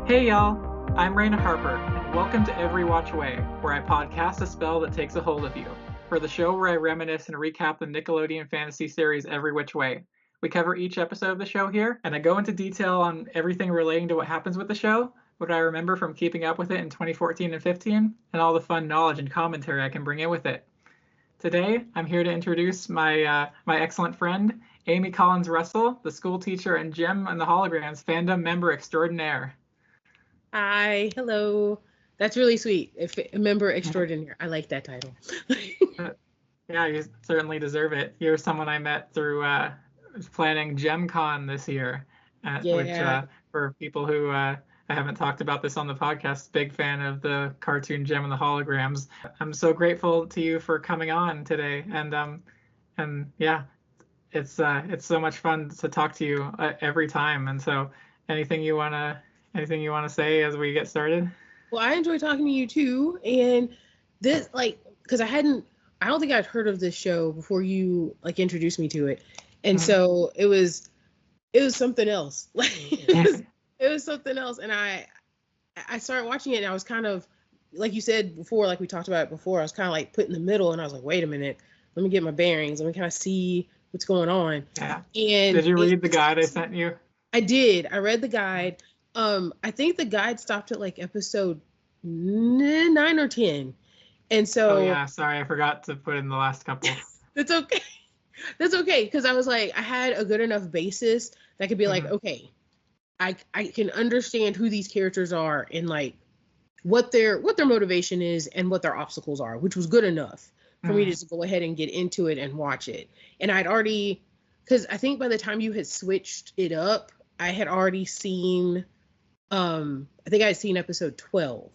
Hey y'all, I'm Raina Harper, and welcome to EveRe-Watch Way, where I podcast a spell that takes a hold of you. For the show where I reminisce and recap the Nickelodeon fantasy series Every Which Way. We cover each episode of the show here, and I go into detail on everything relating to what happens with the show, what I remember from keeping up with it in 2014 and 15, and all the fun knowledge and commentary I can bring in with it. Today, I'm here to introduce my excellent friend, Amy Collins Russell, the school teacher and Gem and the Holograms fandom member extraordinaire. Hi, hello. That's really sweet. If a member extraordinaire, I like that title. Yeah, you certainly deserve it. You're someone I met through planning GemCon this year, which for people who I haven't talked about this on the podcast, big fan of the cartoon Gem and the Holograms. I'm so grateful to you for coming on today, and yeah, it's so much fun to talk to you every time. And so, anything you wanna say as we get started? Well, I enjoy talking to you too, and this because I don't think I'd heard of this show before you introduced me to it, and so it was something else. It was something else, and I started watching it, and I was kind of, like you said before, like we talked about it before, I was kind of put in the middle, and I was like, wait a minute, let me get my bearings, let me kind of see what's going on. Yeah. And did you read the guide I sent you? I did. I read the guide. I think the guide stopped at episode 9 or 10. And so... Oh, yeah. Sorry, I forgot to put in the last couple. That's okay. That's okay. Because I was I had a good enough basis that could be okay, I can understand who these characters are and what their motivation is and what their obstacles are, which was good enough for me to just go ahead and get into it and watch it. And I'd already... Because I think by the time you had switched it up, I had already seen... I think I had seen episode 12.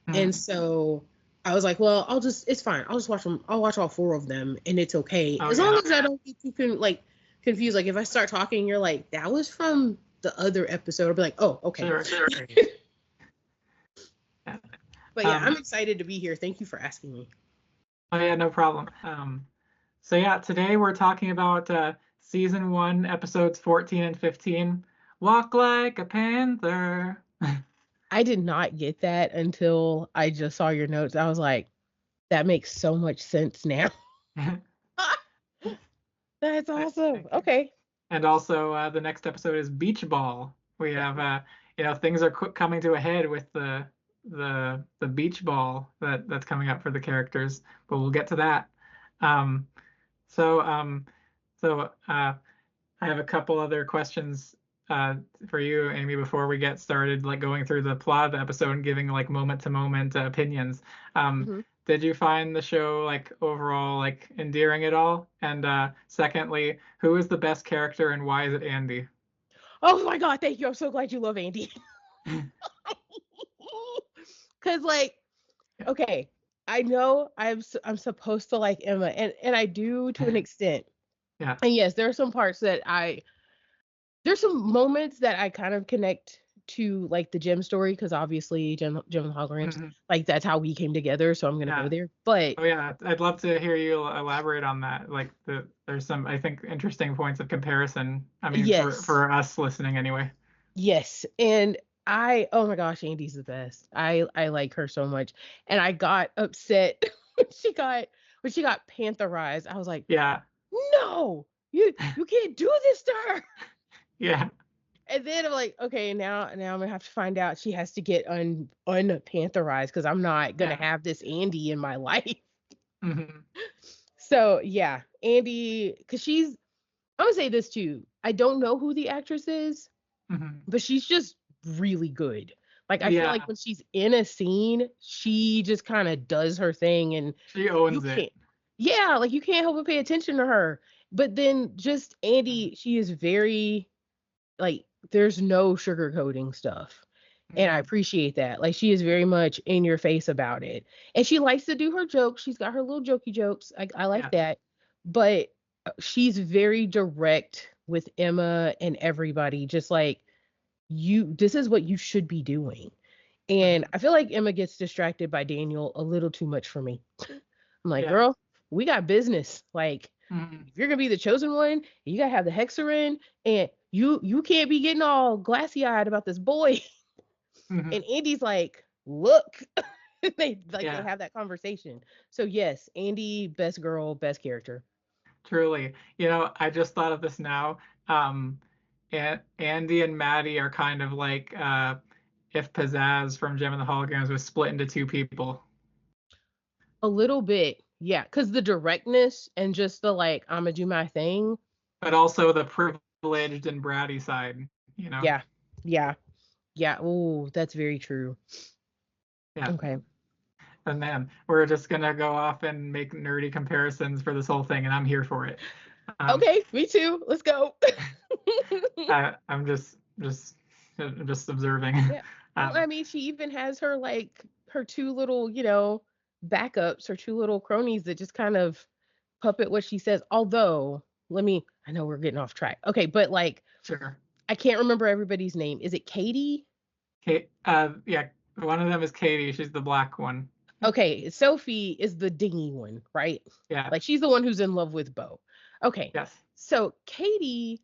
And so I was like, well, it's fine. I'll just watch them. I'll watch all 4 of them and it's okay. As long as I don't get too confused. If I start talking, you're like, that was from the other episode. I'll be like, oh, okay. Sure. But yeah, I'm excited to be here. Thank you for asking me. Oh yeah, no problem. So yeah, today we're talking about season 1, episodes 14 and 15. Walk like a panther. I did not get that until I just saw your notes. I was like, that makes so much sense now. That's awesome. Okay. And also the next episode is Beach Ball. We have things are coming to a head with the beach ball that's coming up for the characters, but we'll get to that. So I have a couple other questions for you, Amy, before we get started, going through the plot of the episode and giving moment to moment opinions. Did you find the show overall endearing at all? And secondly, who is the best character and why is it Andy? Oh my God, thank you. I'm so glad you love Andy. Because okay, I know I'm supposed to like Emma, and I do to an extent. Yeah. And yes, there are some parts that there's some moments that I kind of connect to the Gem story, because obviously Gem and the Holograms, that's how we came together. So I'm gonna go there. But oh yeah, I'd love to hear you elaborate on that. There's some, I think, interesting points of comparison. I mean, yes. for us listening anyway. Yes, and oh my gosh, Andy's the best. I like her so much, and I got upset when she got pantherized. I was like, yeah, no, you can't do this to her. Yeah. And then I'm like, okay, now I'm gonna have to find out she has to get unpantherized, because I'm not gonna have this Andy in my life. So yeah, Andy, because I'm gonna say this too. I don't know who the actress is, but she's just really good. I feel like when she's in a scene, she just kind of does her thing, and she owns it. Yeah, you can't help but pay attention to her. But then just Andy, she is very there's no sugarcoating stuff. And I appreciate that. She is very much in your face about it. And she likes to do her jokes. She's got her little jokey jokes. I like that. But she's very direct with Emma and everybody. Just this is what you should be doing. And I feel like Emma gets distracted by Daniel a little too much for me. I'm like, girl, we got business. If you're gonna be the chosen one, you gotta have the Hexarin, and you can't be getting all glassy-eyed about this boy. Mhm. And Andy's like, look. They they Yeah, have that conversation. So yes, Andy, best girl, best character. truly. I just thought of this now. Um, Andy and Maddie are kind of like if Pizzazz from Gem and the Holograms was split into two people, A little bit, yeah, because the directness and just the like, I'm gonna do my thing. but also the privileged and bratty side. Yeah, yeah, yeah. Oh, that's very true. Yeah. Okay. And man, we're just gonna go off and make nerdy comparisons for this whole thing, and I'm here for it. Um, Okay, me too. Let's go. I'm just observing. Yeah. Well, I Um, mean, she even has her like her two little, backups, her two little cronies that just kind of puppet what she says. Although, I know we're getting off track. Okay, but like, sure. I can't remember everybody's name. Is it Katie? Kate, yeah, one of them is Katie. She's the black one. Okay, Sophie is the dingy one, right? Yeah. Like she's the one who's in love with Bo. Okay. Yes. So Katie,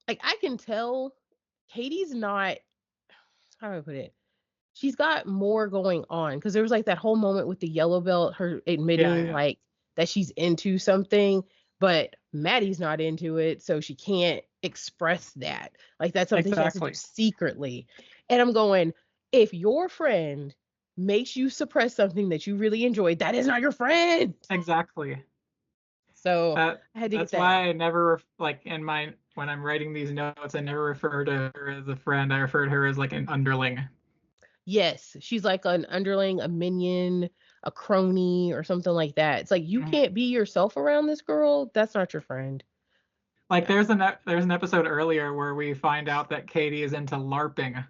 like I can tell Katie's not, how do I put it? She's got more going on because there was like that whole moment with the yellow belt, her Yeah. admitting Yeah. like that she's into something, but Maddie's not into it, so she can't express that. Like that's something she has to do Exactly. secretly. And I'm going, if your friend makes you suppress something that you really enjoy, that is not your friend. Exactly. So That I had to get that's that why out. I never like in my when I'm writing these notes, I never refer to her as a friend. I refer to her as like an underling. Yes, she's like an underling, a minion, a crony, or something like that. It's like you Mhm. can't be yourself around this girl. That's not your friend. Like Yeah. there's an episode earlier where we find out that Katie is into LARPing.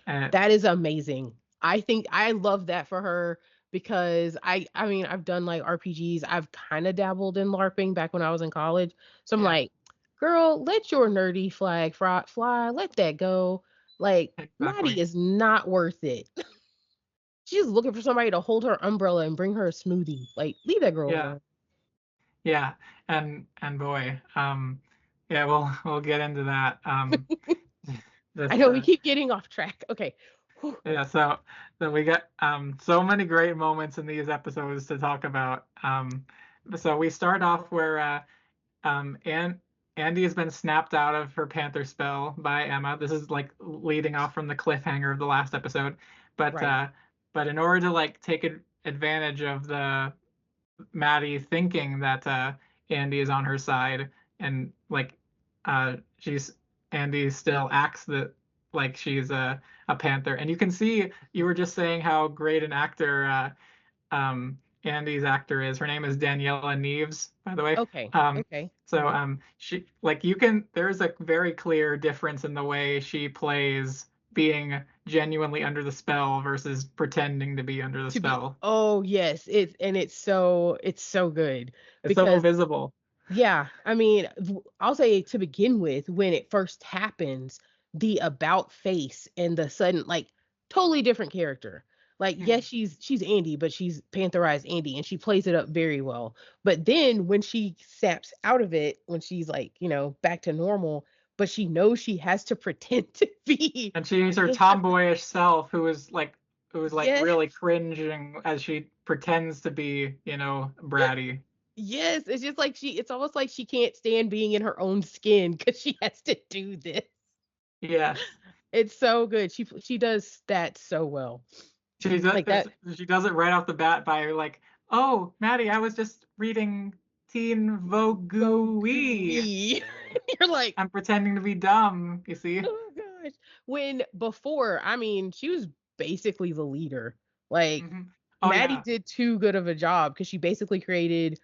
And That is amazing. I think I love that for her because I mean, I've done like RPGs. I've kind of dabbled in LARPing back when I was in college. So I'm yeah, like, girl, let your nerdy flag fly. Let that go. Like, Maddie exactly. is not worth it. She's looking for somebody to hold her umbrella and bring her a smoothie. Like, leave that girl Yeah. alone. Yeah. And boy, yeah, we'll get into that. I This know we keep getting off track. Okay. Whew. Yeah, so we got so many great moments in these episodes to talk about. So we start off where Andy has been snapped out of her Panther spell by Emma. This is like leading off from the cliffhanger of the last episode. But Right. uh but in order to like take advantage of the Maddie thinking that Andy is on her side and like she's Andy still acts that like she's a Panther. And you can see you were just saying how great an actor Andy's actor is. Her name is Daniela Neves, by the way. Okay. Okay. She like you can there's a very clear difference in the way she plays being genuinely under the spell versus pretending to be under the To be, spell. oh yes, it's so good It's so because visible. yeah, I mean, I'll say to begin with, when it first happens, the about face and the sudden, like, totally different character. Like, yes, Mhm. she's Andy, but she's Pantherized Andy, and she plays it up very well. But then when she snaps out of it, when she's like, back to normal, but she knows she has to pretend to be And she's her this. tomboyish self who is like Yes, really cringing as she pretends to be, bratty. yes, it's just like it's almost like she can't stand being in her own skin because she has to do this. Yes. It's so good. She does that so well. She does Like that. she does it right off the bat by like, "Oh, Maddie, I was just reading Teen Vogue. So gooey. You're like, I'm pretending to be dumb, you see?" oh gosh. When before, I mean, she was basically the leader. Like Hmm. Oh Maddie yeah. did too good of a job because she basically created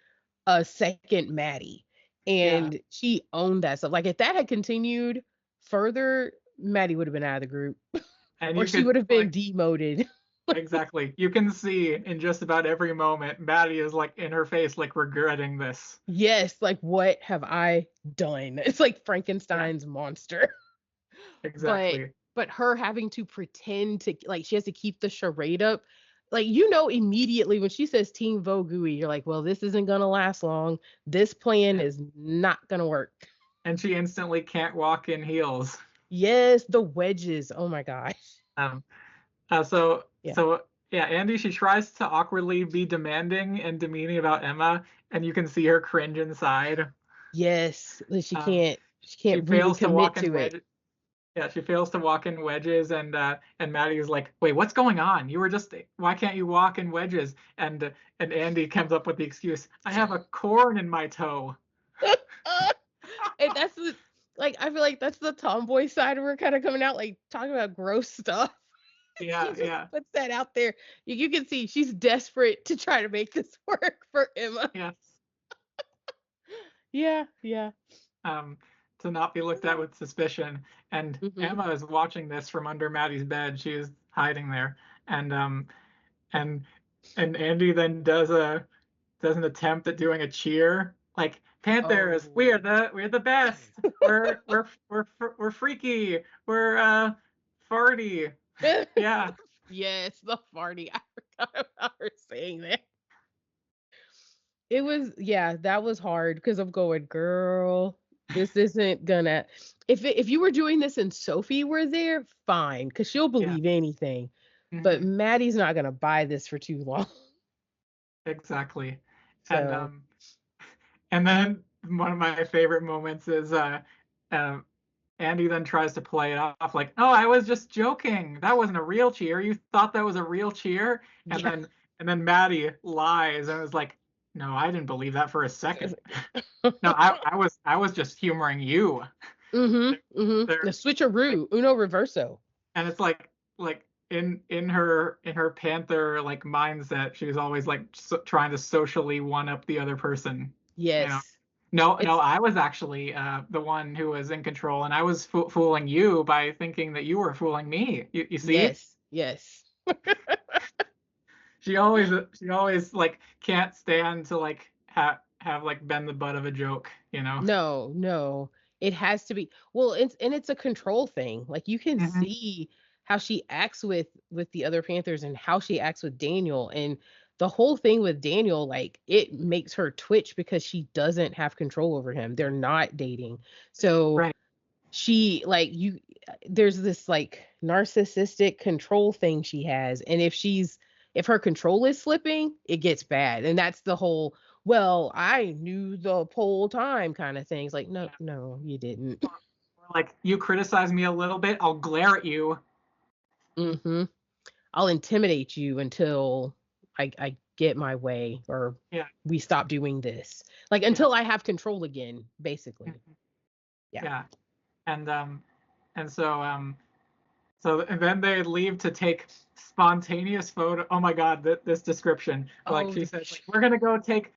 a second Maddie. Yeah. And she owned that stuff. Like if that had continued further, Maddie would have been out of the group. And Or you she could would have been like demoted. exactly. You can see in just about every moment Maddie is like in her face like regretting this. Yes, like what have I done? It's like Yeah, Frankenstein's monster. But exactly. her having to pretend to like she has to keep the charade up. Like immediately when she says Team Vogui, you're like, well, this isn't gonna last long. This plan Yeah. is not gonna work. And she instantly can't walk in heels. Yes, the wedges. Oh my gosh. Um, so Yeah. so yeah, Andy, she tries to awkwardly be demanding and demeaning about Emma, and you can see her cringe inside. Yes, but she Um, can't. She she can't really fails to commit walk in to it. wedges. Yeah, she fails to walk in wedges, and Maddie is like, "Wait, what's going on? You were just why can't you walk in wedges?" And Andy comes up with the excuse, "I have a corn in my toe." And that's the like I feel like that's the tomboy side of her kind of coming out, like talking about gross stuff. She Yeah, just yeah, puts that out there. You can see she's desperate to try to make this work for Emma. yes. Yeah, yeah. Um, to not be looked at with suspicion. And Hmm. Emma is watching this from under Maddie's bed. She's hiding there, and and and Andy then does an attempt at doing a cheer. Like Panthers, Oh. we're the best. We're freaky. We're farty. Yeah, Yes, the farty. I forgot about her saying that. It was, yeah, that was hard because I'm going, girl, this isn't gonna. If you were doing this and Sophie were there, fine, because she'll yeah. believe anything. But Hmm. Maddie's not gonna buy this for too long. Exactly. And So, and then one of my favorite moments is uh Andy then tries to play it off like, "Oh, I was just joking. That wasn't a real cheer. You thought that was a real cheer?" And yeah. then Maddie lies and was like, "No, I didn't believe that for a second. No, I was just humoring you." The They're like, switcheroo, uno reverso. and it's like in her Panther like mindset, she was always like trying to socially one up the other person. You know, Yes. no, It's I was actually the one who was in control, and I was fooling you by thinking that you were fooling me. You see, yes, yes. she always like can't stand to like have like been the butt of a joke, you know? No, no. It has to be. Well, it's a control thing. Like you can Hmm. see how she acts with the other Panthers and how she acts with Daniel, and the whole thing with Daniel, like it makes her twitch because she doesn't have control over him. They're not dating. So Right. she like you there's this like narcissistic control thing she has, and if her control is slipping, it gets bad. And that's the whole, well, I knew the whole time kind of things. Like, no, Yeah. no, you didn't. Or like you criticize me a little bit, I'll glare at you. Hmm. I'll intimidate you until I get my way, or Yeah. we stop doing this. Like Yeah. until I have control again, basically. Mhm. Yeah. Yeah. And so and then they leave to take spontaneous photo. Oh my God, this description. Like Oh, she says, like, we're gonna go take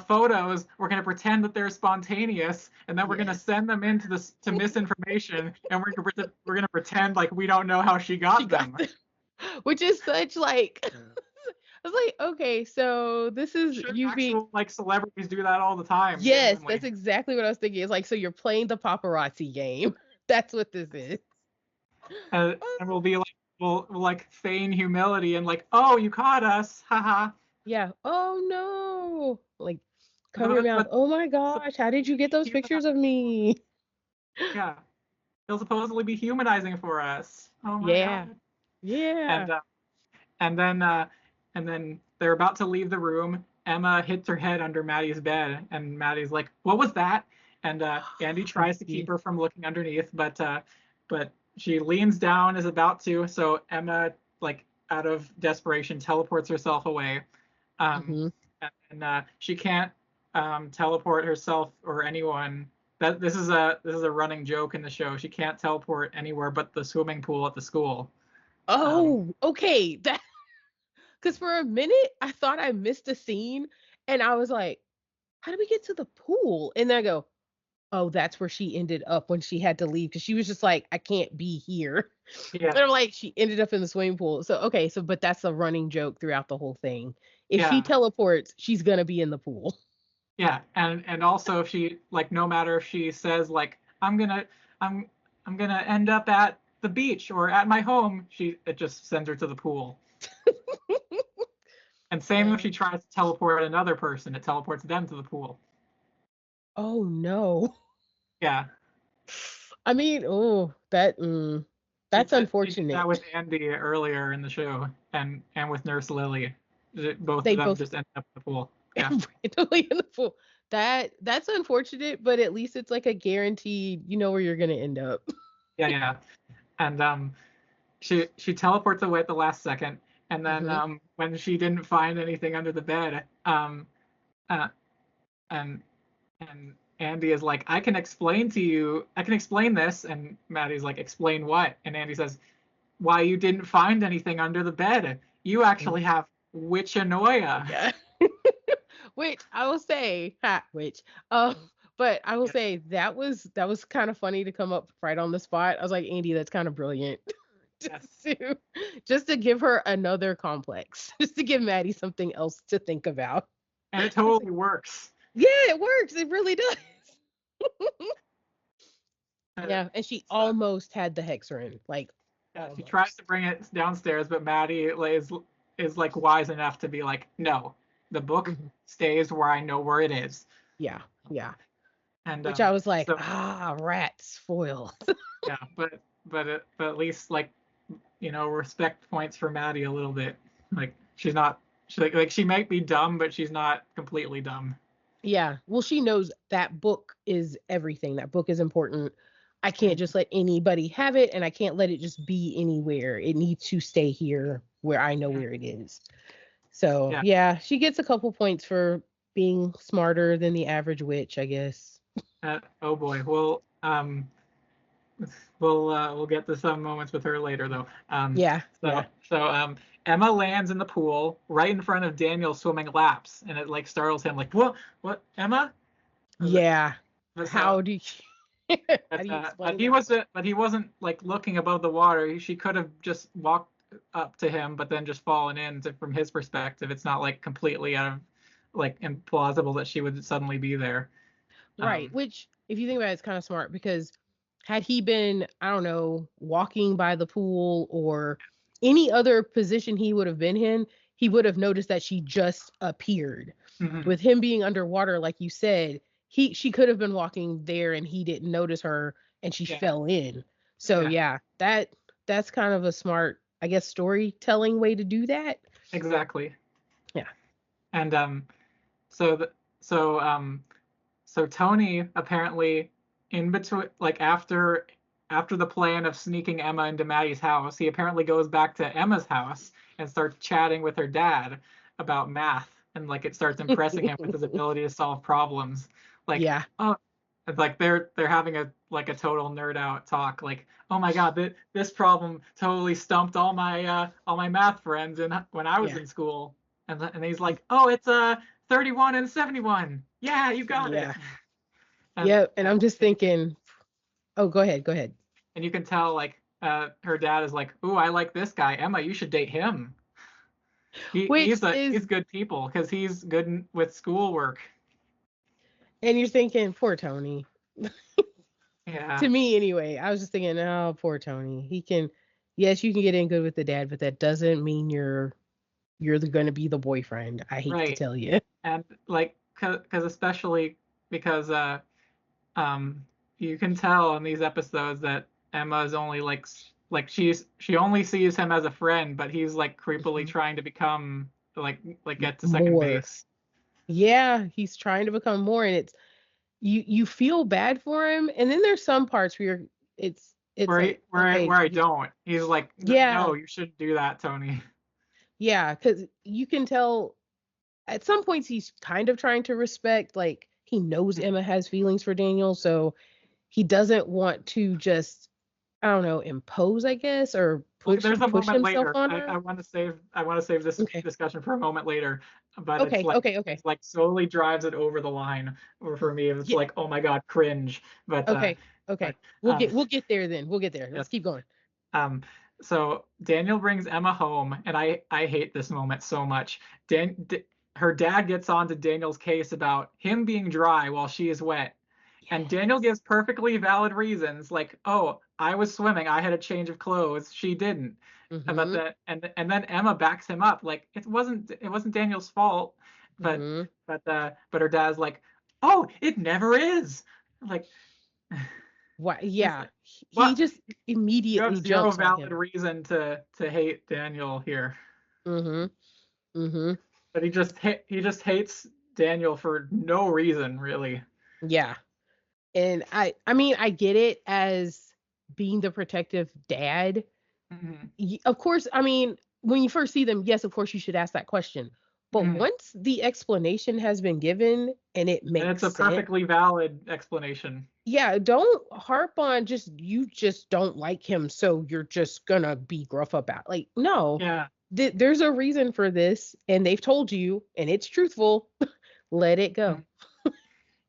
photos. We're gonna pretend that they're spontaneous, and then we're gonna yes. send them into this to misinformation, and we're gonna pretend like we don't know how she She got got them. the, which is such like I was like, okay, so this is Sure, you being, actual like celebrities do that all the time, yes, that's genuinely. exactly what I was thinking. It's like, so you're playing the paparazzi game. That's what this is. And we'll be like, we'll like feign humility and like, oh, you caught us, haha. Yeah. Oh no. Like cover your But, mouth. but Oh my gosh, how did you get those pictures of me? yeah, he'll supposedly be humanizing for us. Oh my Yeah. God. Yeah. And and then and then they're about to leave the room. Emma hits her head under Maddie's bed, and Maddie's like, "What was that?" And Andy tries to keep Yeah. her from looking underneath, but she leans down, is about to. So Emma, like out of desperation, teleports herself away. Um, Hmm. and she can't teleport herself or anyone. That this is a running joke in the show. She can't teleport anywhere but the swimming pool at the school. Um, Oh, okay. That because for a minute I thought I missed a scene, and I was like, how did we get to the pool? And then I go, oh, that's where she ended up when she had to leave because she was just like, I can't be here. yeah, And I'm like, she ended up in the swimming pool. So okay, so but that's a running joke throughout the whole thing. If she yeah. teleports, she's gonna be in the pool. Yeah, and also if she like no matter if she says like I'm I'm gonna end up at the beach or at my home, she it just sends her to the pool. And same if she Oh, tries to teleport another person, it teleports them to the pool. oh no. Yeah, I mean, oh, that That's She did that unfortunate. with Andy earlier in the show, and with Nurse Lily. Both They of them both just ended up in the pool. Yeah. randomly in the pool. That's unfortunate, but at least it's like a guaranteed, you know where you're gonna end up. Yeah, yeah. And she teleports away at the last second, and then Hmm. when she didn't find anything under the bed, uh, and Andy is like, I can explain this, and Maddie's like, explain what? And Andy says, why you didn't find anything under the bed. You actually have witchanoia. Yeah. Which I will say, ha, which, um, but I will Yeah. say that was kind of funny to come up right on the spot. I was like, Andy, that's kind of brilliant. Yes. to just to give her another complex, just to give Maddie something else to think about. And it It's like, totally works. yeah, it works. It really does. Uh, Yeah, and she so, almost had the Hexerin, like yeah, she tries almost. to bring it downstairs, but Maddie is like wise enough to be like, no, the book Hmm. stays where I know where it is. Yeah, yeah. And Which I was like, so ah, rats foil. yeah, but at least like respect points for Maddie a little bit. Like she's not she like she might be dumb, but she's not completely dumb. Yeah. Well, she knows that book is everything. That book is important. I can't Mhm. just let anybody have it, and I can't let it just be anywhere. It needs to stay here where I know Mhm. where it is. So, Yeah. yeah, she gets a couple points for being smarter than the average witch, I guess. Oh boy. We'll get to some moments with her later though. Yeah, So yeah. so Emma lands in the pool right in front of Daniel swimming laps, and it like startles him like what Emma? Yeah. But so How do you how but, do you but explain he that? wasn't like looking above the water. She could have just walked up to him, but then just fallen in. From his perspective, it's not like completely out of like implausible that she would suddenly be there. Right. Um, Which, if you think about it, it's kind of smart because had he been, I don't know, walking by the pool or any other position he would have been in, he would have noticed that she just appeared. mhm. With him being underwater, like you said, she could have been walking there and he didn't notice her and she Yeah, fell in. So yeah, yeah, that's kind of a smart, I guess, storytelling way to do that. exactly. Yeah. And so the so so Tony apparently in between like after the plan of sneaking Emma into Maddie's house, he apparently goes back to Emma's house and starts chatting with her dad about math, and like it starts impressing him with his ability to solve problems. Like, Yeah. oh, it's like they're having a total nerd out talk. Like, oh my God, this problem totally stumped all my math friends when I was Yeah. in school. And he's like, oh, it's a 31 and 71. Yeah, you got it. Yeah. And Yep. And and, I'm just and you can thinking, oh, go ahead. Go ahead. tell like her dad is like, "Ooh, I like this guy. Emma, you should date him. Which is, He's good people because he's good with schoolwork." and you're thinking, poor Tony. Yeah. To me, anyway, I was just thinking, oh, poor Tony. He can, yes, you can get in good with the dad, but that doesn't mean you're going to be the boyfriend. I hate to Right. tell you. And like cuz especially because um you can tell in these episodes that Emma's only like she only sees him as a friend, but he's like creepily Mhm. trying to become get to second More. base. Yeah, he's trying to become more, and it's you feel bad for him, and then there's some parts where it's like, okay, Where I don't. He's like, yeah, no, you shouldn't do that, Tony. yeah, because you can tell at some points he's kind of trying to respect, like he knows Emma has feelings for Daniel, so he doesn't want to just, I don't know, impose, I guess, or Well, push there's a push moment himself later. on her. I want to save this Okay. discussion for a moment later, but Okay. Okay. Okay. it's like slowly drives it over the line. Or for me, it's Yeah. like, oh my God, cringe. Okay. But Okay. um We'll get there then. We'll get there. Let's yes. keep going. Um, so Daniel brings Emma home, and I hate this moment so much. Her dad gets on to Daniel's case about him being dry while she is wet, and Daniel Yes. gives perfectly valid reasons, like, "Oh, I was swimming, I had a change of clothes, she didn't." But Mhm. then Emma backs him up, like it wasn't Daniel's fault, but but her dad's like, "Oh, it never is." Like, Why? It's Yeah, like, he what? just You have immediately zero jumps on valid him. reason to hate Daniel here. Mm-hmm. Mm-hmm. But he just hates Daniel for no reason, really. Yeah. And I mean, I get it as being the protective dad. Hmm. Of course, I mean, when you first see them, yes, of course you should ask that question. But Hmm. once the explanation has been given and it And it's makes a sense, perfectly valid explanation. yeah, don't harp on just you just don't like him, so you're just gonna be gruff about. Like, no, Yeah. there's a reason for this, and they've told you, and it's truthful. Let it go. Mhm.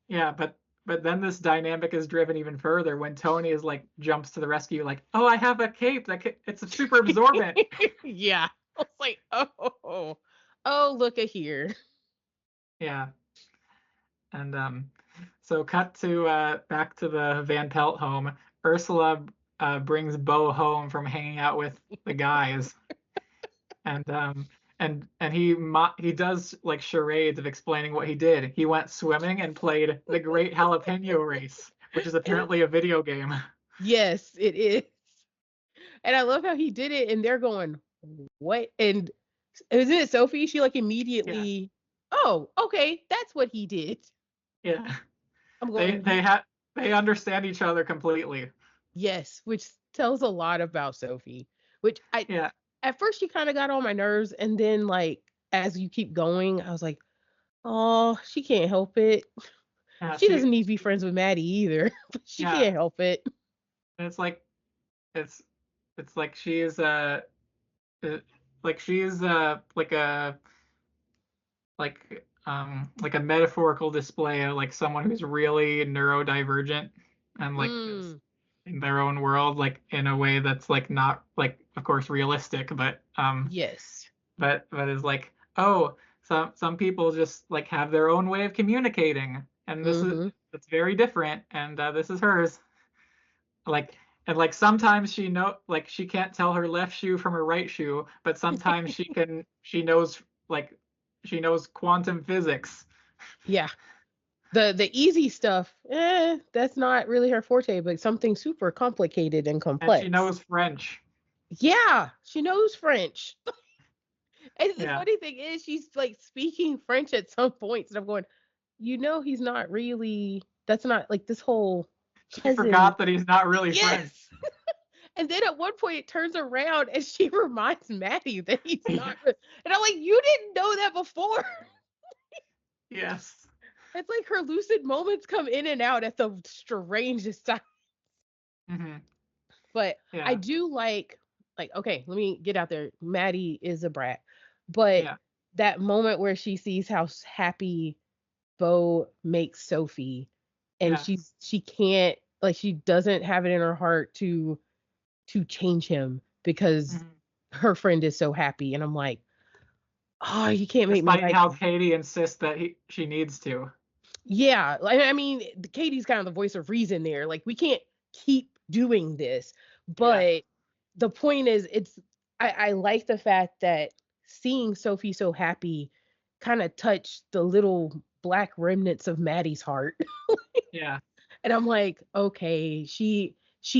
Yeah, but then this dynamic is driven even further when Tony is like jumps to the rescue, like, "Oh, I have a cape it's a super absorbent." Yeah. I was like, oh, look at here. Yeah. And so cut to back to the Van Pelt home. Ursula brings Bo home from hanging out with the guys, and he does like charades of explaining what he did. He went swimming and played the Great Jalapeno Race, which is apparently a video game. Yes, it is. And I love how he did it, and they're going, what? And isn't it Sophie? She like Yeah, immediately, oh, okay, that's what he did. yeah. I'm They going, they have they understand each other completely. yes, which tells a lot about Sophie. Which I Yeah, at first she kind of got on my nerves, and then like as you keep going, I was like, oh, she can't help it. yeah. She doesn't need to be friends with Maddie either, but she Yeah. can't help it. And it's it's like she's uh, like she's like a metaphorical display of like someone who's really neurodivergent and like is Mm, in their own world, like in a way that's like not like of course realistic, yes. but is like, oh, some people just like have their own way of communicating, and this is Mm-hmm. it's very different, and this is hers. Like and like sometimes she can't tell her left shoe from her right shoe, but sometimes like she knows quantum physics, Yeah. The easy stuff, that's not really her forte, but something super complicated and and she complex. knows French. Yeah, she knows French. And the Yeah. funny thing is she's like speaking French at some points, and I'm going, he's not really, that's not like this whole She cousin. forgot that he's not really French. Yes. And then at one point it turns around and she reminds Maddie that he's not and I'm like, you didn't know that before. Yes. It's like her lucid moments come in and out at the strangest time. Hmm. But I Yeah. do like okay, let me get out there. Maddie is a brat. But Yeah. that moment where she sees how happy Bo makes Sophie, and Yes. she can't, like, she doesn't have it in her heart to change him because Hmm. her friend is so happy, and I'm like, oh, you can't make me Despite like how him. Katie insists that she needs to. Yeah, like, I mean, Katie's kind of the voice of reason there. Like, we can't keep doing this. Yeah. But the point is, I like the fact that seeing Sophie so happy kind of touched the little black remnants of Maddie's heart. Yeah. And I'm like, okay, she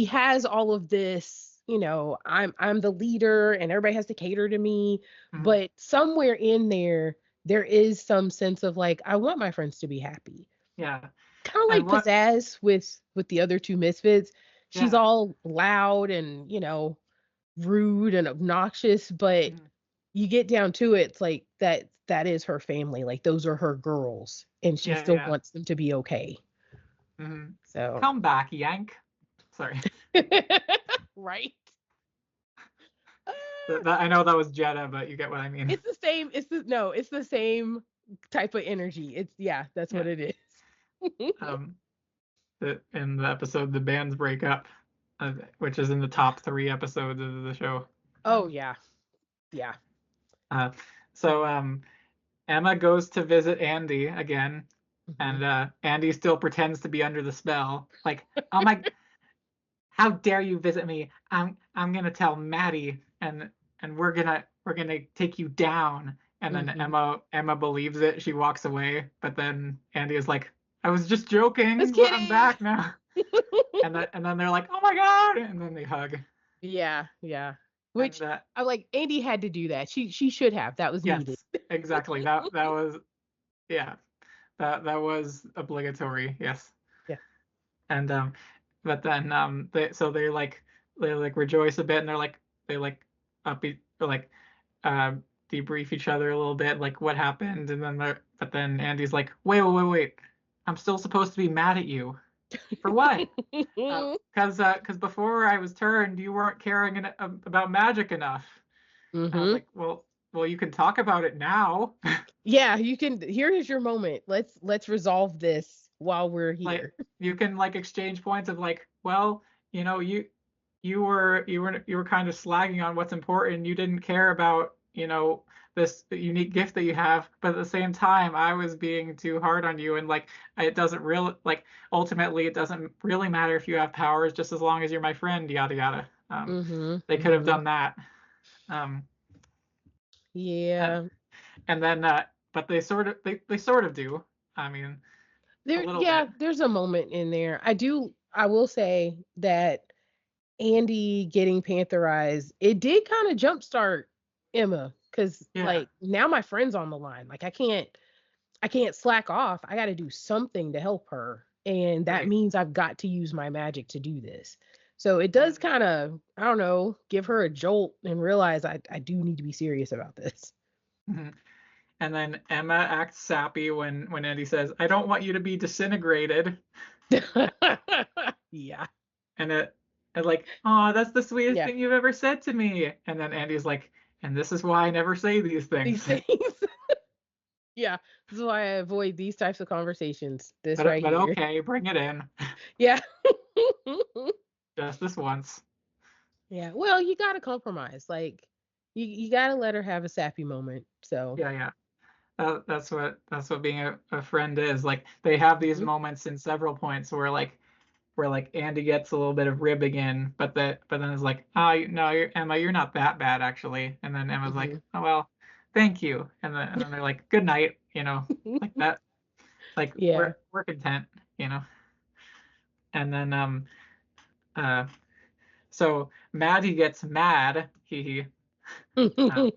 has all of this, I'm the leader and everybody has to cater to me, Hmm. but somewhere in there is some sense of like I want my friends to be happy. Yeah. Kind of And like what? Pizzazz with the other two misfits. She's Yeah. all loud and, rude and obnoxious, but Mhm. you get down to it, it's like that is her family. Like those are her girls and she Yeah. still Yeah. wants them to be okay. Hmm. So Come back, Yank. Sorry. right. I know that was Jeddah, but you get what I mean. It's the same. It's the same type of energy. It's yeah, that's what Yeah. it is. Um, in the episode the bands break up, which is in the top 3 episodes of the show. Oh yeah. Yeah. Uh, so Emma goes to visit Andy again, Hmm. and Andy still pretends to be under the spell. Like, oh my, how dare you visit me? I'm gonna tell Maddie, and we're gonna take you down. And then Hmm. Emma believes it. She walks away, but then Andy is like, I was just Just joking. I'm kidding. back now. and then they're like, "Oh my god!" and then they hug. Yeah, yeah. And Which I like. Andy had to do that. She should have. That was needed. yes, exactly. That was yeah. That was obligatory. Yes. Yeah. And but then they like rejoice a bit, and they like like uh debrief each other a little bit, like what happened, and then but then Andy's like, wait, I'm still supposed to be mad at you for what? Because before I was turned, you weren't caring about magic enough. I was Mm-hmm. like, well, you can talk about it now. Yeah, you can. Here is your moment. Let's resolve this while we're Like here. you can like exchange points of like, well, you know, you were kind of slagging on what's important. You didn't care about, you know, this unique gift that you have, but at the same time, I was being too hard on you, and like it doesn't really like ultimately it doesn't really matter if you have powers, just as long as you're my friend, yada yada. Mm-hmm. They could have Mm-hmm. done that. Um, and, Yeah. and then but they sort of do. I mean, a There, little yeah, bit. there's a moment in there. I will say that Andy getting Panther eyes, it did kind of jumpstart Emma because Yeah. like now my friend's on the line. Like I can't slack off. I got to do something to help her, and that Right. means I've got to use my magic to do this. So it does And kind of, I don't know, give her a jolt and realize I do need to be serious about this. then And then Emma acts sappy when Andy says, "I don't want you to be disintegrated," Yeah. and and like, "Oh, that's the sweetest Yeah. thing you've ever said to me." And then Andy's like, "And this is why I never say these These things." things. Yeah. This is why I avoid these types of conversations. This right But here. okay, bring it in, Yeah. just this once. Yeah. Well, you got to compromise. Like, you got to let her have a sappy moment. So, Yeah, yeah. That's what being a friend is. Like they have these mhm. moments in several points where like Andy gets a little bit of ribbing in, but then it's like, oh no, Emma, you're not that bad actually. And then Emma's like, Mhm. oh well, thank you. And then they're like, good night, you know, like that. Like Yeah. we're content, you know. And then uh so Maddie gets mad, he uh,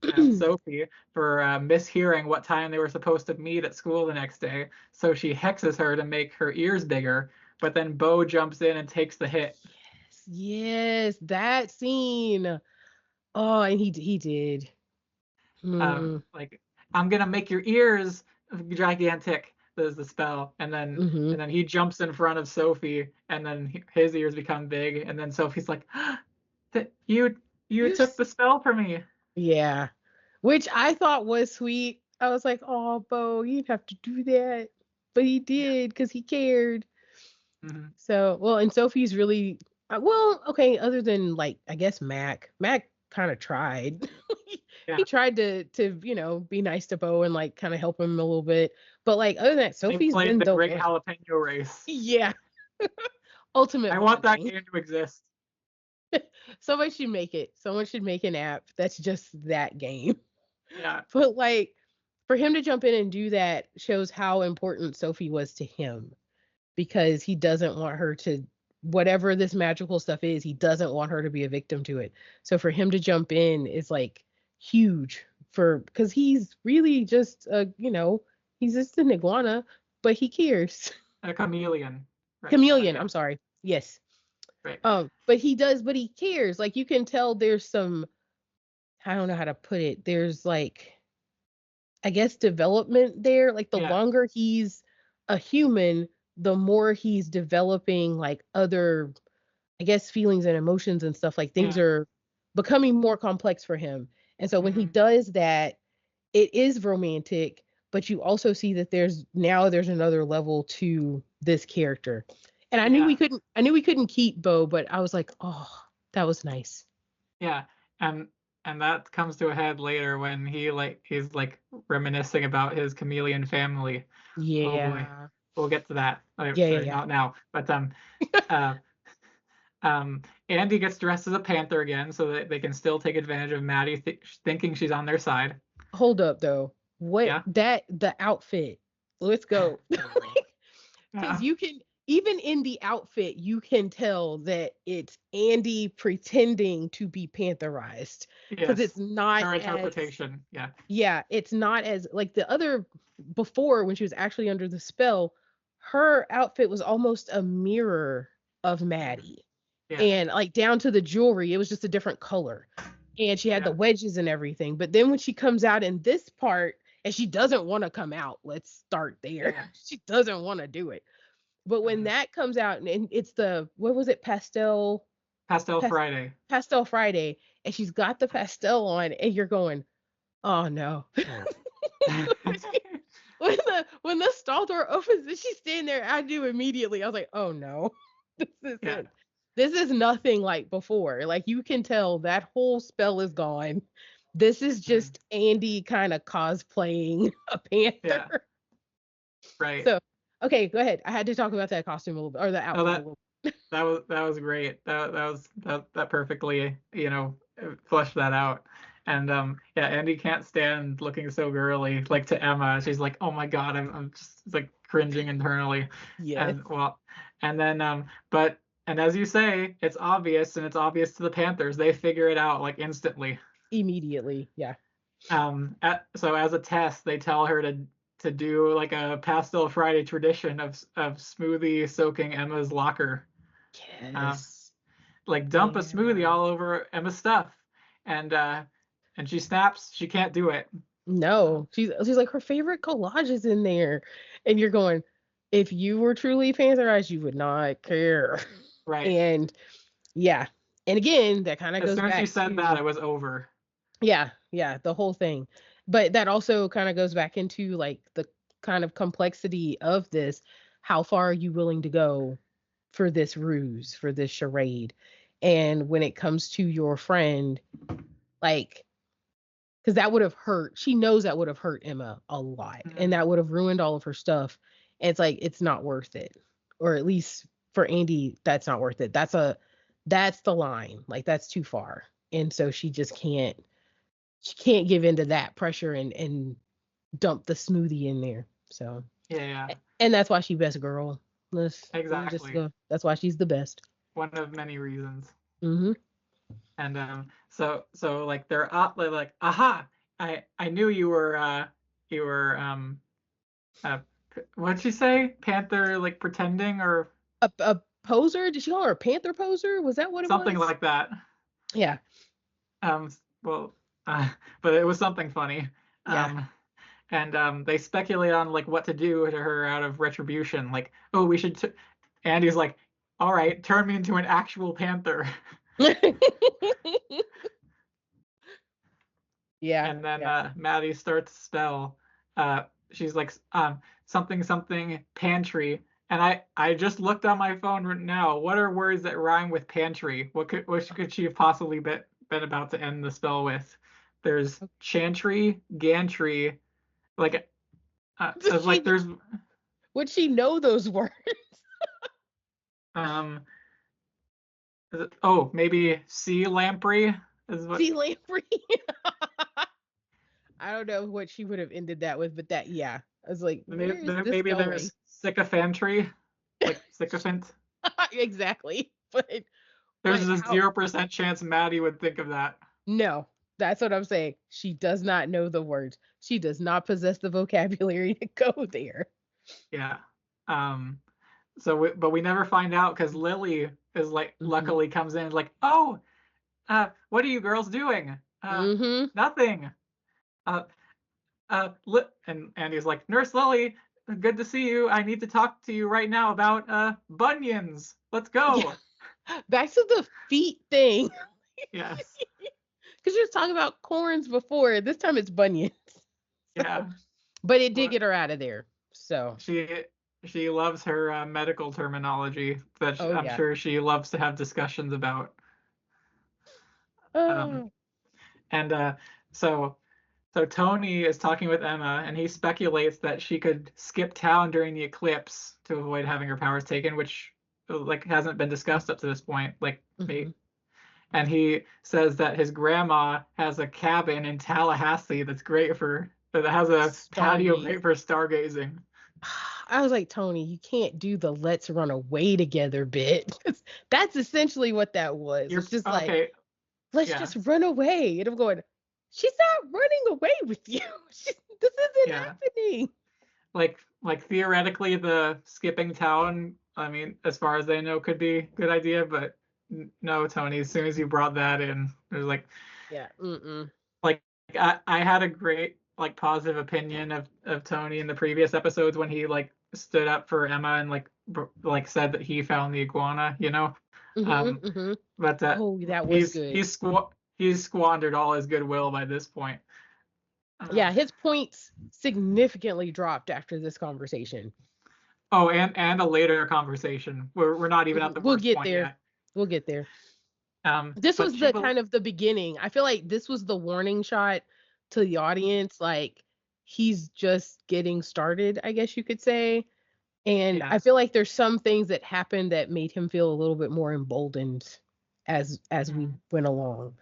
at Sophie for mishearing what time they were supposed to meet at school the next day. So she hexes her to make her ears bigger, but then Bo jumps in and takes the hit. Yes. Yes, that scene. Oh, and he did. Mm. Like I'm gonna make your ears gigantic. There's the spell, Mhm. and then he jumps in front of Sophie, and then his ears become big, and then Sophie's like, that you You took s- the spell from me. Yeah. Which I thought was sweet. I was like, "Oh, Bo, you'd have to do that." But he Yeah. did cuz he cared. Hmm. So, well, and Sophie's really well, okay, other than like I guess Mac. Mac kind of tried. Yeah. He tried to be nice to Bo and like kind of help him a little bit. But like other than that, They Sophie's played been the the Great one. Jalapeno Race. Yeah. Ultimate I want that bonding. game to exist. Someone should make it. Someone should make an app that's just that game. Yeah. But like for him to jump in and do that shows how important Sophie was to him because he doesn't want her to whatever this magical stuff is, he doesn't want her to be a victim to it. So for him to jump in is like huge for because he's really just he's just an iguana, but he cares. A chameleon. Right. Chameleon, Yeah. I'm sorry. Yes. Right. But he cares. Like you can tell there's some I don't know how to put it. There's like I guess development there. Like the Yeah. longer he's a human, the more he's developing like other I guess feelings and emotions and stuff like things Yeah. are becoming more complex for him. And so when he Hmm. does that, it is romantic, but you also see that there's another level to this character. And Yeah. I knew we couldn't keep Bo, but I was like, "Oh, that was nice." Yeah. And that comes to a head later when he's like reminiscing about his chameleon family. Oh boy. Yeah. We'll get to that. Yeah, Sorry, yeah, not now. But uh Andy gets dressed as a panther again so that they can still take advantage of Maddie thinking she's on their side. Hold up though. What Yeah. that the outfit. Let's go. Cuz Yeah. even in the outfit, you can tell that it's Andy pretending to be pantherized because Yes. it's not Her as, interpretation. Yeah. yeah, it's not as like the other before when she was actually under the spell. Her outfit was almost a mirror of Mhm. Maddie, Yeah. and like down to the jewelry, it was just a different color, and she had the Yeah. wedges and everything. But then when she comes out in this part, and she doesn't want to come out, let's start there. Yeah. She doesn't want to do it. But when Mhm. that comes out and it's the what was it, Pastel pas, Friday. pastel Friday, and she's got the pastel on, and you're going, oh no. When the stall door opens and she's standing there, I knew immediately. I was like, oh no, this Yeah. isn't. This is nothing like before. Like you can tell that whole spell is gone. This is Mhm. just Andy kind of cosplaying a Yeah. panther. Right. So, okay, go ahead. I had to talk about that costume a little bit, or the No, outfit a that little. that was great. That perfectly, fleshed that out. And yeah, Andy can't stand looking so girly, like to Emma. She's like, "Oh my God, I'm just like cringing internally." Yes, And well, and then but and as you say, it's obvious, and it's obvious to the Panthers. They figure it out like instantly. immediately. Yeah. So as a test, they tell her to do like a Pastel Friday tradition of smoothie soaking Emma's locker. Uh, Yes. like dump a smoothie Yeah. all over Emma's stuff, and she snaps. She can't do it. No, she's like her favorite collage is in there, and you're going, if you were truly pantherized, you would not care. Right. And yeah, and again, that kind of As goes soon as she back said that, to, it was over. yeah, the whole thing. But that also kind of goes back into like the kind of complexity of this. How far are you willing to go for this ruse, for this charade? And when it comes to your friend, like, because that would have hurt. She knows that would have hurt Emma a lot, and Mhm. that would have ruined all of her stuff. And it's like it's not worth it, or at least for Andy, that's not worth it. That's the line. Like that's too far, and so she just can't. She can't give into that pressure and dump the smoothie in there. So, Yeah, yeah, and that's why she best girl. Let's just exactly. go. That's why she's the best. One of many reasons. Mm-hmm. And so like they're like, aha! I knew you were uh what'd she say? Panther like pretending or A poser? Did she call her a panther poser? Was that what it something was? like that. Yeah. Well, but it was something funny. Yeah. Um, and they speculate on like what to do to her out of retribution. Like, oh, we should. Andy's like, all right, turn me into an actual panther. Yeah. And then Yeah. Maddie starts to spell. She's like, something something pantry. And I just looked on my phone right now. What are words that rhyme with pantry? What could she have possibly been about to end the spell with? There's chantry, gantry, like Does she there's would she know those words? um oh, maybe sea lamprey is what Sea lamprey. I don't know what she would have ended that with, but that yeah. I was like, where is this maybe going? there's sycophantry, like sycophant. Exactly. But There's a how 0% chance Maddie would think of that. no. That's what I'm saying. She does not know the words. She does not possess the vocabulary to go there. Yeah. Um, but we never find out because Lily is like, Hmm. luckily comes in like, oh, what are you girls doing? Hmm. Nothing. Uh, and Andy's like, Nurse Lily, good to see you. I need to talk to you right now about bunions. Let's Yeah. go. Back to the feet thing. Yes. Because you was talking about corns before. This time it's bunions. So, Yeah. but it did Well, get her out of there. So, she she loves her medical terminology that oh I'm yeah. sure she loves to have discussions about. Um, Oh. and so so Tony is talking with Emma, and he speculates that she could skip town during the eclipse to avoid having her powers taken, which like hasn't been discussed up to this point. Like Hmm. me, and he says that his grandma has a cabin in Tallahassee that has a patio great Stargaze. for stargazing. I was like, Tony, you can't do the let's run away together bit. That's essentially what that was. You're It's just like, okay. let's Yeah. just run away. And I'm going, she's not running away with you. This isn't Yeah. happening. Like theoretically, the skipping town, I mean, as far as I know, could be a good idea, but no, Tony, as soon as you brought that in, it was Yeah. Mm-mm. like I had a great like positive opinion of Tony in the previous episodes when he like stood up for Emma and like said that he found the iguana, you know. Mm-hmm. Um, Mm-hmm. but Oh, that was he's good. he's squandered all his goodwill by this point. Yeah, Um, his points significantly dropped after this conversation. oh, and a later conversation. We're not even at the We'll worst get point there. yet. We'll get there. This But was the kind of the beginning. I feel like this was the warning shot to the audience. Like he's just getting started, I guess you could say. And I yeah. feel like there's some things that happened that made him feel a little bit more emboldened as we Mhm. went along.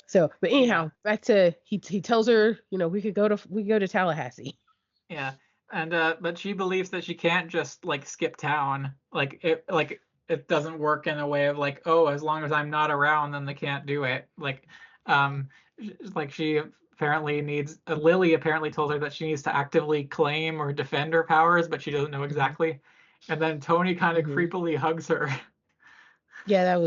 So, but Yeah. anyhow, back to he tells her, we go to Tallahassee. Yeah. And but she believes that she can't just like skip town. It doesn't work in a way of like, oh, as long as I'm not around, then they can't do it. Um like she apparently needs Lily apparently told her that she needs to actively claim or defend her powers, but she doesn't know Hmm. exactly. And then Tony kind of Hmm. creepily hugs her. Yeah, that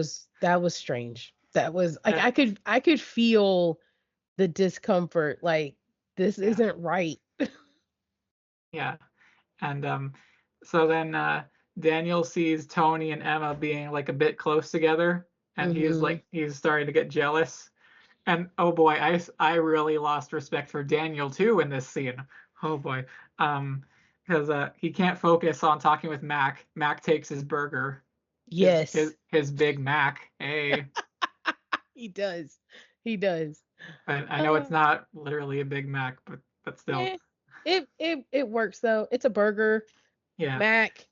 was strange. That was like Uh, I could feel the discomfort. Like this yeah. isn't right. Yeah. And so then Daniel sees Tony and Emma being like a bit close together, and Hmm. he's starting to get jealous. And oh boy, I really lost respect for Daniel too in this scene. Oh boy, because he can't focus on talking with Mac. Mac takes his burger, Yes, his Big Mac. Hey, he does. He does. I know Uh, it's not literally a Big Mac, but still, yeah, it works though. It's a burger, yeah, Mac,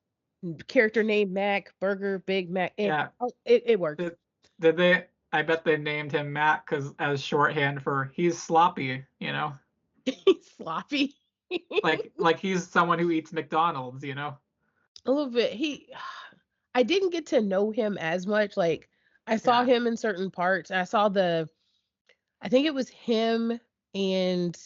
character name Mac, burger, Big Mac. yeah. It works. Did, did they? I bet they named him Mac because as shorthand for he's sloppy, you know, He's sloppy. like he's someone who eats McDonald's, you know. A little bit. I didn't get to know him as much. Like I saw Yeah, him in certain parts. I think it was him and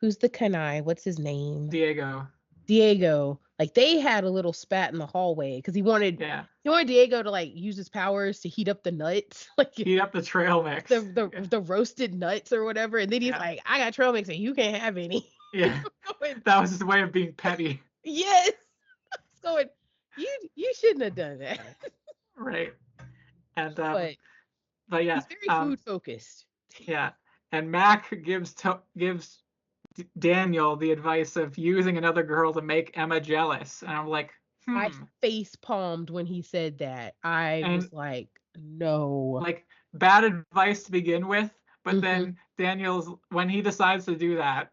who's the Kanai? What's his name? Diego. Diego. Like they had a little spat in the hallway because Yeah, he wanted Diego to like use his powers to heat up the nuts, like heat up the trail mix. Yeah, the roasted nuts or whatever. And then he's yeah, like, I got trail mix and you can't have any. yeah. Going, That was his way of being petty, yes. It's going, you shouldn't have done that. right? And But but yeah, he's very food focused. yeah. And Mac gives Daniel the advice of using another girl to make Emma jealous, and I'm like, I hmm. face palmed when he said that. I And was like, no. like bad advice to begin with, but Hmm. then Daniel's when he decides to do that,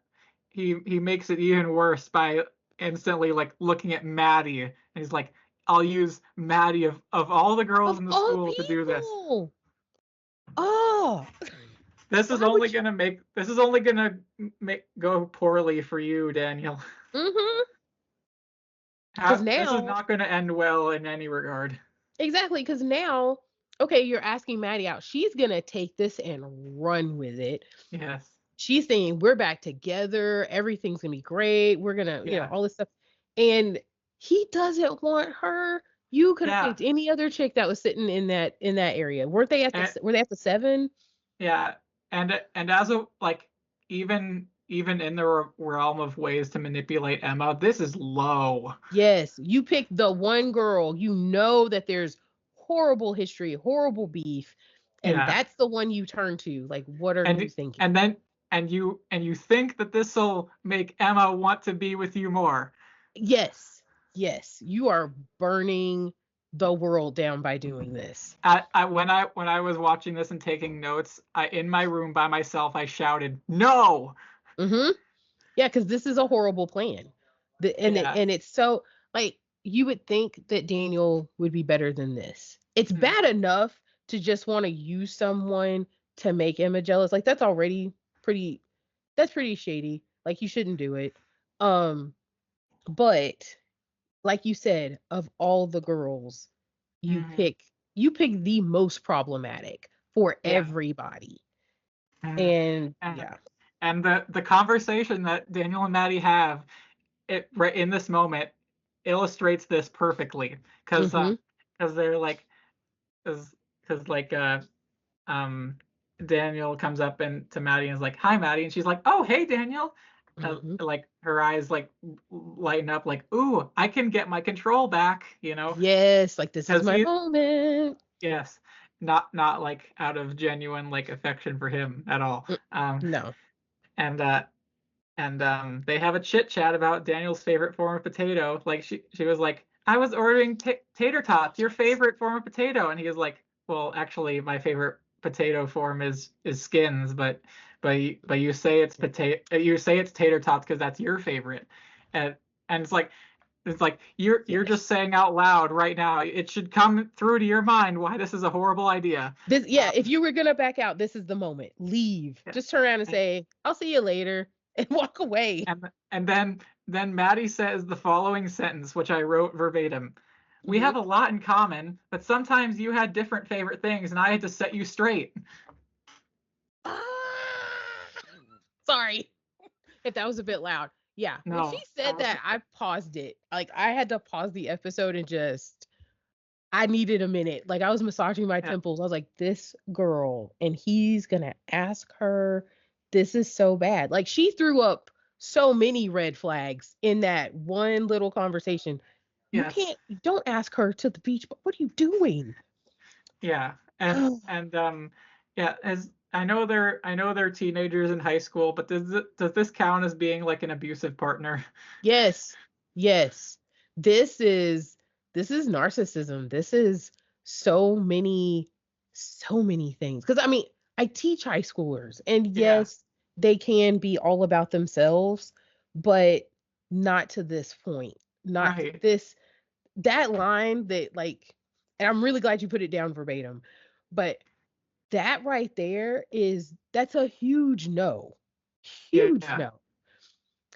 he makes it even worse by instantly like looking at Maddie and he's like, I'll use Maddie of all the girls Of in the all school to do this. people. Oh, why would you? This is only gonna make go poorly for you, Daniel. Hmm. Because This is now, not gonna end well in any regard. exactly, because now, okay, you're asking Maddie out. She's going to take this and run with it. Yes. She's saying, we're back together. Everything's going to be great. We're going to, Yeah. all this stuff. And he doesn't want her. You could have Yeah. picked any other chick that was sitting in that area. And, Were they at the seven? yeah, and as a like even in the realm of ways to manipulate Emma, this is low. Yes, you picked the one girl. You know that there's horrible history, horrible beef, and Yeah, that's the one you turn to. Like, what are you and thinking? and then and you think that this will make Emma want to be with you more. Yes, yes, you are burning the world down by doing this. When I was watching this and taking notes, in my room by myself, I shouted, "No!" Mm-hmm. Yeah, because this is a horrible plan. Yeah. And it's so like you would think that Daniel would be better than this. It's Mm, bad enough to just want to use someone to make Emma jealous. Like pretty that's pretty shady. Like you shouldn't do it. Um, but like you said, of all the girls, you Mhm. pick you pick the most problematic for Yeah. everybody. Mhm. And And yeah. the conversation that Daniel and Maddie have it right in this moment illustrates this perfectly Mm-hmm. because they're like because like um Daniel comes up and to Maddie and is like, "Hi, Maddie," and she's like, "Oh, hey, Daniel." Mm-hmm. Like her eyes like lighten up, like, "Ooh, I can get my control back," Yes, like this is because my he, moment. yes, not like out of genuine like affection for him at all. Mm, no. And they have a chit chat about Daniel's favorite form of potato. Like she was like, "I was ordering tater tots, your favorite form of potato," and he was like, "Well, actually, my favorite potato form is skins, but you say it's tater tots because that's your favorite," and it's like you're Yes. just saying out loud right now. It should come through to your mind why this is a horrible idea. This, yeah, if Um, you were gonna back out, this is the moment. Leave. yeah. Just turn around and say, "I'll see you later," and walk away. And then Maddie says the following sentence, which I wrote verbatim. "We Hmm. have a lot in common, but sometimes you had different favorite things, and I had to set you straight." Sorry if that was a bit loud. Yeah, when she No, said that, I paused it. Like I had to pause the episode and just I needed a minute. Like I was massaging my yeah, temples. I was like, this girl, and he's gonna ask her. This is so bad. Like she threw up so many red flags in that one little conversation. You yes, can't, don't ask her to the beach, but what are you doing? yeah, and yeah. As I know they're teenagers in high school, but does this count as being like an abusive partner? Yes. Yes. This is this is narcissism. This is so many so many things. Cuz I mean, I teach high schoolers and Yeah, yes, they can be all about themselves, but not to this point. Not right. this that line that like and I'm really glad you put it down verbatim. But that right there is that's a huge no. Huge Yeah. no.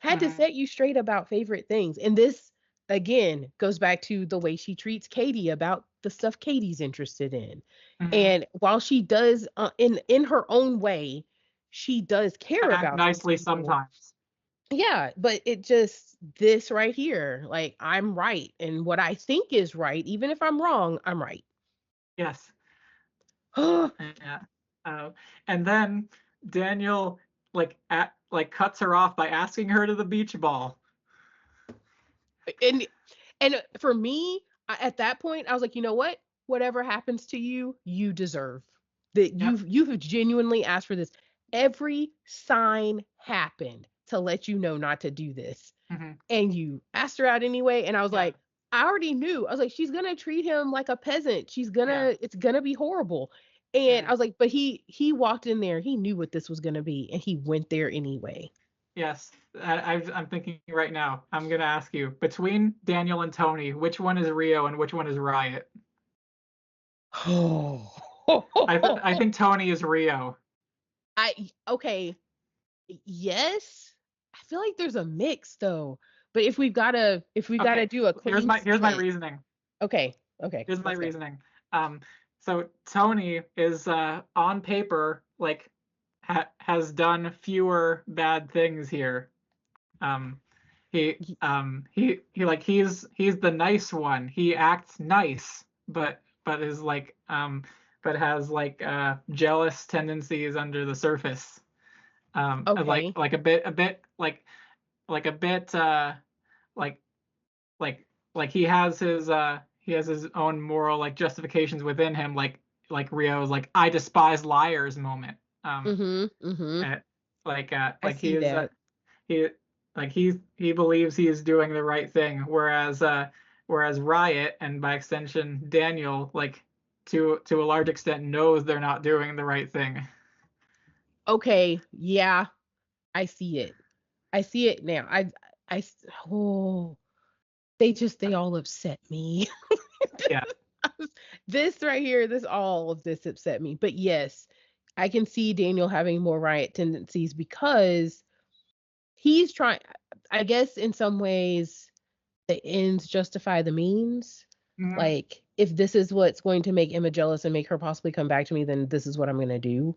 Had to Hmm. set you straight about favorite things. And this again goes back to the way she treats Katie about the stuff Katie's interested in. Hmm. And while she does in her own way, she does care Act about these nicely people. sometimes. Yeah, but it just this right here, like I'm right and what I think is right, even if I'm wrong, I'm right. Yes. Yeah. Uh, and then Daniel like cuts her off by asking her to the beach ball. and and for me, at that point, I was like, you know what? Whatever happens to you, you deserve that. Yep. You've genuinely asked for this. Every sign happened to let you know not to do this, Hmm. and you asked her out anyway. And I was Yeah. like, I already knew. I was like, she's gonna treat him like a peasant. Yeah. It's gonna be horrible. And I Hmm. was like, but he walked in there. He knew what this was gonna be, and he went there anyway. Yes. I'm thinking right now. I'm gonna ask you between Daniel and Tony, which one is Rio and which one is Riot? I think Tony is Rio. I okay. Yes. I feel like there's a mix though. But if we gotta Okay. do a clean Here's my split. reasoning. Okay. Okay. Here's my Let's go. reasoning. Um, so Tony is on paper like has done fewer bad things here. Um, he's the nice one. He acts nice, but is like but has like jealous tendencies under the surface. Okay. Like a bit like a bit like like he has his own moral like justifications within him like Rio's like I despise liars moment. Um, Mhm. Mhm. uh, I like see that. he he believes he is doing the right thing, whereas Riot and by extension Daniel like to a large extent knows they're not doing the right thing. Okay. Yeah. I see it. I see it now. I oh they all upset me. Yeah. This right here, this all of this upset me. But yes, I can see Daniel having more riot tendencies because he's trying I guess in some ways the ends justify the means. Mhm. Like, if this is what's going to make Emma jealous and make her possibly come back to me, then this is what I'm going to do.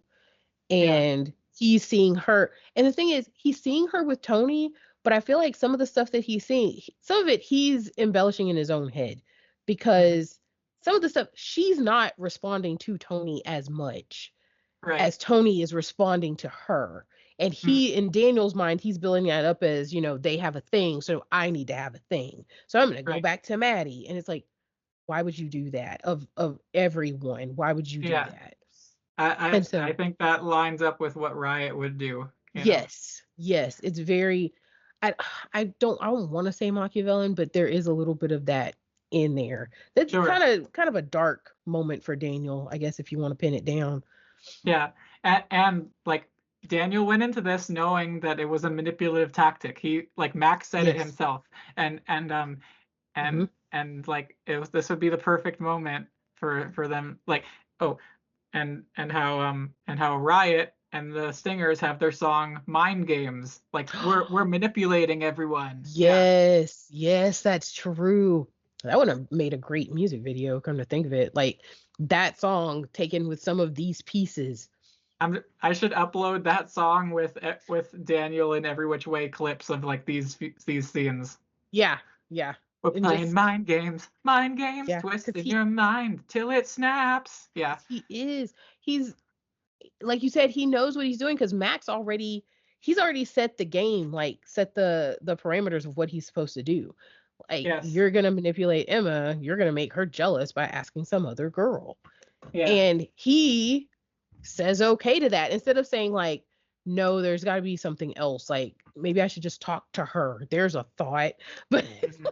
Yeah. And he's seeing her. And the thing is, he's seeing her with Tony, but I feel like some of the stuff that he's seeing, some of it he's embellishing in his own head Mhm. because some of the stuff she's not responding to Tony as much Right. as Tony is responding to her. And Mhm. he, in Daniel's mind, he's building that up as, they have a thing, so I need to have a thing. So I'm gonna go Right. back to Maddie. And it's like, why would you do that? Of everyone, why would you do Yeah. that? I And I I so think that lines up with what Riot would do, you know. yes, yes, it's very I I don't want to say Machiavellian, but there is a little bit of that in there. That's Sure. kind of a dark moment for Daniel, I guess, if you want to pin it down. Yeah. And like Daniel went into this knowing that it was a manipulative tactic. He like Max said it Yes. himself. And Hmm. and like it was this would be the perfect moment for them like oh and how Riot and the Stingers have their song Mind Games. Like we're manipulating everyone. Yeah. Yes, yes, that's true. That would have made a great music video, come to think of it. Like that song taken with some of these pieces. I should upload that song with Daniel in every which way clips of like these scenes. Yeah, yeah. We're And playing just mind games, yeah, because twisting your mind till it snaps. Yeah, he is. He's like you said, he knows what he's doing because he's already set the game, like set the parameters of what he's supposed to do. Like, yes, you're gonna manipulate Emma, you're gonna make her jealous by asking some other girl. yeah, And he says okay to that instead of saying like, no, there's got to be something else. Like, maybe I should just talk to her. There's a thought, but mhm,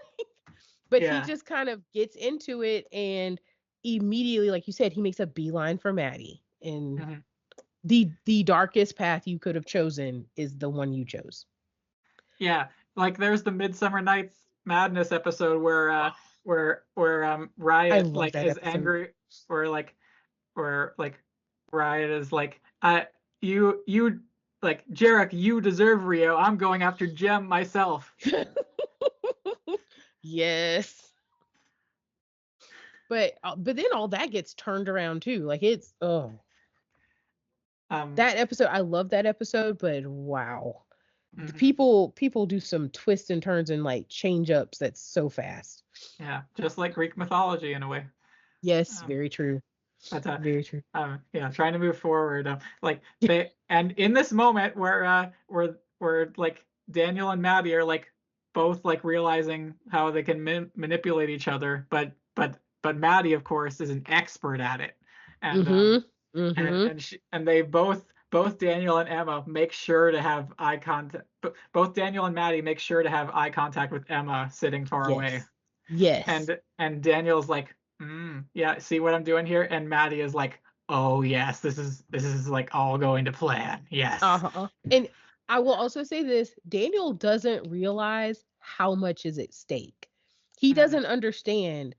but he yeah, just kind of gets into it and immediately, like you said, he makes a beeline for Maddie. And mhm. the darkest path you could have chosen is the one you chose. Yeah. Like there's the Midsummer Night's Madness episode where I Riot love like that is episode. angry or like Riot is like you like Jarek, you deserve Rio. I'm going after Gem myself. Yes. But then all that gets turned around too. Like, it's Um, that episode, I love that episode, but wow. The mhm. people do some twists and turns and like change ups that's so fast. Yeah, just like Greek mythology in a way. Yes, Um, very true. but Very true. yeah, trying to move forward. Like they and in this moment where like Daniel and Maddie are like both like realizing how they can manipulate each other, but Maddie of course is an expert at it, and Mm-hmm. Mm-hmm. and they both Daniel and Emma make sure to have eye contact. Both Daniel and Maddie make sure to have eye contact with Emma sitting far away, Yes. Yes. and Daniel's like, yeah, see what I'm doing here, and Maddie is like, oh yes, this is like all going to plan. Yes. Uh-huh. And I will also say this, Daniel doesn't realize how much is at stake. He Mhm. doesn't understand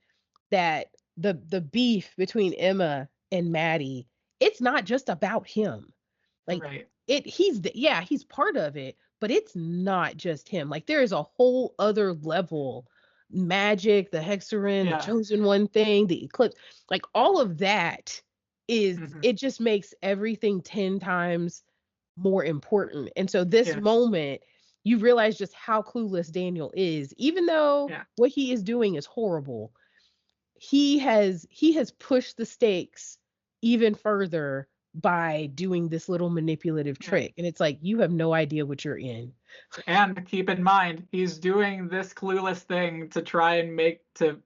that the beef between Emma and Maddie, it's not just about him. Like, Right. yeah, he's part of it, but it's not just him. Like, there is a whole other level. Magic, the Hexarin, the Yeah. chosen one thing, the eclipse, like all of that Hmm. it just makes everything 10 times more important. And so this Yes. moment, you realize just how clueless Daniel is. Even though Yeah. what he is doing is horrible, he has pushed the stakes even further by doing this little manipulative Yeah. trick. And it's like, you have no idea what you're in. And keep in mind, he's doing this clueless thing to try and make to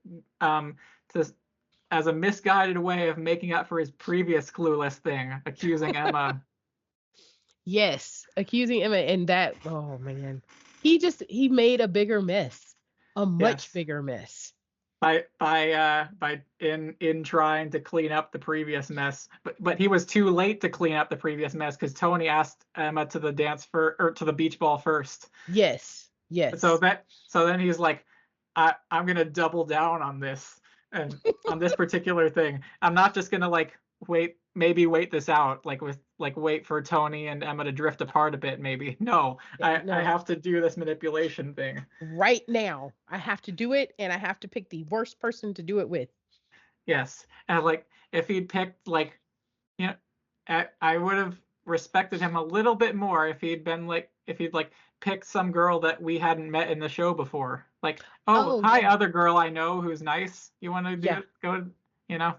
as a misguided way of making up for his previous clueless thing, accusing Emma. Yes, accusing Emma, and that, oh man. He made a bigger mess. A much Yes. bigger mess. By in trying to clean up the previous mess, but he was too late to clean up the previous mess because Tony asked Emma to the dance for or to the beach ball first. Yes. So Yes. then he's like, I'm gonna double down on this and on this particular thing. I'm not just gonna like maybe wait this out, like wait for Tony and Emma to drift apart a bit, maybe. No, I No, have to do this manipulation thing. right now I have to do it, and I have to pick the worst person to do it with. Yes, and like if he'd picked like, you know, I would have respected him a little bit more if he'd like picked some girl that we hadn't met in the show before. Like, oh, Oh hi, yeah, other girl I know who's nice. You want to yeah. go, you know?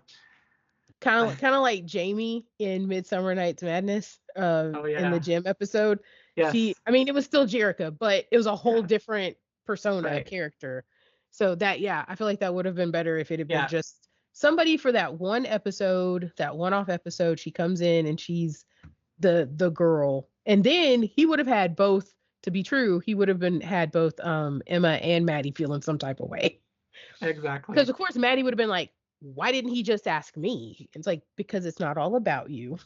Kind of like Jamie in Midsummer Night's Madness, Oh in the yeah. gym episode. Yes. I mean, it was still Jerica, but it was a whole Yeah. different persona Right. character. So that, yeah, I feel like that would have been better if it had been Yeah. just somebody for that one episode, that one-off episode. She comes in and she's the girl, and then he would have had both. To be true, he would have had both Emma and Maddie feeling some type of way. Because Exactly. of course Maddie would have been like, why didn't he just ask me? It's like, because it's not all about you.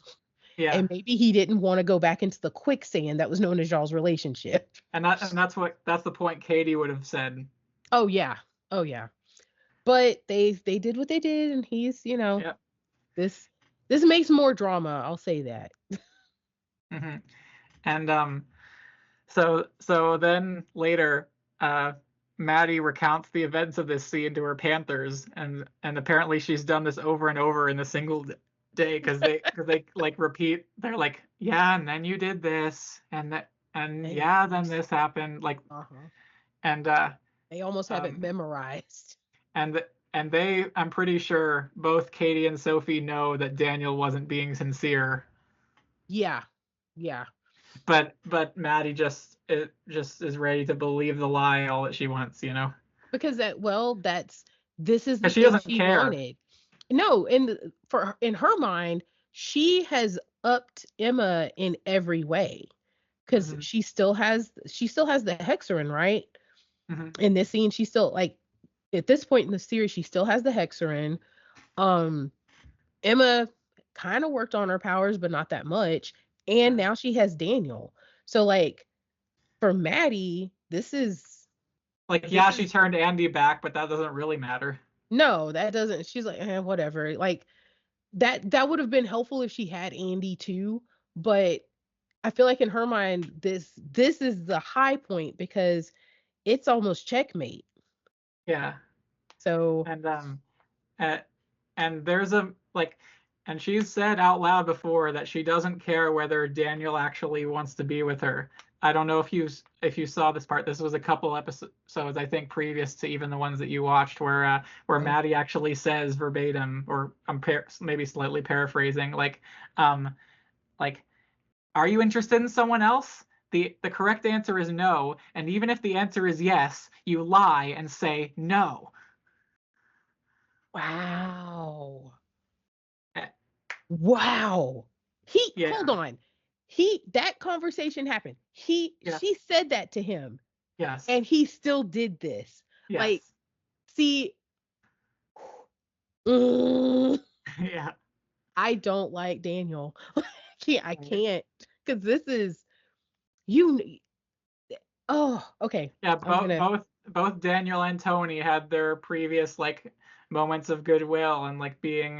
Yeah. And maybe he didn't want to go back into the quicksand that was known as y'all's relationship. And that's the point Katie would have said. Oh yeah. Oh yeah. But they did what they did, and he's, Yeah. this this makes more drama, I'll say that. Hmm. And so then later, Maddie recounts the events of this scene to her Panthers, and apparently she's done this over and over in a single day because they like repeat. They're like, yeah, and then you did this, and that, and And yeah, then this happened. Like, uh-huh. and They almost have it um memorized. and I'm pretty sure both Katie and Sophie know that Daniel wasn't being sincere, Yeah. Yeah. but Maddie just is ready to believe the lie all that she wants, you know. Because this is the Because she thing doesn't she care. wanted. No, in her mind, she has upped Emma in every way, because Hmm. she still has the hexagon, right? Hmm. In this scene, she still, like, at this point in the series, she still has the hexagon. um Emma kind of worked on her powers, but not that much, and Yeah. now she has Daniel. So, like, for Maddie, Like, this yeah, she is turned Andy back, but that doesn't really matter. no, that doesn't. She's like, whatever. Like, that would have been helpful if she had Andy too, but I feel like in her mind, this is the high point because it's almost checkmate. Yeah. So And uh, and there's a like, and she's said out loud before that she doesn't care whether Daniel actually wants to be with her. I don't know if you saw this part. This was a couple episodes, I think, previous to even the ones that you watched, where oh, Maddie actually says verbatim, or I'm maybe slightly paraphrasing, um like, are you interested in someone else? The correct answer is no, and even if the answer is yes, you lie and say no. wow, Eh, wow. He hold Yeah. on. He That conversation happened. She Yes. said that to him, Yes. and he still did this. Like, Yes. see, mm, Yeah. I don't like Daniel. I Right. can't, because this is you. Oh, okay. Yeah, I'm gonna. both Daniel and Tony had their previous like moments of goodwill and like being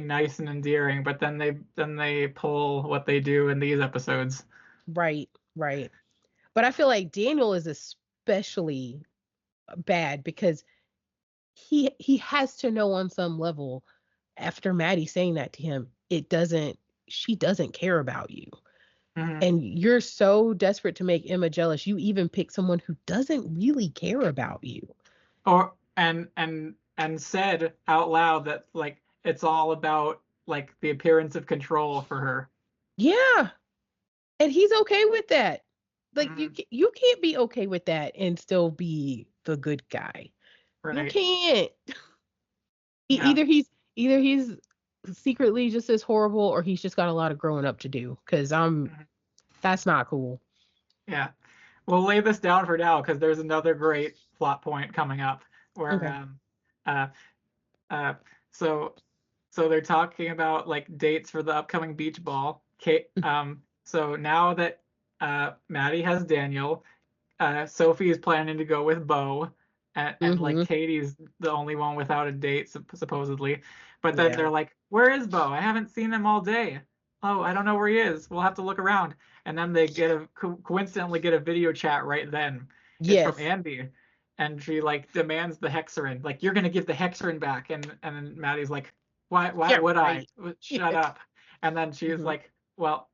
nice and endearing, but then they pull what they do in these episodes. Right, right. But I feel like Daniel is especially bad because he has to know on some level, after Maddie saying that to him, she doesn't care about you. Hmm. And you're so desperate to make Emma jealous, you even pick someone who doesn't really care about you. Or and said out loud that like it's all about like the appearance of control for her. Yeah, and he's okay with that. Like, Hmm. you can't be okay with that and still be the good guy. You Right. can't. Yeah. Either he's secretly just as horrible, or he's just got a lot of growing up to do, because Mhm. that's not cool. Yeah. We'll lay this down for now because there's another great plot point coming up where Okay. uh uh so so they're talking about like dates for the upcoming beach ball. Kate, so now that Maddie has Daniel, Sophie is planning to go with Bo. and like Mm-hmm. Katie's the only one without a date supposedly. But then Yeah. they're like, "Where is Bo? I haven't seen him all day. Oh, I don't know where he is. We'll have to look around." And then they get a coincidentally get a video chat right then. It's from Yes. Andy, and she like demands the hexerin. Like, "You're gonna give the hexerin back." And then Maddie's like, "Why Yeah. would I? Right. Shut up." And then she's Mm-hmm. like, "Well,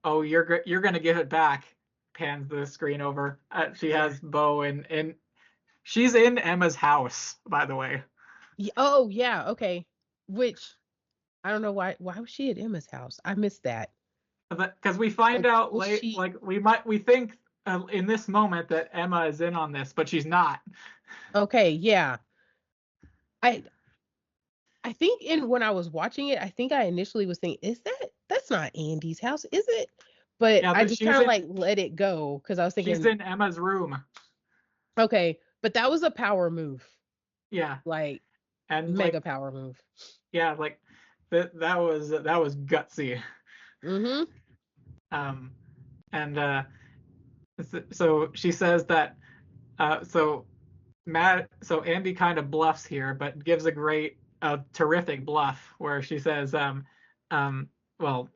oh, you're gonna give it back." Pans the screen over. She Yeah. has Bo in she's in Emma's house, by the way. Oh, yeah. Okay. Which I don't know why. Why was she at Emma's house? I missed that. Because we find Like, out was late, she like we think in this moment that Emma is in on this, but she's not. okay? Yeah. I I think in when I was watching it, I think I initially was thinking, is that's not Andy's house, is it? But Yeah, I but just kind of like let it go because I was she's thinking, in Emma's room. okay, but that was a power move, Yeah, like and mega like power move. yeah, like that was gutsy. Mm-hmm. Um, and so she says that so so Andy kind of bluffs here, but gives a terrific bluff where she says, um, well,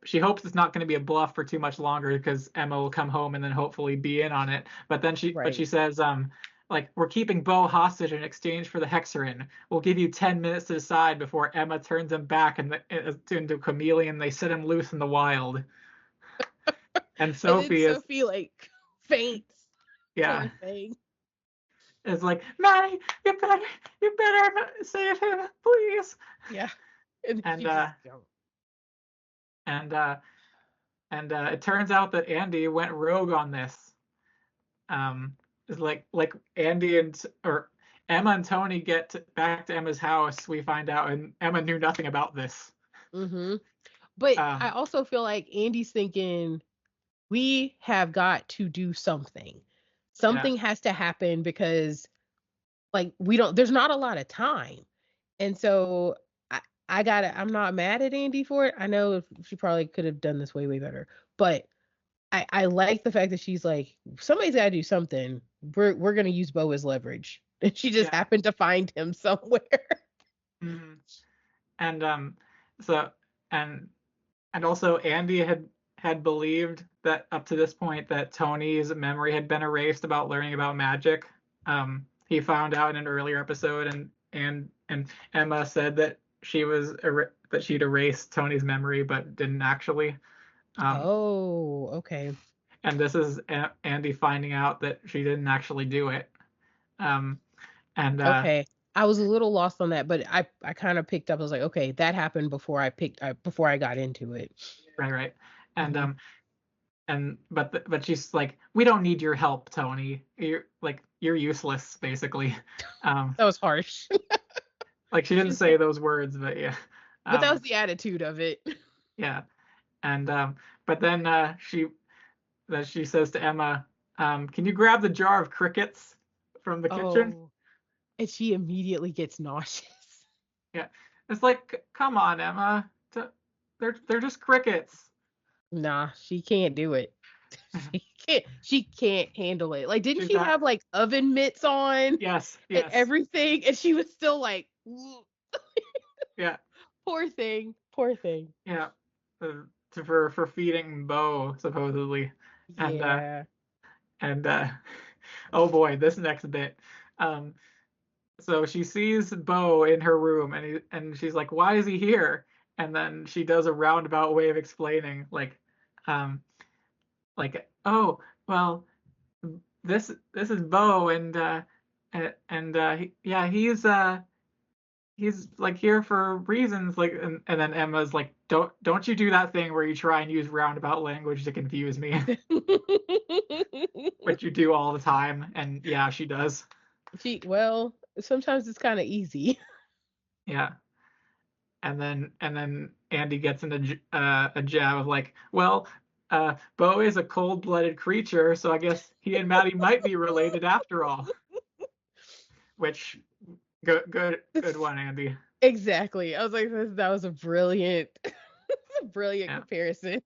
she hopes it's not going to be a bluff for too much longer because Emma will come home and then hopefully be in on it. But Right. she says, like, we're keeping Bo hostage in exchange for the hexerin. We'll give you 10 minutes to decide before Emma turns him back into a chameleon. They set him loose in the wild. And And then Sophie is, Sophie like faints. yeah, Poor thing. is like, Maddie, you better save him, please. Yeah. And And she just don't. and it turns out that Andy went rogue on this. It's like Andy or Emma and Tony back to Emma's house. We find out, and Emma knew nothing about this. Mm-hmm. But I Um, also feel like Andy's thinking we have got to do something. yeah, Something has to happen because like we don't there's not a lot of time. And so I'm not mad at Andy for it. I know she probably could have done this way, way better. But I like the fact that she's like, somebody's gotta do something. We're gonna use Bo as leverage. And she just yeah. happened to find him somewhere. Mhm. And so and and also Andy had believed that up to this point that Tony's memory had been erased about learning about magic. He found out in an earlier episode, and Emma said that that she'd erased Tony's memory, but didn't actually. Um, Oh, okay. and this is Andy finding out that she didn't actually do it. Um, and Okay. I was a little lost on that, but I kind of picked up. I was like, okay, that happened before I got into it. right, right, and Hmm. but she's like, we don't need your help, Tony. You're useless, basically. Um, That was harsh. like she didn't She's say those words, but yeah, but that was um, the attitude of it. yeah, and but then she says to Emma, "Can you grab the jar of crickets from the kitchen?" Oh, and she immediately gets nauseous. Yeah, it's like, come on, Emma, they're just crickets. Nah, she can't do it. She can't handle it. Like, didn't She's she not. have like oven mitts on Yes, and yes, everything? And she was still like, "Ugh." yeah, Poor thing, poor thing. yeah. For feeding Bo supposedly, and Yeah. and oh boy, this next bit. Um, so she sees Bo in her room, and she's like, "Why is he here?" And then she does a roundabout way of explaining, um, "Oh, well, this is Bo, yeah, he's like here for reasons like and then Emma's like, don't you do that thing where you try and use roundabout language to confuse me," which you do all the time, and yeah, she does. Well, sometimes it's kind of easy. Yeah. And then Andy gets in a jab of like, well, Bo is a cold-blooded creature, so I guess he and Maddie might be related after all. Which good one, Andy. Exactly. I was like, that was a brilliant, a brilliant Yeah. comparison.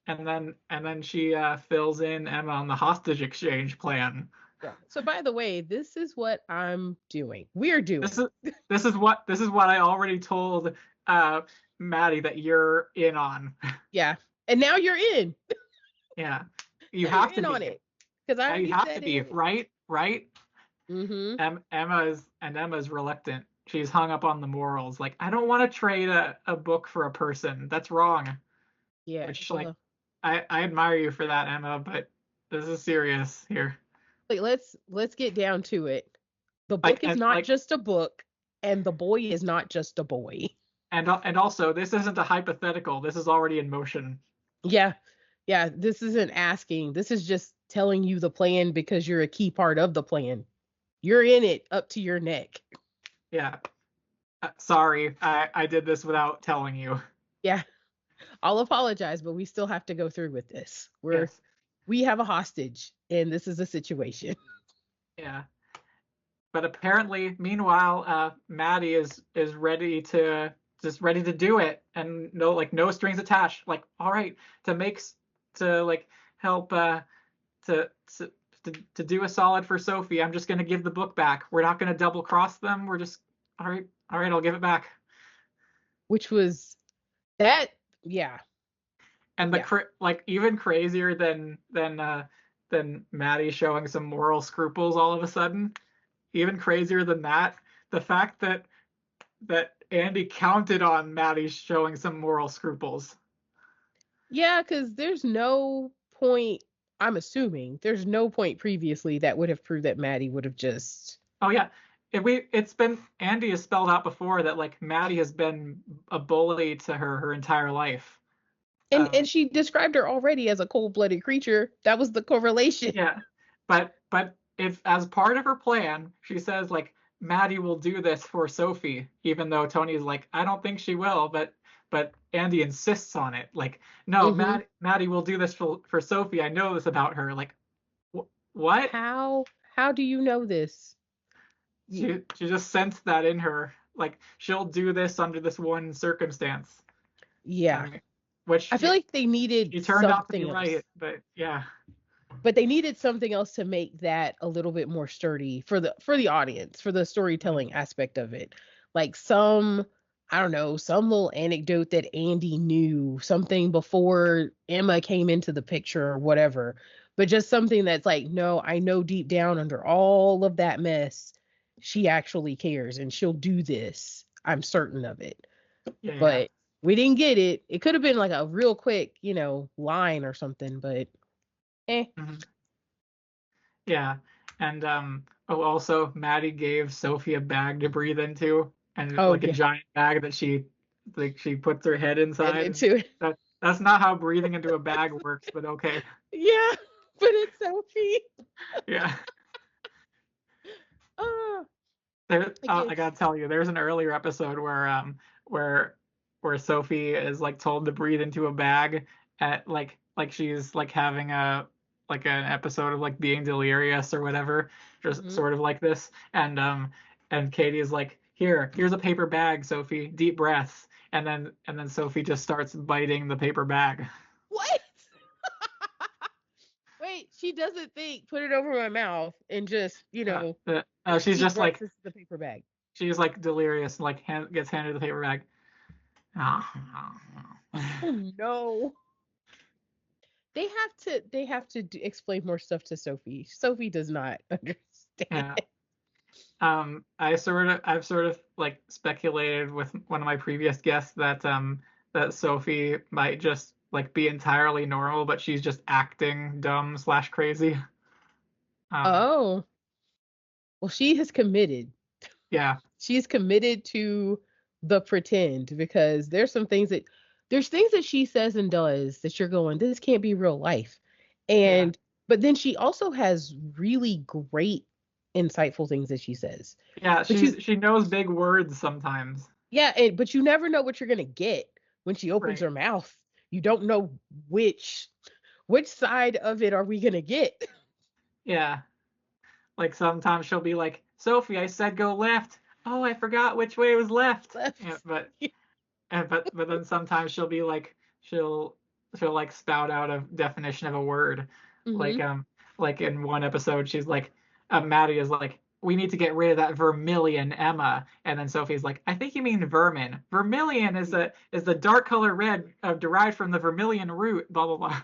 And then she fills in Emma on the hostage exchange plan. Yeah. So by the way, this is what I'm doing. We're doing. This is this is what I already told uh Maddie that you're in on. Yeah. And now you're in. Yeah. You Now you're have to in on be. it. Because I Yeah, you already have to said be, it. right? Right? Mm-hmm. Emma's reluctant. She's hung up on the morals. Like, I don't want to trade a book for a person. That's wrong. Yeah. Which, like, Well, I admire you for that, Emma, but this is serious here. like let's get down to it. The Like, book is and not like just a book, and the boy is not just a boy. and also, this isn't a hypothetical. This is already in motion. Yeah. Yeah. This isn't asking. This is just telling you the plan because you're a key part of the plan. You're in it up to your neck. Yeah. Sorry, I did this without telling you. Yeah. I'll apologize, but we still have to go through with this. Yes. We have a hostage and this is a situation. Yeah. But apparently, meanwhile, Maddie is ready to ready to do it, and no strings attached. Like, all right, to make to like help to to to do a solid for Sophie. I'm just gonna give the book back. We're not gonna double cross them. We're just all right. I'll give it back. Which was that yeah. And Yeah. like even crazier than Maddie showing some moral scruples all of a sudden. Even crazier than that, the fact that Andy counted on Maddie showing some moral scruples. Yeah, because there's no point, I'm assuming, there's no point previously that would have proved that Maddie would have just. Oh yeah, it's been Andy has spelled out before that like Maddie has been a bully to her entire life. And Um, she described her already as a cold-blooded creature. That was the correlation. yeah, but if as part of her plan, she says like Maddie will do this for Sophie, even though Tony's like I don't think she will, but Andy insists on it. Like no, Mm-hmm. Maddie will do this for Sophie. I know this about her. Like what? How do you know this? You, She just sensed that in her. Like she'll do this under this one circumstance. yeah. I mean, which I feel like they needed she turned out to be something right, else. but yeah. But they needed something else to make that a little bit more sturdy for the audience, for the Mhm. storytelling aspect of it. Like some, I don't know, some little anecdote that Andy knew, something before Emma came into the picture or whatever. But just something that's like, no, I know deep down under all of that mess, she actually cares and she'll do this. I'm certain of it. Yeah, yeah. But we didn't get it. It could have been like a real quick, line or something, but eh. Mhm. Yeah. And oh also Maddie gave Sophie a bag to breathe into and Oh like a yeah. giant bag that she puts her head And inside. into it. That's not how breathing into a bag works, but okay. Yeah, but it's Sophie. Yeah. Oh, I again. gotta tell you, there's an earlier episode where where Sophie is like told to breathe into a bag at like she's like having a like an episode of like being delirious or whatever, just Hmm. sort of like this. And Katie is like, here's a paper bag, Sophie, deep breaths. And then Sophie just starts biting the paper bag. What? Wait, she doesn't think put it over my mouth and just, She's deep just breaths. like This is the paper bag. she's like delirious and like gets handed the paper bag. Oh no. They have to explain more stuff to Sophie. Sophie does not understand. Yeah. I've sort of like speculated with one of my previous guests that Sophie might just like be entirely normal, but she's just acting dumb slash crazy. Um, Oh, well, she has committed. yeah, She's committed to the pretend because there's things that she says and does that you're going, this can't be real life. yeah, And but then she also has really great insightful things that she says. yeah. But you She knows big words sometimes. yeah, but you never know what you're gonna get when she opens Right. her mouth. You don't know which side of it are we gonna get. Yeah. Like sometimes she'll be like, Sophie, I said go left. Oh, I forgot which way was left. Yeah, Left. but then sometimes she'll be like she'll like spout out a definition of a word. Like Hmm. like in one episode she's like Maddie is like, we need to get rid of that vermilion, Emma. And then Sophie's like, I think you mean vermin. Vermilion is the dark color red derived from the vermilion root. Blah blah blah.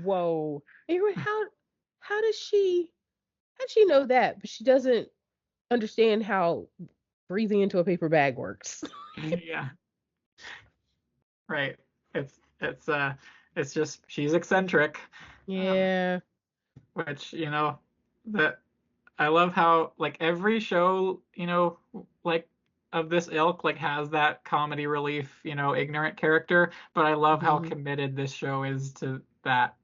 Whoa. Anyway, how does she know that? But she doesn't understand how breathing into a paper bag works. Yeah, right. It's just she's eccentric, um, Yeah. which that I love how like every show like of this ilk like has that comedy relief ignorant character, but I love how Hmm. committed this show is to that.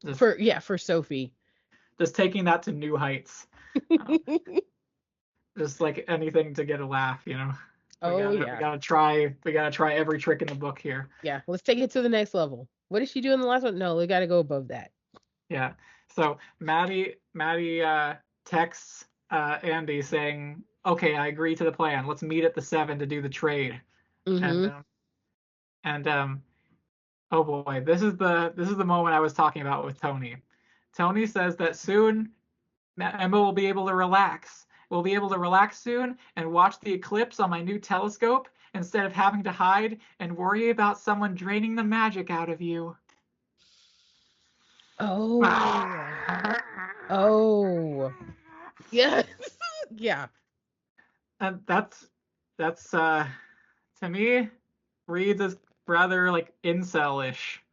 Just For Sophie. just taking that to new heights. Um, just like anything to get a laugh. We Oh gotta we yeah. gotta try we gotta try every trick in the book here. Yeah. Let's take it to the next level. What did she do in the last one? No, we gotta go above that. Yeah. So Maddie texts Andy saying, "Okay, I agree to the plan. Let's meet at the 7 to do the trade." And Mm-hmm. and oh boy, this is the moment I was talking about with Tony. Tony says that soon Emma will be able to relax. We'll be able to relax soon and watch the eclipse on my new telescope instead of having to hide and worry about someone draining the magic out of you. Oh. Oh. Yes. Yeah. And that's to me reads as rather like incel-ish,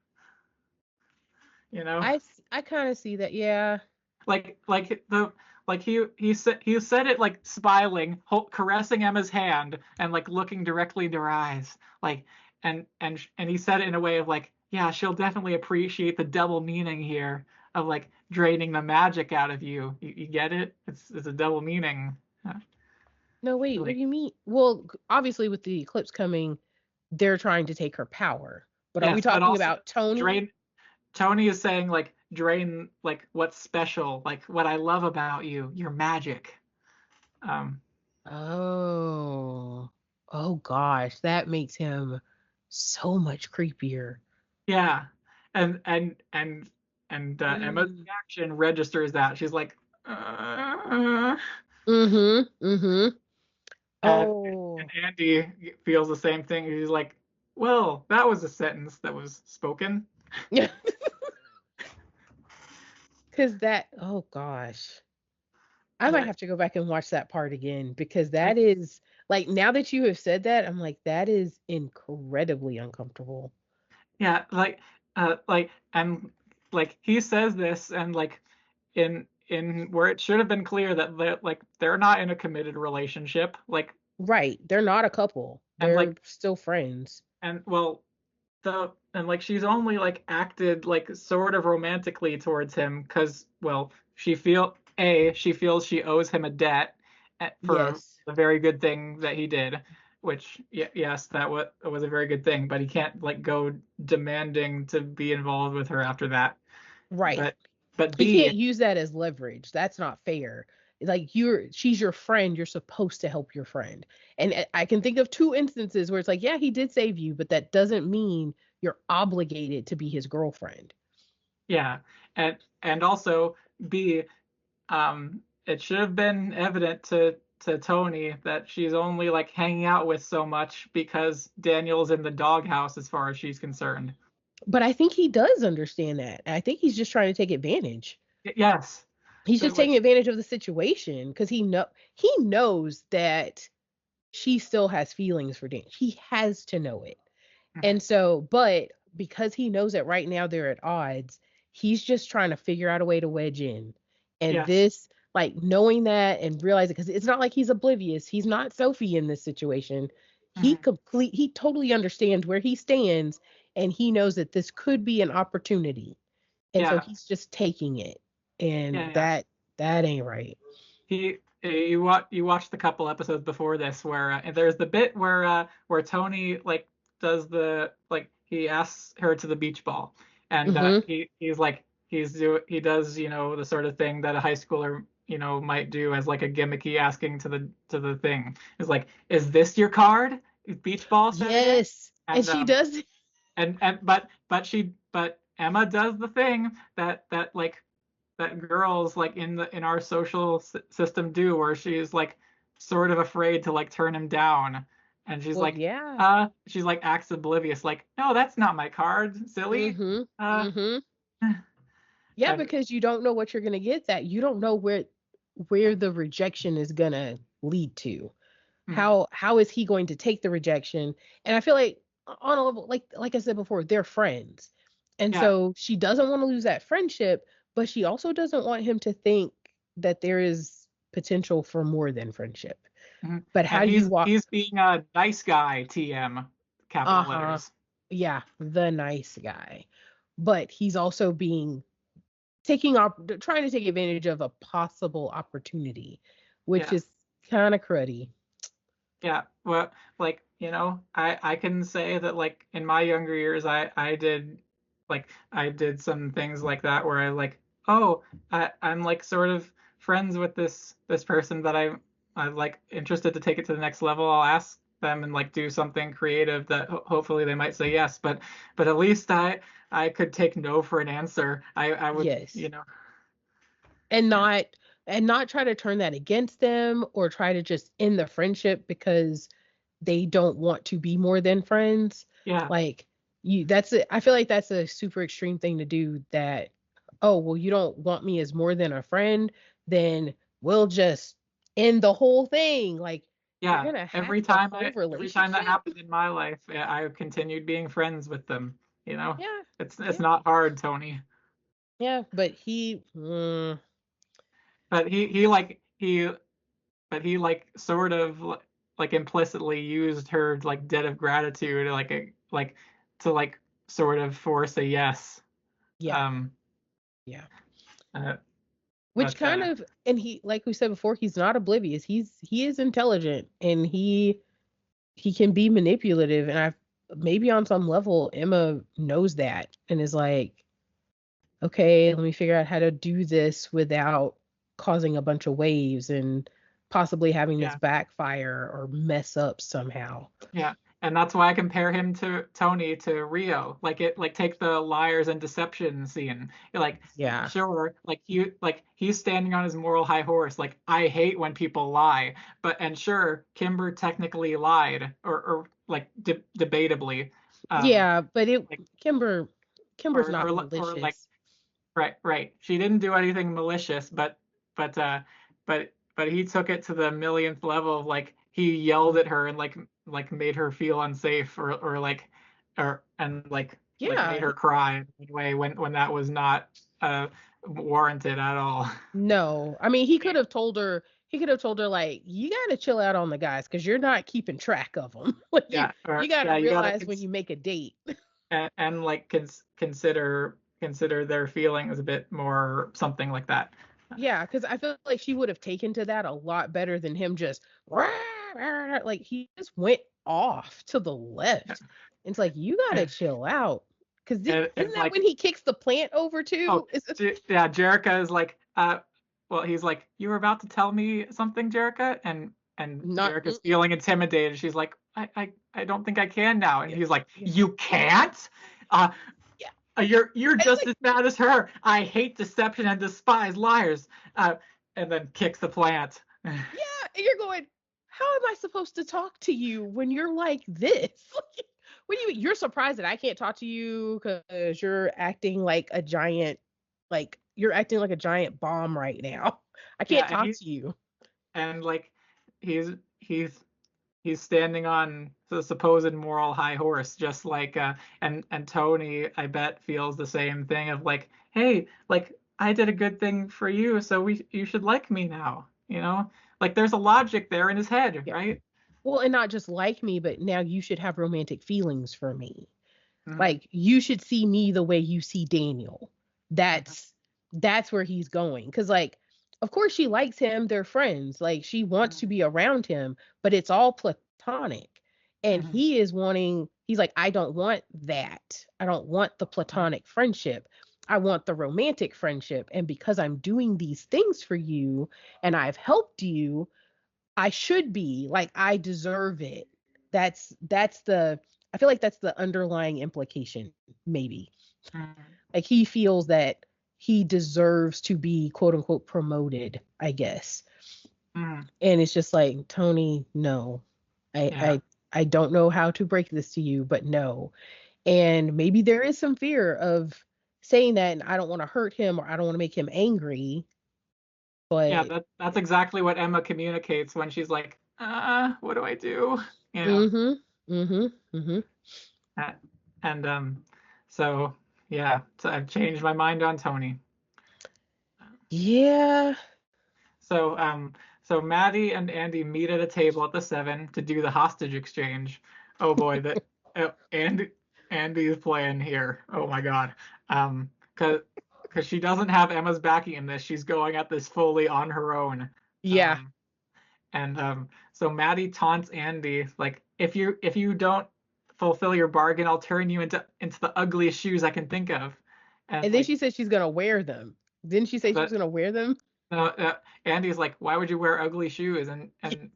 you know? I kind of see that. Yeah. Like he said it like smiling, caressing Emma's hand and like looking directly into her eyes. Like and he said it in a way of like, yeah, she'll definitely appreciate the double meaning here of like draining the magic out of you. You get it? It's a double meaning. No, wait. What do Like you mean? Well, obviously, with the eclipse coming, they're trying to take her power. But are we yes, but talking also about Tony? drain Tony is saying like drain like what's special, like what I love about you, your magic. Um, Oh. Oh gosh, that makes him so much creepier. yeah, and Emma's Mm. reaction registers that she's like, uh, Mhm. Mhm. and and Oh. Andy feels the same thing. He's like, well, that was a sentence that was spoken. Yeah. Cuz that oh gosh. I might But have to go back and watch that part again because I, that is like now that you have said that, I'm like that is incredibly uncomfortable. yeah, and like he says this, and like in where it should have been clear that they're not in a committed relationship, like Right. They're not a couple. and They're like still friends. and well and like she's only like acted like sort of romantically towards him because well she feels she owes him a debt for Yes. the very good thing that he did, which yes, that was a very good thing, but he can't like go demanding to be involved with her after that. Right. But He B can't use that as leverage. That's not fair. Like she's your friend, you're supposed to help your friend. And I can think of two instances where it's like, yeah, he did save you, but that doesn't mean you're obligated to be his girlfriend. yeah, and also B it should have been evident to Tony that she's only like hanging out with so much because Daniel's in the doghouse as far as she's concerned. But I think he does understand that. I think he's just trying to take advantage. Yes. He's So just taking which advantage of the situation because he knows that she still has feelings for Dan. He has to know it. And so, but because he knows that right now they're at odds, he's just trying to figure out a way to wedge in. And yes. this, like knowing that and realizing, because it's not like he's oblivious. He's not Sophie in this situation. Mhm. He totally understands where he stands, and he knows that this could be an opportunity. And so Yeah. he's just taking it, Yeah, and yeah. that ain't right. You watched the couple episodes before this where there's the bit where Tony like does the like he asks her to the beach ball, and Mm-hmm. he's like he does the sort of thing that a high schooler might do as like a gimmicky asking to the thing. Is like, is this your card? Beach ball Saturday? Yes, and And she does. but Emma does the thing that like girls like in our social system do, where she's like sort of afraid to like turn him down, and Well, yeah. she's like acts oblivious, like, no, that's not my card, silly. Mm-hmm. Uh, Mm-hmm. Yeah, and because you don't know what you're gonna get, that you don't know where the rejection is gonna lead to. mhm, How is he going to take the rejection? And I feel like on a level, like I said before, they're friends. And yeah, so she doesn't want to lose that friendship, but she also doesn't want him to think that there is potential for more than friendship. mhm. But And how do you walk? he's being a nice guy, TM, capital Uh-huh. letters. Yeah, the nice guy. But he's also being taking up trying to take advantage of a possible opportunity, which Yeah. is kind of cruddy. Yeah, well, like, I can say that like in my younger years, I did some things like that where I like, oh, I'm like sort of friends with this person that I'm like interested to take it to the next level. I'll ask them and like do something creative that hopefully they might say yes, but at least I could take no for an answer. I would, Yes. you know, and yeah, not and not try to turn that against them or try to just end the friendship because they don't want to be more than friends. yeah, Like I feel like that's a super extreme thing to do, that, oh, well, you don't want me as more than a friend, then we'll just end the whole thing. Like, you're yeah. gonna hack the whole Every time that relationship. happened in my life, yeah, I continued being friends with them. Yeah. It's Yeah. not hard, Tony. Yeah, but But he like sort of like implicitly used her like debt of gratitude, like to like sort of force a yes. yeah. Um, Yeah. uh, Which but kind of, and he, like we said before, he's not oblivious. He is intelligent, and he can be manipulative, and I, maybe on some level Emma knows that and is like, okay, let me figure out how to do this without causing a bunch of waves and possibly having this yeah, backfire or mess up somehow. yeah, and that's why I compare him to Tony to Rio. Like take the liars and deception scene. You're like, Yeah. sure, like he's standing on his moral high horse. Like, I hate when people lie, but and sure, Kimber technically lied, or like debatably, um, Yeah, but it like Kimber's not or like, malicious. right. She didn't do anything malicious, but but he took it to the millionth level of like he yelled at her and like made her feel unsafe, or like or and like made Yeah. her cry in a way when that was not warranted at all. No, I mean, he could have told her, like, you got to chill out on the guys because you're not keeping track of them. Like, Yeah, you or got to yeah, you gotta realize when you make a date. and like consider their feelings a bit more, something like that. Yeah, because I feel like she would have taken to that a lot better than him just "Rah, rah, rah," like he just went off to the Yeah. left. And it's like, you got to And, chill out. Because isn't that like, when he kicks the plant over oh, too? Is it Yeah, Jerica is like, well, he's like, you were about to tell me something, Jerica, and not? Jerica's feeling intimidated. She's like, I don't think I can now, and Yeah, he's like, yeah, you can't. Uh, yeah. you're And just like, as bad as her. I hate deception and despise liars. And then kicks the plant. yeah, and you're going, how am I supposed to talk to you when you're like this? When you're surprised that I can't talk to you because you're acting like a giant bomb right now. I Yeah, can't talk to you. and like he's he's he's standing on the supposed moral high horse, just like and Tony, I bet, feels the same thing of like, hey, like I did a good thing for you, so we you should like me now, like there's a logic there in his head, Yeah. right? Well, and not just like me, but now you should have romantic feelings for me. Hmm. Like, you should see me the way you see Daniel. Hmm. That's where he's going. Cause like, of course she likes him. They're friends. Like, she wants to be around him, but it's all platonic. And Hmm. he's like, I don't want that. I don't want the Hmm. platonic friendship. I want the romantic friendship. And because I'm doing these things for you and I've helped you, I should be like, I deserve it. That's the I feel like that's the underlying implication, maybe. Hmm. Like, he feels that he deserves to be quote unquote promoted, I guess. Mm, And it's just like, Tony, no. I yeah. I I don't know how to break this to you, but no. And maybe there is some fear of saying that, and I don't want to hurt him or I don't want to make him angry, Yeah, but that's exactly what Emma communicates when she's like, what do I do? You know. mhm. Mhm. Mhm. Uh, And so yeah, so I've changed my mind on Tony. Yeah. So so Maddie and Andy meet at a table at the Seven to do the hostage exchange. Oh boy, that Andy's playing here. Oh my God. Cause she doesn't have Emma's backing in this. She's going at this fully on her own. Yeah. Um and so Maddie taunts Andy like if you don't fulfill your bargain, I'll turn you into the ugliest shoes I can think of. And And then like she said she's gonna wear them. Didn't she say she was but gonna wear them? Andy's like, why would you wear ugly shoes? And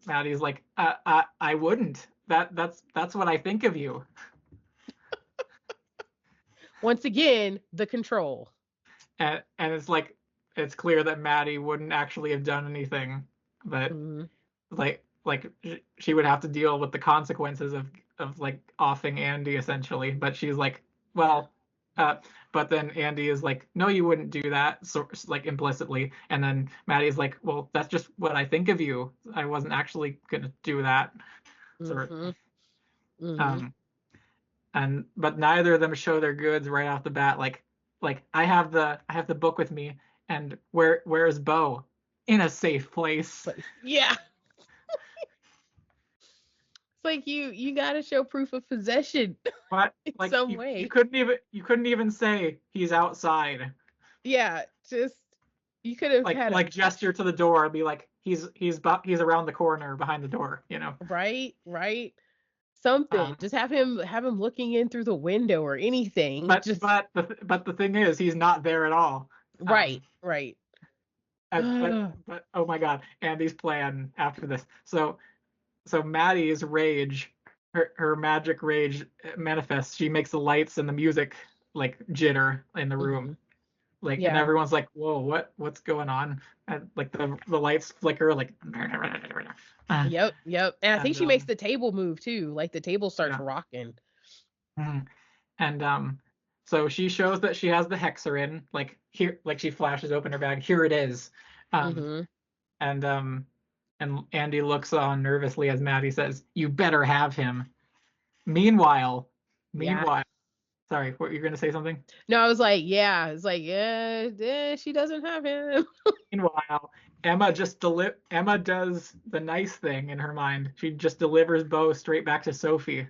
Maddie's like, I wouldn't. That's what I think of you. Once again, the control. And it's like it's clear that Maddie wouldn't actually have done anything, but Mhm. like she would have to deal with the consequences of like offing Andy essentially. But she's like, Yeah. well, but then Andy is like, no, you wouldn't do that, so like implicitly. And then Maddie's like, well, that's just what I think of you. I wasn't actually gonna do that. Sort Mhm. Mhm. um and but neither of them show their goods right off the bat. Like I have the book with me, and where's Bo? In a safe place. But yeah, it's like you got to show proof of possession But in like some you way. couldn't even say he's outside. Yeah, just you could have Like had like gesture to the door and be like he's around the corner behind the door, you know. right, right, something. Um, Just have him looking in through the window or anything. but Just but the thing is he's not there at all. right, Um, right. but oh my God, Andy's plan after this. So Maddie's rage, her magic rage manifests. She makes the lights and the music like jitter in the room. Hmm. Like and Yeah. everyone's like, "Whoa, what's going on?" And like the lights flicker like Yep, yep. And I think and she makes the table move too. Like the table starts yeah. rocking. Mhm. And so she shows that she has the hexer in like here like she flashes open her bag. Here it is. Um Hmm. and Andy looks on nervously as Maddie says, "You better have him." Meanwhile, Yeah. meanwhile, sorry, what you're gonna say something? No, I was like, yeah. It's like, yeah, she doesn't have him. Meanwhile, Emma does the nice thing in her mind. She just delivers Bo straight back to Sophie.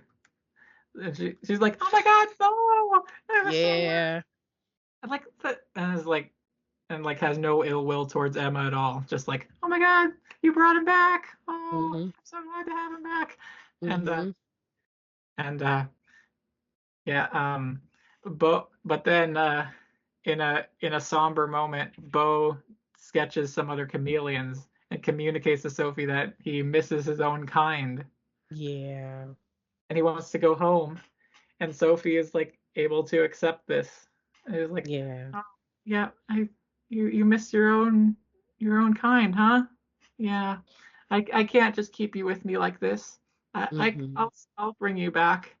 And she's like, "Oh my God, Bo! I was so worried." Yeah. And like and is like and like has no ill will towards Emma at all. Just like, "Oh my God, you brought him back! Oh, Hmm. I'm so glad to have him back." And Hmm. yeah, but then in a somber moment, Bo sketches some other chameleons and communicates to Sophie that he misses his own kind Yeah. and he wants to go home. And Sophie is like able to accept this. And it's like, Yeah. oh, yeah, you miss your own kind, huh? Yeah, I can't just keep you with me like this. Hmm. I'll bring you back.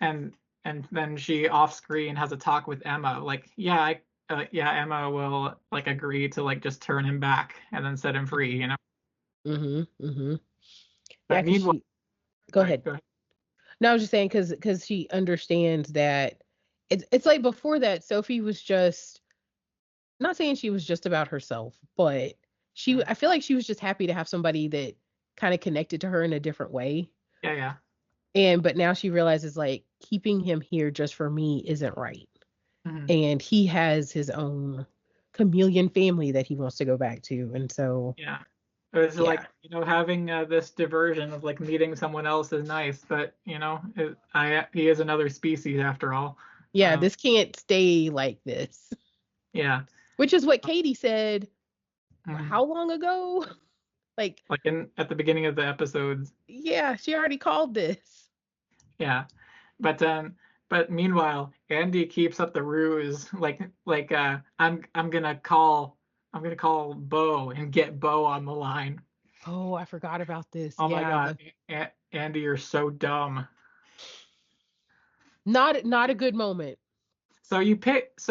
And then she off screen has a talk with Emma like yeah Emma will like agree to like just turn him back and then set him free, you know. Hmm. Hmm. Yeah, But because meanwhile, she go sorry, ahead. go ahead. No, I was just saying because she understands that it's like before that, Sophie was just not saying she was just about herself, but Mhm. I feel like she was just happy to have somebody that kind of connected to her in a different way. Yeah, yeah. And but now she realizes like keeping him here just for me isn't right. Hmm. And he has his own chameleon family that he wants to go back to. And so, Yeah, it was yeah. like having this diversion of like meeting someone else is nice, but he is another species after all. Yeah, um this can't stay like this. yeah. Which is what Katie said Mhm. how long ago? Like, Like in at the beginning of the episodes. yeah, she already called this. Yeah, but But meanwhile, Andy keeps up the ruse, I'm gonna call Bo and get Bo on the line. Oh, I forgot about this. Oh my Yeah, God, Andy, you're so dumb. not a good moment. So you picked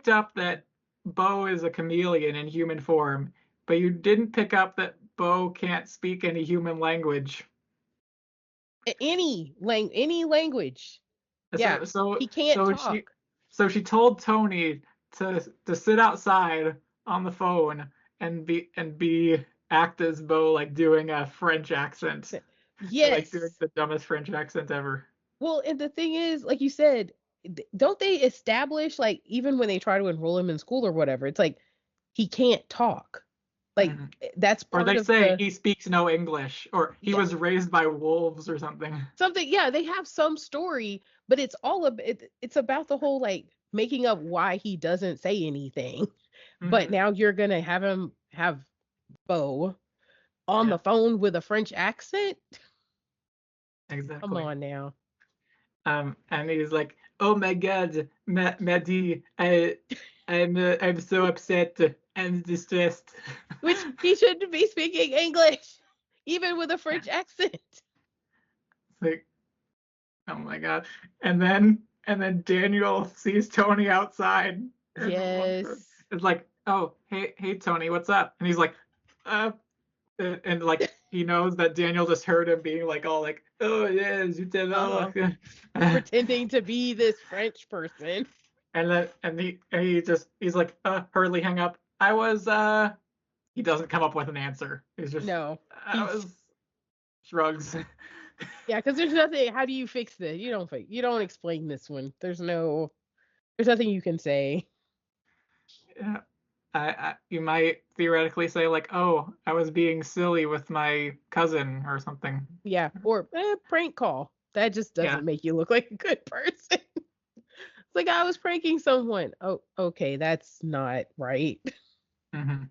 up that Bo is a chameleon in human form, but you didn't pick up that Bo can't speak any human language. Any language. Yeah, So so he can't so she talk. so she told Tony to sit outside on the phone and be act as Bo, like doing a French accent, like doing Yes. the dumbest French accent ever. Well, and the thing is, like you said, don't they establish, like, even when they try to enroll him in school or whatever, it's like he can't talk. Like, Mhm. that's Or part they of say the, he speaks no English, or he yeah, was raised by wolves or something. something, yeah, they have some story, but it's all it's about the whole, like, making up why he doesn't say anything. But Hmm. now you're gonna have him have Bo on Yeah, the phone with a French accent? Come exactly. on now. And he's like, "Oh my God, Maddie, I'm so upset and distressed." Which he shouldn't be speaking English, even with a Yeah, French accent. it's like, oh my God. And then Daniel sees Tony outside and Yes. is like, "Oh, hey Tony, what's up?" And he's like, "Uh," and like he knows that Daniel just heard him being like all like, "Oh yes, you tell Uh-huh. me." Pretending to be this French person. He's like, Hurley, hang up. He doesn't come up with an answer. He's just No. I He's was shrugs. Yeah, because there's nothing. How do you fix this? You don't explain this one. There's nothing you can say. Yeah. You might theoretically say like, oh, I was being silly with my cousin or something. Yeah. Or prank call. That just Yeah. doesn't make you look like a good person. It's like I was pranking someone. Oh, okay, that's not right. Hmm.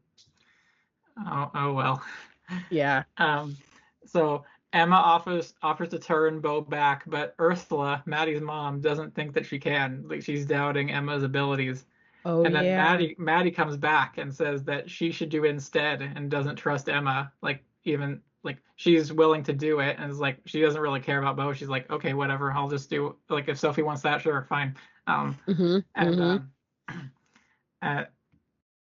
Oh well. Yeah. Um, so Emma offers to turn Bo back, but Ursula, Maddie's mom, doesn't think that she can. Like she's doubting Emma's abilities. Oh And then yeah. Maddie comes back and says that she should do it instead and doesn't trust Emma. Like even like she's willing to do it and is like she doesn't really care about Bo. She's like, okay, whatever, I'll just do like if Sophie wants that, sure, fine. Mhm. And Mhm. uh,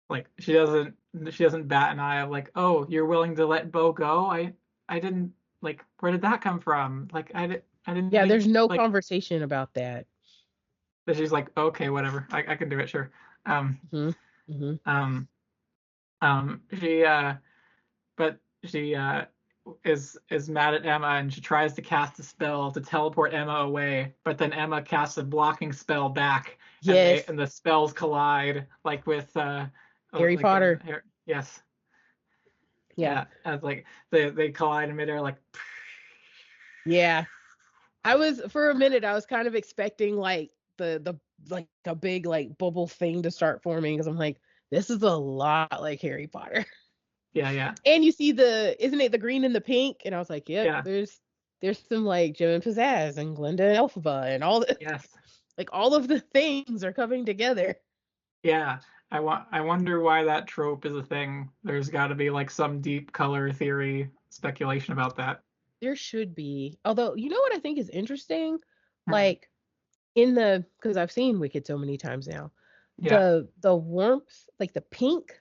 like she doesn't bat an eye of like, oh, you're willing to let Bo go? I didn't like where did that come from? Like I didn't Yeah, think there's no like conversation about that. that she's like, okay, whatever, I can do it, sure. Um Mhm. Mhm. um she but she is mad at Emma and she tries to cast a spell to teleport Emma away, but then Emma casts a blocking spell back Yes. and the spells collide like with Harry like in Potter. yes. Yeah. Yeah, as like they collide in midair like Yeah. I was for a minute I was kind of expecting like the like a big like bubble thing to start forming because I'm like this is a lot like Harry Potter. yeah, yeah, And you see the isn't it the green and the pink? And I was like, yep, yeah, there's some like Jim and Pizzazz and Glinda and Elphaba and all the yes, like all of the things are coming together. yeah. I wonder why that trope is a thing. There's got to be like some deep color theory speculation about that. There should be. Although, you know what I think is interesting? Hmm. Like in the because I've seen Wicked so many times now. Yeah. The warmth, like the pink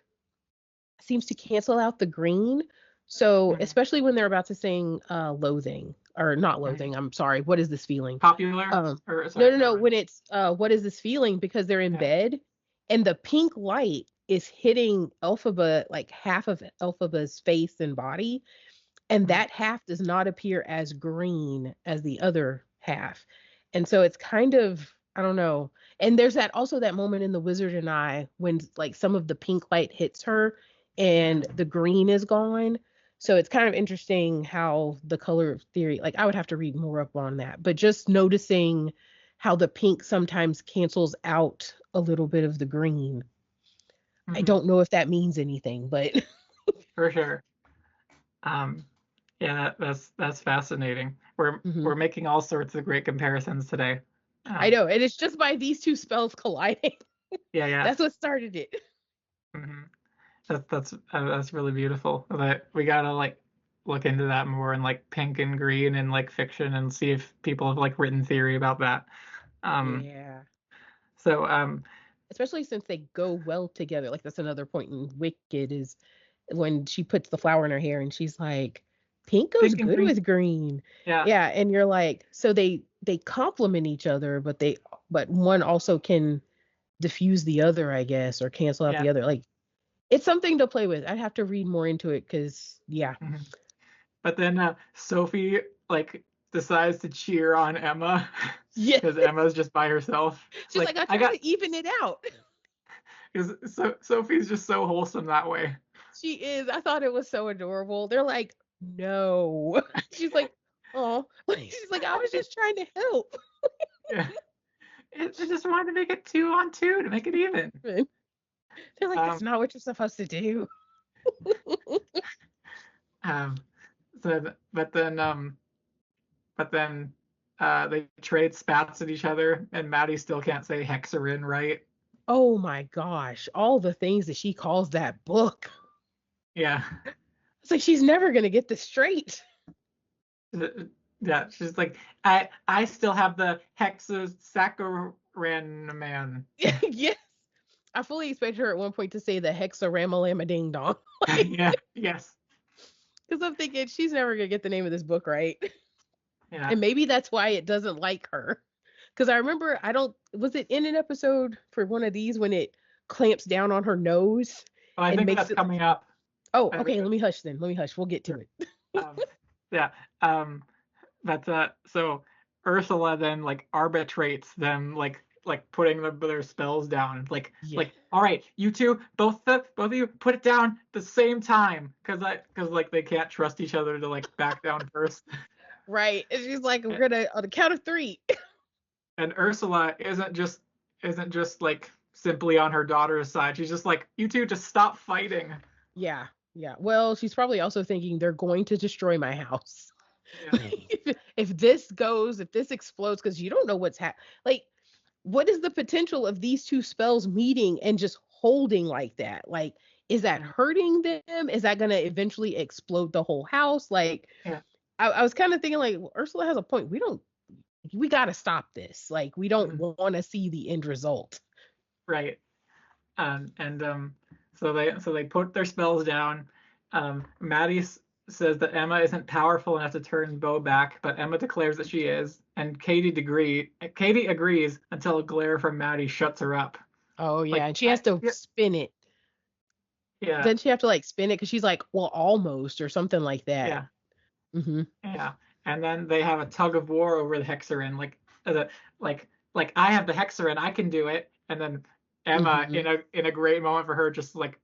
seems to cancel out the green. So, Hmm. especially when they're about to sing loathing or not Hmm. loathing, I'm sorry. What is this feeling? Popular or No, sorry, no, never no, mind. when it's what is this feeling because they're in Yeah. bed and the pink light is hitting Elphaba like half of Elphaba's face and body and Hmm. that half does not appear as green as the other half. And so it's kind of I don't know. And there's that also that moment in The Wizard and I when like some of the pink light hits her and Hmm. the green is gone. So it's kind of interesting how the color theory like I would have to read more up on that, but just noticing how the pink sometimes cancels out a little bit of the green. I Hmm. don't know if that means anything, but For sure. Um, Yeah, that's fascinating. We're making all sorts of great comparisons today. I Um, know, and it's just by these two spells colliding. yeah, yeah. That's what started it. hmm that's really beautiful. That we gotta like look into that more in like pink and green and like fiction and see if people have like written theory about that. Um, Yeah. so Especially since they go well together. Like that's another point in Wicked is when she puts the flower in her hair and she's like, pink goes pink and good green. with green. Yeah. Yeah, and you're like, so they complement each other, but one also can diffuse the other, I guess, or cancel out Yeah. the other. Like it's something to play with. I'd have to read more into it because yeah. Mhm. But then Sophie like decides to cheer on Emma Yeah. because Emma's just by herself. She's Like like, I I try got to even it out. because Sophie's just so wholesome that way. She is. I thought it was so adorable. They're like, no. She's like, oh. She's like, I was just trying to help. Yeah. It just wanted to make it 2-on-2 to make it even. They're like, that's Um, not what you're supposed to do. um, but then they trade spats at each other, and Maddie still can't say Hexerin right. Oh my gosh. All the things that she calls that book. Yeah. It's like she's never gonna get this straight. Yeah, she's like, I still have the hexasaccharin man. Yes. I fully expected her at one point to say the hexaramalama ding dong. Yeah, yes. Because I'm thinking she's never gonna get the name of this book right. Yeah. And maybe that's why it doesn't like her. Because I remember I don't was it in an episode for one of these when it clamps down on her nose Well, I and think makes that's it coming up. oh, I think okay, let me hush then. Let me hush. We'll get to sure. it. Um, yeah. That's so Ursula then like arbitrates them like putting their spells down. Yeah. Like all right, you two, both of you put it down at the same time because like they can't trust each other to like back down first. Right. And she's like, we're gonna on the count of three. And Ursula isn't just like simply on her daughter's side. She's just like, you two just stop fighting. Yeah. Yeah. Well, she's probably also thinking they're going to destroy my house. Yeah. If this goes, if this explodes, because you don't know what's happening. Like, what is the potential of these two spells meeting and just holding like that? Like, is that hurting them? Is that going to eventually explode the whole house? Like, Yeah. I was kind of thinking, like, well, Ursula has a point. We got to stop this. Like, we don't Mhm. want to see the end result. Right. And so they put their spells down. Maddie says that Emma isn't powerful enough to turn Bo back, but Emma declares that she is, and Katie agrees until a glare from Maddie shuts her up. Oh, yeah. Like, And she has to yeah, spin it. yeah, Then she have to, like, spin it because she's like, well, almost, or something like that. yeah, Hmm. yeah. And then they have a tug of war over the Hexerin. The like I have the Hexerin, I can do it. And then Emma, Hmm. in a great moment for her, just like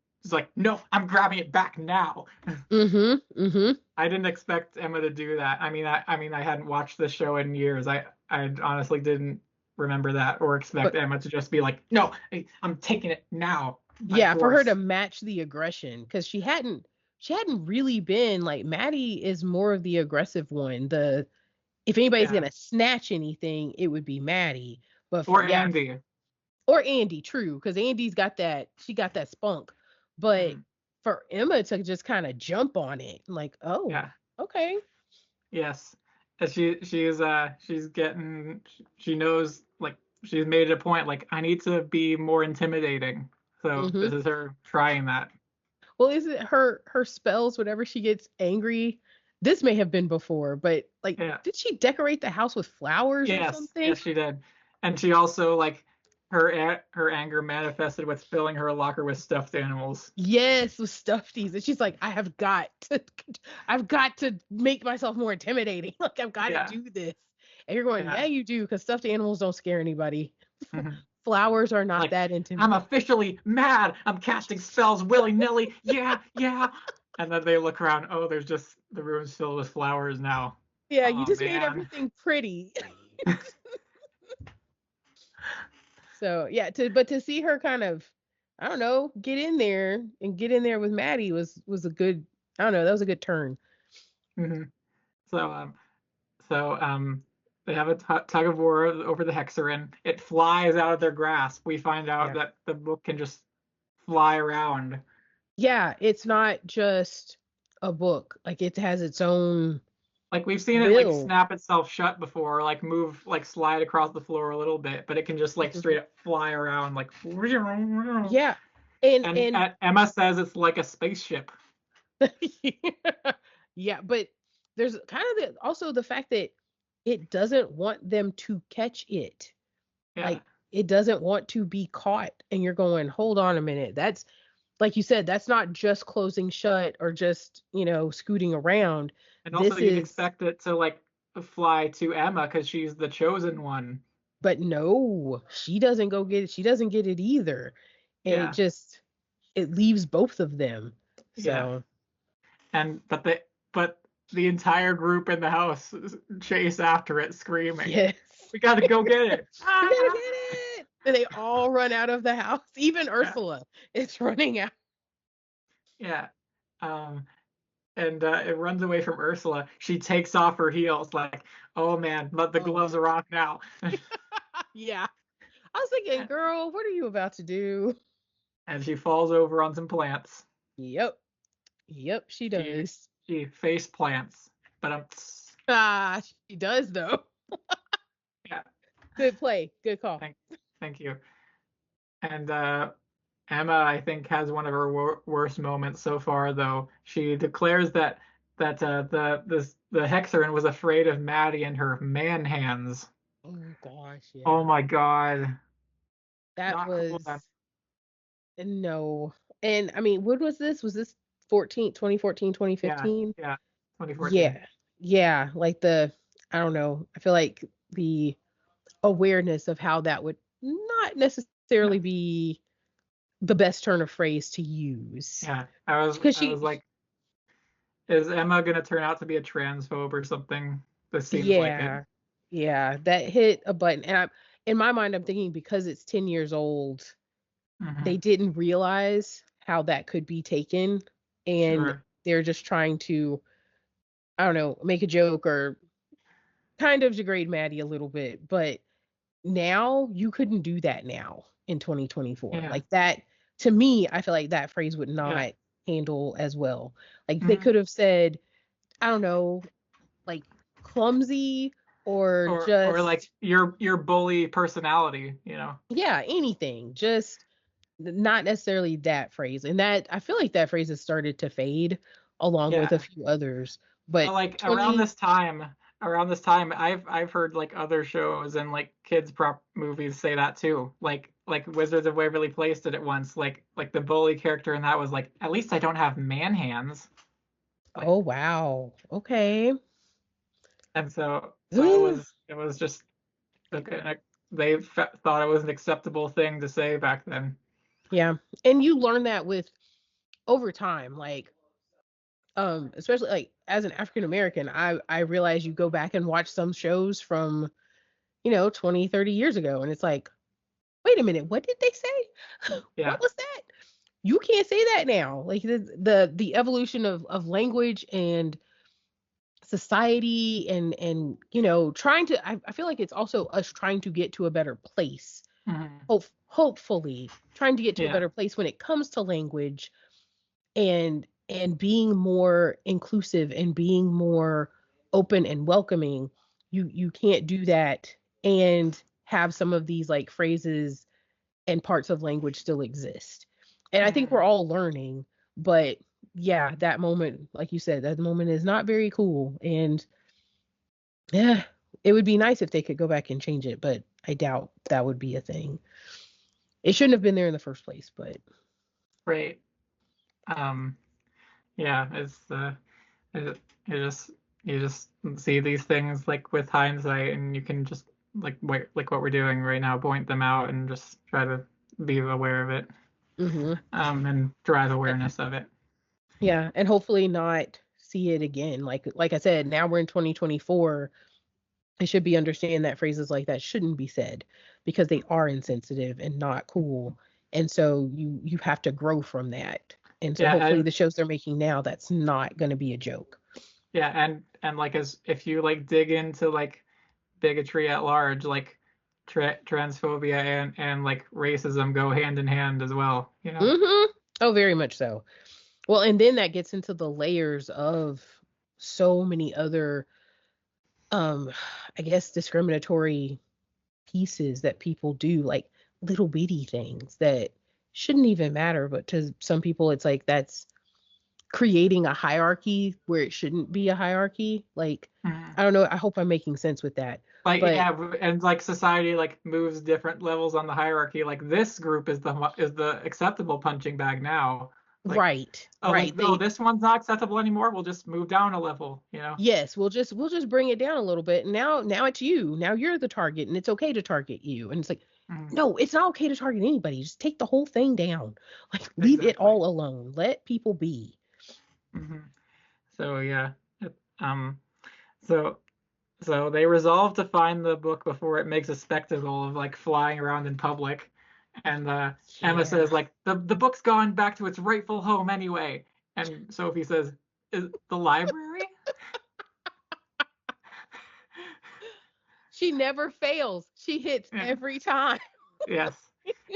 no, I'm grabbing it back now. Hmm. Hmm. I didn't expect Emma to do that. I mean, I hadn't watched this show in years. I honestly didn't remember that or expect But Emma to just be like, "No, I'm taking it now by yeah, for her to force." match the aggression, because she hadn't really been like Maddie is more of the aggressive one. The if anybody's Yeah. gonna snatch anything, it would be Maddie. But for Or yeah, Andy. or Andy, true, because Andy's got that spunk. But Mhm. for Emma to just kind of jump on it, like, oh, Yeah. okay. Yes. And she's getting she knows like she's made it a point like I need to be more intimidating. So Hmm. this is her trying that. Well, is it her spells whenever she gets angry? This may have been before, but like, Yeah. did she decorate the house with flowers or Yes, something? yes, she did. And she also like her anger manifested with filling her locker with stuffed animals. Yes, with stuffies. And she's like, I've got to make myself more intimidating. Like, I've got to Yeah, do this. And you're going, yeah. yeah, you do, because stuffed animals don't scare anybody. Mhm. Flowers are not Like that I'm intimidating. officially mad. I'm casting spells willy nilly. Yeah, yeah. And then they look around. Oh, there's just the room's filled with flowers now. Yeah, you Oh just made man. everything pretty. So yeah, to see her kind of, I don't know, get in there with Maddie was a good, I don't know, that was a good turn. hmm So they have a tug of war over the hexagon. It flies out of their grasp. We find out Yeah. that the book can just fly around. Yeah, it's not just a book. Like it has its own Like we've seen it like will. snap itself shut before, or like move, like slide across the floor a little bit, but it can just like straight Mhm. up fly around like. Yeah. And Emma says it's like a spaceship. yeah, but there's kind of also the fact that it doesn't want them to catch it. Yeah, Like it doesn't want to be caught. And you're going, hold on a minute. That's like you said, that's not just closing shut or just, scooting around. and also This you'd is, expect it to like fly to Emma because she's the chosen one. but no, she doesn't go get it. She doesn't get it either. And Yeah, it leaves both of them. yeah, So, and but the entire group in the house chase after it, screaming, yes. "We got to go get it!" We gotta Ah! get it. And they all run out of the house. Even Yeah, Ursula is running out. yeah. Um, and it runs away from Ursula. She takes off her heels, like, "Oh man, let the Oh, gloves are off now." yeah. I was thinking, girl, what are you about to do? And she falls over on some plants. Yep. Yep, she She does. she face plants, but Ah, she does though. yeah. Good play. Good call. Thank thank you. And Emma, I think, has one of her worst moments so far, though. She declares that the Hexerin was afraid of Maddie and her man hands. Oh gosh, Oh yeah. my God, That not cool. Then. was no. And I mean, what was this? Was this 2014, Yeah, 2015? yeah, 2014. Yeah. Yeah, like I don't know. I feel like the awareness of how that would not Yeah, necessarily be the best turn of phrase to use. yeah. Because I was like, is Emma gonna turn out to be a transphobe or something? This seems like it. yeah, yeah, that hit a button. And in my mind, I'm thinking because it's 10 years old, they Hmm. didn't realize how that could be taken. And Sure. they're just trying to, I don't know, make a joke or kind of degrade Maddie a little bit. But now you couldn't do that now in 2024. Yeah, Like that, to me, I feel like that phrase would yeah. not handle as well. Like they Hmm. could have said, I don't know, like clumsy or Or like just, your bully personality, you know? yeah, anything. Just not necessarily that phrase. And that, I feel like that phrase has started to fade along with a Yeah. few others. But Like 20, around this time, I've heard like other shows and like kids prop movies say that too. Like Wizards of Waverly Place did it once. Like the bully character in that was like, at least I don't have man hands. Like, oh, wow. Okay. and so it was just okay, they thought it was an acceptable thing to say back then. Yeah. And you learn that with over time. Like, especially like as an African American, I realize you go back and watch some shows from 20, 30 years ago, and it's like, wait a minute, what did they say? Yeah. What was that? You can't say that now. Like the evolution of language and society and trying to, I feel like it's also us trying to get to a better place. Hmm. Hopefully trying to get to a Yeah. better place when it comes to language and being more inclusive and being more open and welcoming. You can't do that and have some of these like phrases and parts of language still exist. And I think we're Hmm. all learning, but yeah, that moment, like you said, that moment is not very cool. And yeah, it would be nice if they could go back and change it, but I doubt that would be a thing. It shouldn't have been there in the first place, but Right. Um, yeah, it, you just you just see these things like with hindsight, and you can just like what we're doing right now, point them out and just try to be aware of it, hmm and drive awareness of it. yeah, and hopefully not see it again. Like I said, now we're in 2024. I should be understanding that phrases like that shouldn't be said because they are insensitive and not cool. And so you have to grow from that. And so Yeah, hopefully the shows they're making now, that's not going to be a joke. Yeah, and like as if you like dig into like bigotry at large, like transphobia and like racism go hand in hand as well, you know. Mm-hmm. Oh, very much so. Well, and then that gets into the layers of so many other, um, I guess, discriminatory pieces that people do, like little bitty things that shouldn't even matter, but to some people, it's like that's creating a hierarchy where it shouldn't be a hierarchy. Like, Mhm. I don't know. I hope I'm making sense with that. Like But yeah, and like society like moves different levels on the hierarchy. Like this group is the acceptable punching bag now. Like right, oh like right. oh They this one's not acceptable anymore. We'll just move down a level, you know. Yes, we'll just bring it down a little bit. Now it's you. Now you're the target, and it's okay to target you. And it's like, Mhm. no, it's not okay to target anybody. Just take the whole thing down. Like leave it Exactly. all alone. Let people be. Hmm. So yeah, um, so so they resolve to find the book before it makes a spectacle of like flying around in public. And Emma Yeah. says like the book's gone back to its rightful home anyway. And Sophie says, "Is the library?" She never fails. She hits Yeah. every time. Yes.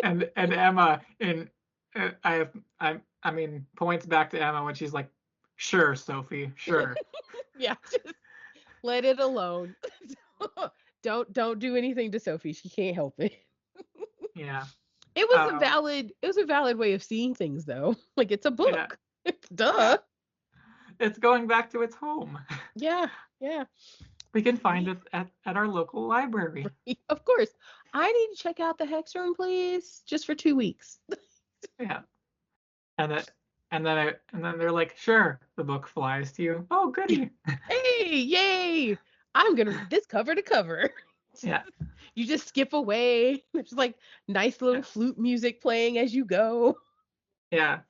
And Emma in I mean points back to Emma when she's like, "Sure, Sophie, sure." Yeah, just let it alone. Don't do anything to Sophie. She can't help it. Yeah. It was a valid way of seeing things though. Like it's a Yeah. book. Duh. Yeah. It's going back to its home. Yeah, yeah. We can find Yeah. it at our local library. Of course. I need to check out the Hex Room, please, just for 2 weeks. Yeah. And it and then they're like, "Sure." The book flies to you. Oh, goody. Hey, yay! I'm gonna read this cover to cover. Yeah. You just skip away. There's like nice little Yeah. flute music playing as you go. Yeah.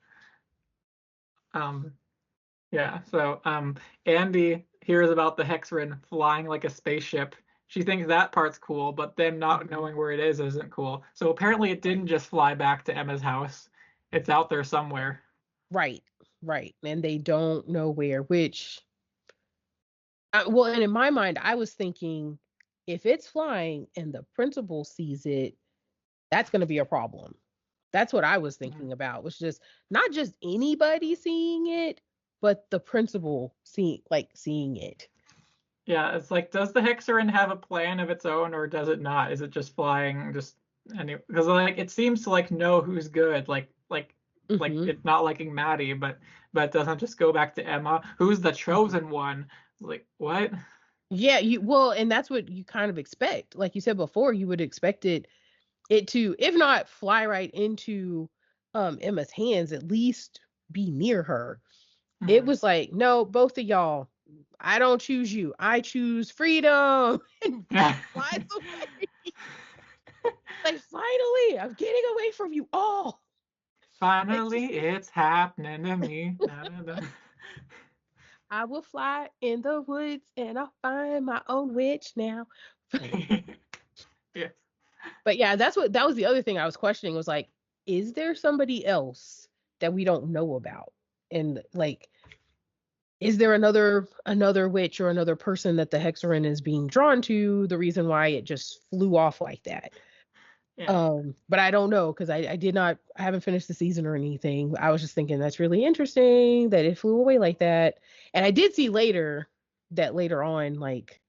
Um yeah. So Andy hears about the Hexrin flying like a spaceship. She thinks that part's cool, but then not Mhm. knowing where it is isn't cool. So apparently it Right. didn't just fly back to Emma's house. It's out there somewhere. Right. Right. And they don't know where, which, well, and in my mind, I was thinking if it's flying and the principal sees it, that's going to be a problem. That's what I was Mhm. thinking about, was just not just anybody seeing it, but the principal seeing it. Yeah, it's like, does the Hexerin have a plan of its own, or does it not? Is it just flying just any? Because like it seems to like know who's good, like Hmm. it's not liking Maddie, but it doesn't just go back to Emma, who's the Hmm. chosen one. Like what? Yeah, you well, and that's what you kind of expect. Like you said before, you would expect it to, if not fly right into Emma's hands, at least be near her. It Mhm. was like, no, both of y'all, I don't choose you. I choose freedom. And Yeah. flies away. Like, finally, I'm getting away from you all. It's Finally, just, it's happening to me. Da, da, da. I will fly in the woods and I'll find my own witch now. Yes. But yeah, that was the other thing I was questioning, was like, is there somebody else that we don't know about? And like, is there another witch or another person that the Hexerin is being drawn to? The reason why it just flew off like that. Yeah. But I don't know, because I haven't finished the season or anything. I was just thinking that's really interesting that it flew away like that. And I did see later that later on, like,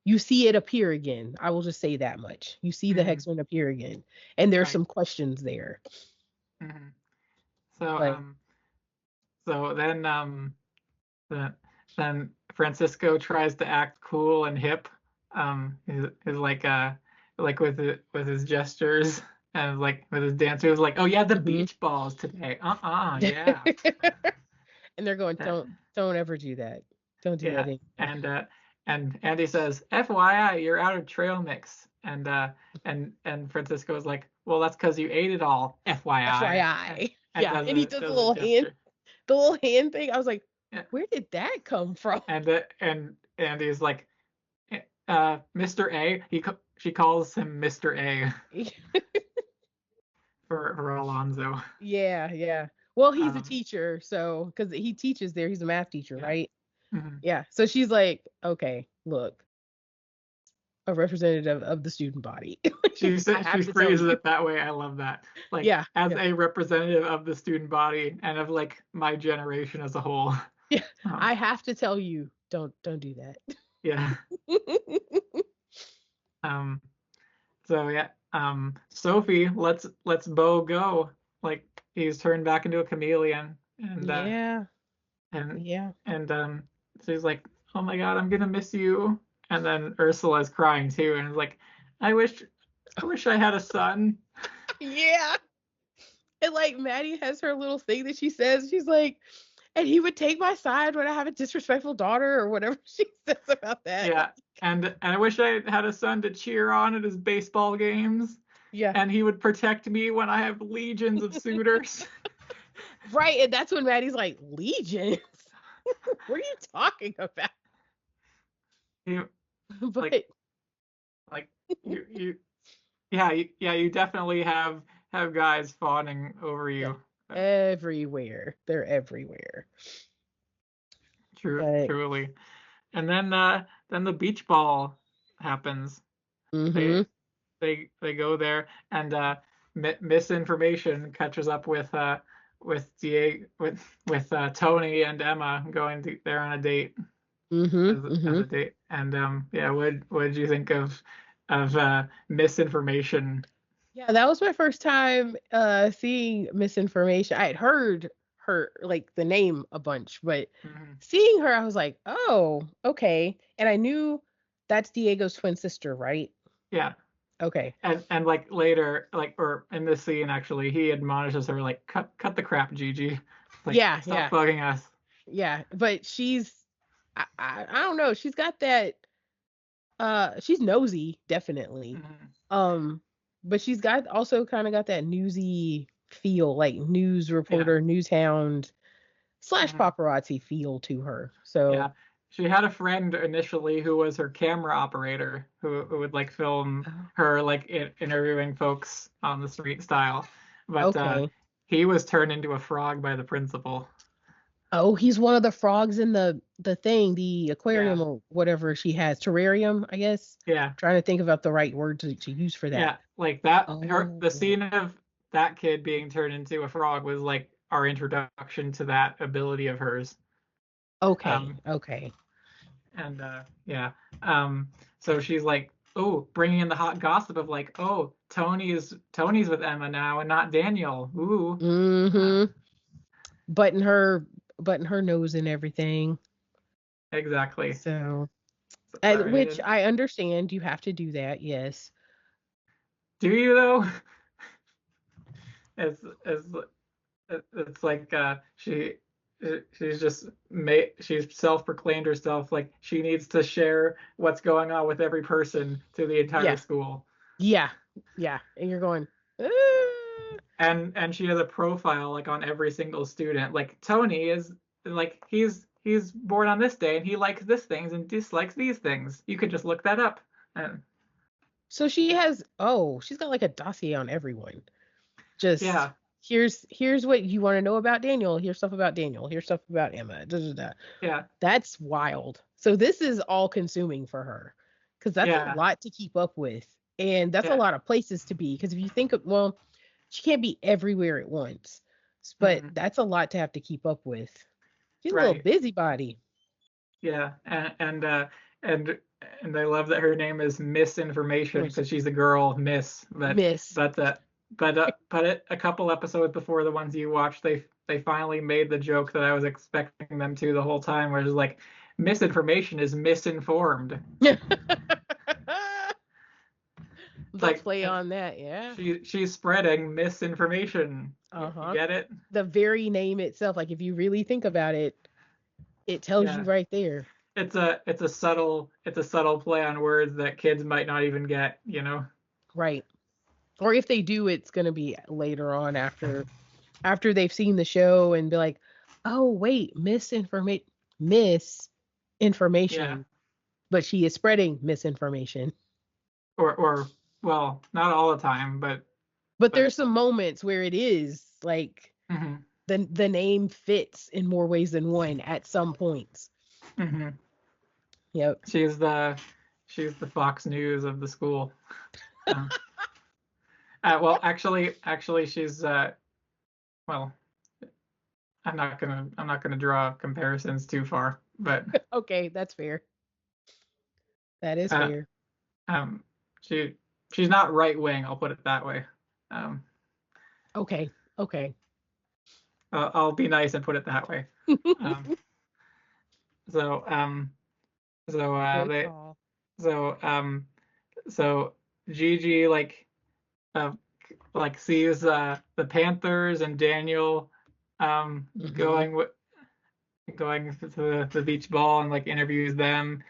you see it appear again. I will just say that much. You see the Mhm. Hexman appear again. And there's Right. some questions there. Mhm. So But then then Francisco tries to act cool and hip. Is like with his gestures and like with his dancers, like, oh yeah, the mhm. beach balls today. Yeah. And they're going, Uh, don't ever do that. Don't do that yeah. anymore. And Andy says, FYI, you're out of trail mix. And Francisco is like, well, that's because you ate it all, FYI. FYI. And Yeah. And he does does a gesture. the little hand thing. I was like, Yeah. where did that come from? And Andy's like, Mr. A. She calls him Mr. A for Alonzo. Yeah, yeah. Well, he's a Um, teacher, so because he teaches there, he's a math teacher, yeah, right? Mhm. Yeah. So she's like, okay, look, a representative of the student body. I She have to tell phrases you. it that way. I love that. Like Yeah. as Yeah. a representative of the student body and of like my generation as a whole. Yeah. Um, I have to tell you, don't do yeah. that. Um, so yeah. Sophie lets Bo go. Like he's turned back into a chameleon, Yeah. and Yeah. so he's like, "Oh my God, I'm gonna miss you." And then Ursula's crying too, and is like, "I wish I had a son." Yeah. And like Maddie has her little thing that she says. She's like, and he would take my side when I have a disrespectful daughter or whatever she says about that. Yeah, and I wish I had a son to cheer on at his baseball games, Yeah. and he would protect me when I have legions of suitors. Right. And that's when Maddie's like, Legions? What are you talking about? You like But like you yeah you definitely have guys fawning over yeah, you. everywhere. They're everywhere. But Truly. And then the beach ball happens. mm-hmm. They they go there, and misinformation catches up with Diego with Tony and Emma going there on a date Mm-hmm. as Mm-hmm. a date. And yeah, what did you think of misinformation? Yeah, that was my first time seeing misinformation. I had heard her like the name a bunch, but Mhm. seeing her I was like, "Oh, okay." And I knew that's Diego's twin sister, right? Yeah, Okay. and like later, like or in this scene actually, he admonishes her like, cut the crap, Gigi, like Yeah, stop yeah. bugging us. Yeah, but I don't know, she's got that she's nosy, definitely. Mhm. Um but she's got also kind of got that newsy feel, like news Yeah. reporter, news hound slash Mhm. paparazzi feel to her. So, Yeah, she had a friend initially who was her camera operator who would like film oh, her like interviewing folks on the street style, but okay. he was turned into a frog by the principal. Oh, he's one of the frogs in the thing, the Yeah, aquarium or whatever she has, terrarium, I guess. yeah, Trying to think about the right word to use for that. yeah. Like that, the Oh, scene of that kid being turned into a frog was like our introduction to that ability of hers. okay, Um, okay. and yeah, um, so she's like, oh, bringing in the hot gossip of like, oh, Tony's with Emma now and not Daniel. Ooh, uh, Mm-hmm. Button her button her nose and everything. exactly. So, which Sorry. I understand you have to do that, yes. Do you though? It's it's like she's just made she's self-proclaimed herself like she needs to share what's going on with every person to the entire Yeah. school. Yeah. Yeah. And you're going, And she has a profile like on every single student. Like Tony is like he's born on this day and he likes this things and dislikes these things. You could just look that up. And so she's got like a dossier on everyone. Just yeah, here's what you want to know about Daniel. Here's stuff about Daniel. Here's stuff about Emma. Da, da, da. yeah, That's wild. So this is all consuming for her because that's a yeah, lot to keep up with. And that's a yeah. lot of places to be. Because if you think of, well, she can't be everywhere at once, but Mhm. that's a lot to have to keep up with. She's a little Right. busybody. Yeah. And and I love that her name is Misinformation because she's a girl, Miss. Miss. But a couple episodes before the ones you watched, they finally made the joke that I was expecting them to the whole time, where it's like misinformation is misinformed. It's The like play on that, yeah. she's spreading misinformation. You Uh-huh. get it? The very name itself, like if you really think about it, it tells you Yeah. right there. It's a subtle play on words that kids might not even get, you know? Right. Or if they do, it's gonna be later on after they've seen the show and be like, oh wait, Yeah. misinformation. But she is spreading misinformation. Or well, not all the time, But but there's some moments where it is like mhm. the name fits in more ways than one at some points. Hmm. Yep. She's the Fox News of the school. Uh, well, actually, she's well, I'm not gonna draw comparisons too far, but Okay, that's fair. That is uh, fair. um, she she's not right wing. I'll put it that way. Um, Okay. Okay. I'll be nice and put it that way. Um, so so Good they call. so so Gigi uh sees the Panthers and Daniel Hmm. going to the beach ball and like interviews them,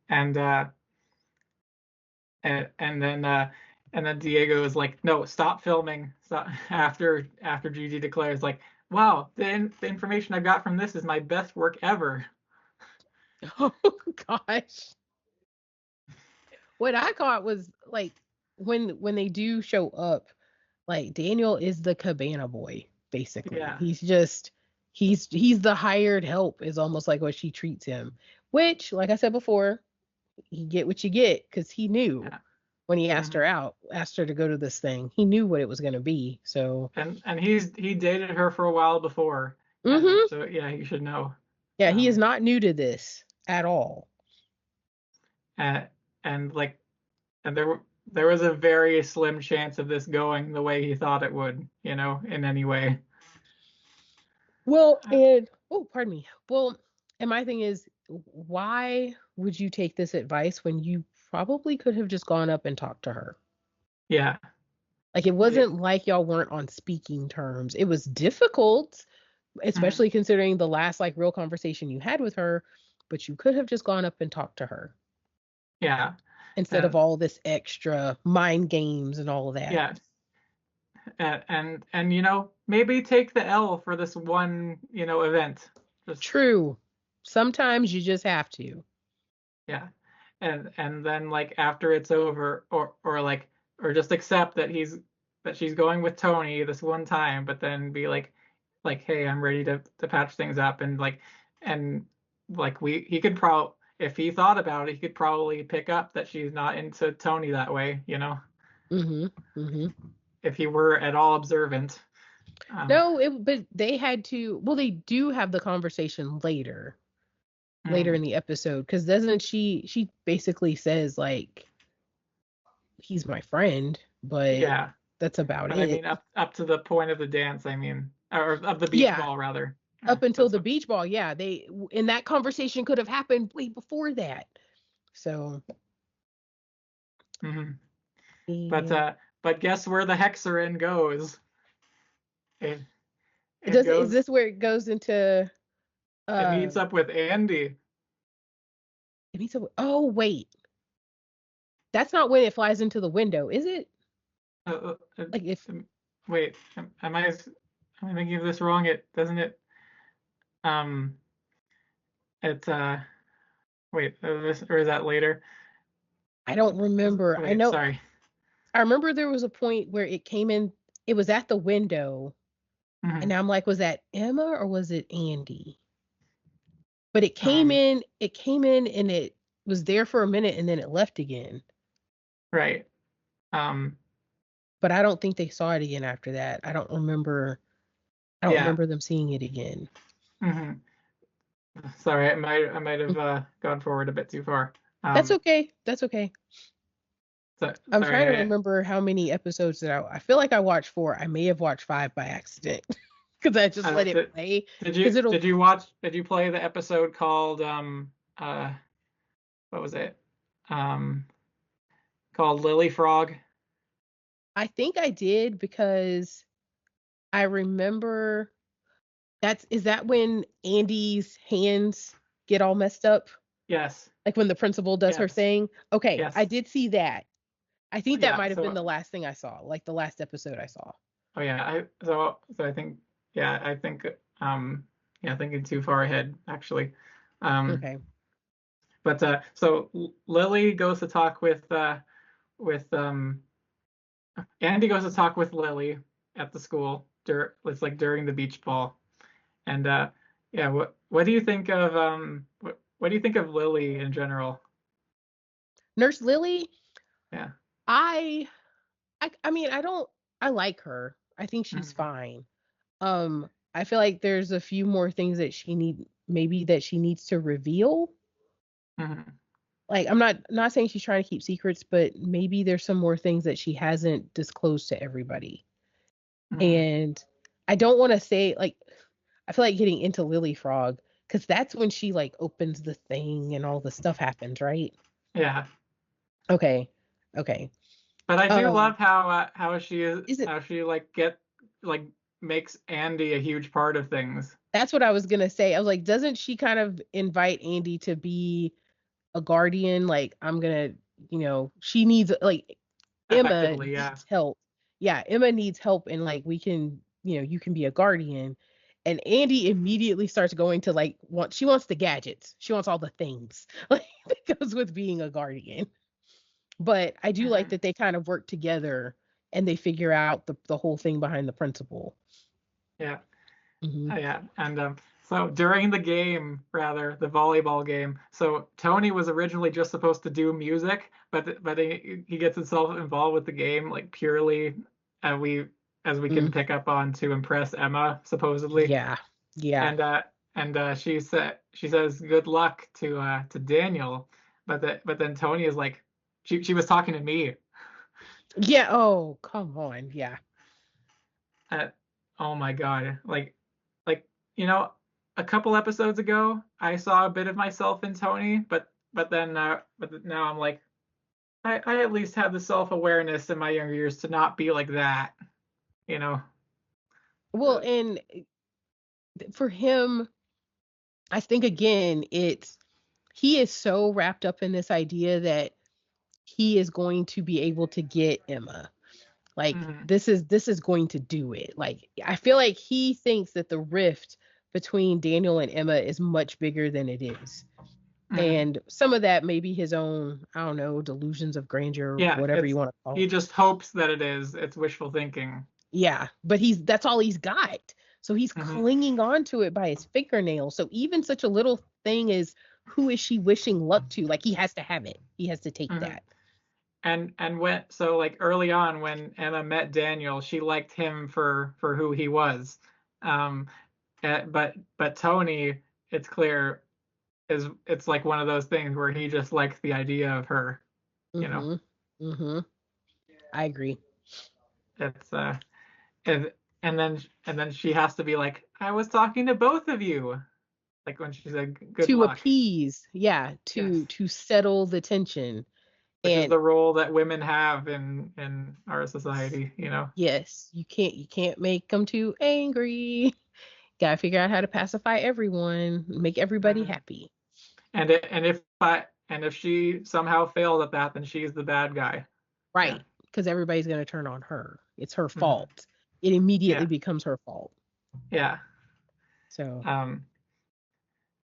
and and then Diego is like, no, stop filming. Stop after Gigi declares like, wow, the information I got from this is my best work ever. Oh gosh. What I caught was like when they do show up, like Daniel is the cabana boy, basically. Yeah. He's just he's the hired help is almost like what she treats him. Which, like I said before, you get what you get because he knew Yeah. when he asked her Hmm. out, asked her to go to this thing. He knew what it was gonna be. So And he dated her for a while before, and hmm. so yeah, you should know. Yeah, he is Um, not new to this at all. and, and like and there was a very slim chance of this going the way he thought it would, in any way. Well, Uh, and oh, pardon me. Well, and my thing is, why would you take this advice when you probably could have just gone up and talked to her? yeah. Like it Yeah. wasn't like y'all weren't on speaking terms. It was difficult, Mhm. especially considering the last like real conversation you had with her, but you could have just gone up and talked to her Yeah. instead of And all this extra mind games and all of that. yeah. And maybe take the L for this one, event. Just True. Sometimes you just have to. yeah. And then like after it's over, or just accept that she's going with Tony this one time, but then be like hey, I'm ready to patch things up, and like we he could probably, if he thought about it, he could probably pick up that she's not into Tony that way, Mhm. Mhm. if he were at all observant. Um, No, but they had to. Well, they do have the conversation later mm, in the episode because doesn't she basically says like he's my friend, but yeah, that's about but I it. mean up to the point of the dance, I mean, or of the beach Yeah, ball rather. up until That's the what. beach ball. Yeah, they and that conversation could have happened way before that. So Mhm. But yeah, guess where the Hexerin goes? It it does is goes this where it goes into it uh? meets up with Andy. It means oh wait, that's not when it flies into the window, is it? Like if Um, wait, am I thinking of this wrong? It doesn't it um it wait, or is that later? I don't remember. I Wait, know sorry. I remember there was a point where it came in. It was at the window, and Mhm. I'm like, was that Emma or was it Andy? But it came Um, in. It came in, and it was there for a minute, and then it left again. right. Um, But I don't think they saw it again after that. I don't remember. I don't yeah. remember them seeing it again. Mhm. Sorry, I might have gone forward a bit too far. That's Um, okay. That's okay. so, I'm trying to sorry. remember how many episodes that I feel like I watched four. I may have watched five by accident because I just let it Did play did because you it'll. did you watch did you play the episode called what was it? Um, called Lily Frog? I think I did because I remember that's is that when Andy's hands get all messed up? Yes. Like when the principal does her Yes. thing? Okay, I Yes. did see that. I think that Yeah. might have been So, the last thing I saw, like the last episode I saw. oh yeah, I think, yeah, thinking too far ahead actually. Um, Okay. but so Lily goes to talk with Andy goes to talk with Lily at the school. It's like during the beach ball, and yeah, what do you think of what do you think of Lily in general? Nurse Lily, Yeah. I I mean, I like her. I think she's Hmm. fine. I feel like there's a few more things that she needs to reveal. Hmm. Like I'm not saying she's trying to keep secrets, but maybe there's some more things that she hasn't disclosed to everybody. Hmm. And I don't want to say like I feel like getting into Lily Frog because that's when she like opens the thing and all the stuff happens, right? Yeah. Okay. Okay. But I do Um, love how she is is it how she like makes Andy a huge part of things. that's what I was gonna say. I was like, doesn't she kind of invite Andy to be a guardian? Like, I'm gonna, she needs like Emma Effectively, yeah. needs help. Yeah, Emma needs help, and like we can, you can be a guardian. And Andy immediately starts going to like she wants the gadgets. She wants all the things like that goes with being a guardian. But I do like Hmm. that they kind of work together and they figure out the whole thing behind the principle. Yeah. Hmm. Yeah. And so during the game, rather the volleyball game, so Tony was originally just supposed to do music, but he gets himself involved with the game like purely, we as we can Mm, pick up on to impress Emma supposedly. yeah, yeah, And she says good luck to Daniel, but then Tony is like she was talking to me. yeah. Oh, come on, yeah. Uh, oh my God. Like you know, a couple episodes ago I saw a bit of myself in Tony, but now I'm like I at least have the self-awareness in my younger years to not be like that, you know. Well, Uh, and for him, I think again, it's he is so wrapped up in this idea that he is going to be able to get Emma. Like mhm, this is going to do it. Like I feel like he thinks that the rift between Daniel and Emma is much bigger than it is. mhm. And some of that may be his own, I don't know, delusions of grandeur, Yeah, whatever you want to call he it. just hopes that it is. It's wishful thinking. Yeah, but that's all he's got. So he's Hmm. clinging on to it by his fingernails. So even such a little thing as who is she wishing luck to? Like he has to have it. He has to take Hmm. that. And when so like early on when Emma met Daniel, she liked him for who he was. Um, but Tony, it's clear it's like one of those things where he just likes the idea of her, you know. Mhm. Mhm. I agree. It's and and then she has to be like, I was talking to both of you, like when she said good To luck. appease, yeah, Yes, to settle the tension. which is And the role that women have in our society, you know. yes, you can't make them too angry. Gotta figure out how to pacify everyone, make everybody Mhm. happy. And if she somehow failed at that, then she's the bad guy. Yeah. Right. Because everybody's gonna turn on her. It's her Hmm. fault. It immediately Yeah. becomes her fault. Yeah. So Um,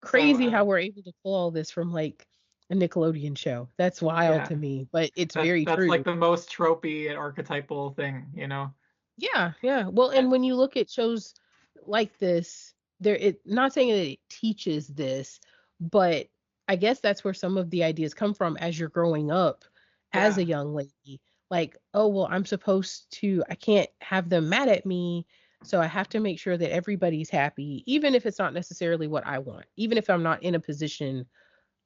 so crazy how we're able to pull all this from like a Nickelodeon show. That's wild yeah, to me, but it's very that's like true. the most tropey and archetypal thing, you know. Yeah, yeah. Well, Uh, and when you look at shows like this, not saying that it teaches this, but I guess that's where some of the ideas come from as you're growing up as a Yeah. young lady. Like, oh, well, I can't have them mad at me, so I have to make sure that everybody's happy, even if it's not necessarily what I want. Even if I'm not in a position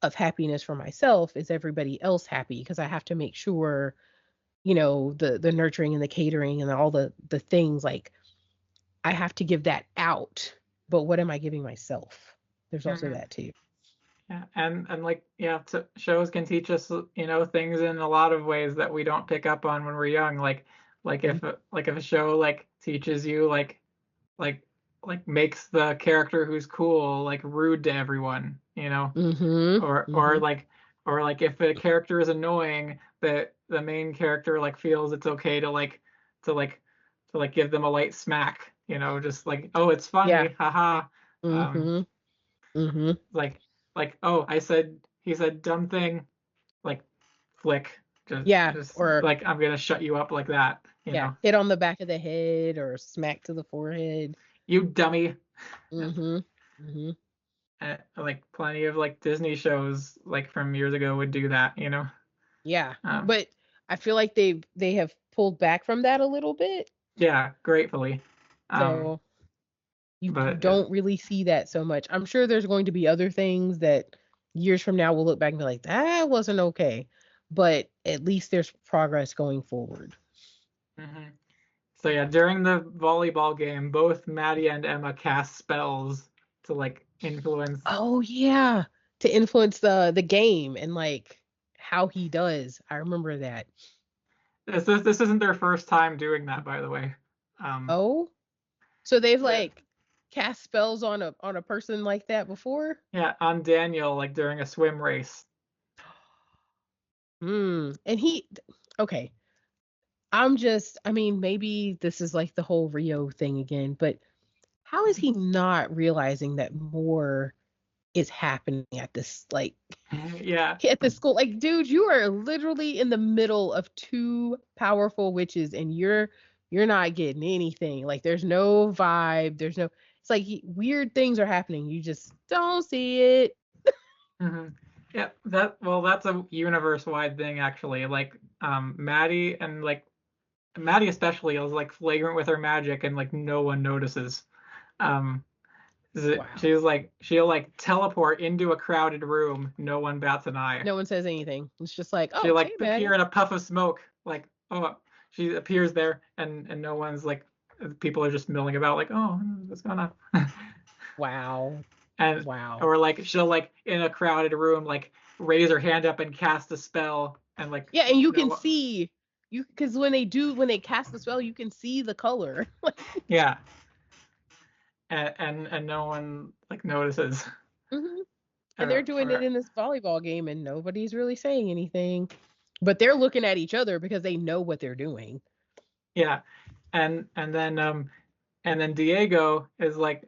of happiness for myself, is everybody else happy? Because I have to make sure the nurturing and the catering and all the things like I have to give that out, but what am I giving myself? There's also Hmm. that too. Yeah. And like yeah, shows can teach us, you know, things in a lot of ways that we don't pick up on when we're young. Like Mhm. if a show like teaches you like makes the character who's cool like rude to everyone, you know, Mhm. or or Mhm. like or like if a character is annoying, that the main character like feels it's okay to like to like give them a light smack, you know, just like oh it's Yeah. funny, haha. Um, Mhm. Mhm. like oh he said dumb thing, like flick, Yeah. just Or like I'm gonna shut you up like that, you yeah, know, hit on the back of the head or smack to the forehead. you dummy. Mhm. Mhm. like plenty of like Disney shows like from years ago would do that, Yeah. Um, But I feel like they have pulled back from that a little bit. yeah, gratefully. Um, So you but don't really see that so much. I'm sure there's going to be other things that years from now we'll look back and be like, that wasn't okay. But at least there's progress going forward. mhm. So yeah, during the volleyball game, both Maddie and Emma cast spells to like influence. Oh yeah. To influence the game and like how he does. I remember that. This isn't their first time doing that, by the way. Oh, so they've Yeah, like cast spells on a person like that before? yeah, on Daniel, like during a swim race. Hmm. And he okay. I mean, maybe this is like the whole Rio thing again, but how is he not realizing that more is happening at this like Yeah, at this school? Like, dude, you are literally in the middle of two powerful witches and you're not getting anything. Like there's no vibe, there's no it's like weird things are happening. You just don't see it. hmm yeah. That's a universe-wide thing actually. Like, Maddie and like Maddie especially is like flagrant with her magic, and like no one notices. Um, Wow. she'll like teleport into a crowded room, no one bats an eye. No one says anything. It's just like, She oh, hey, like Maddie. appear in a puff of smoke, like, oh, she appears there, and no one's like, people are just milling about, like, oh, what's going on? Wow. And Wow. or like she'll like in a crowded room like raise her hand up and cast a spell, and like Yeah, and you can no, see you because when they cast the spell, you can see the color. yeah, and no one like notices. Mhm. And they're doing it Or in this volleyball game, and nobody's really saying anything. But they're looking at each other because they know what they're doing. yeah, and then Diego is like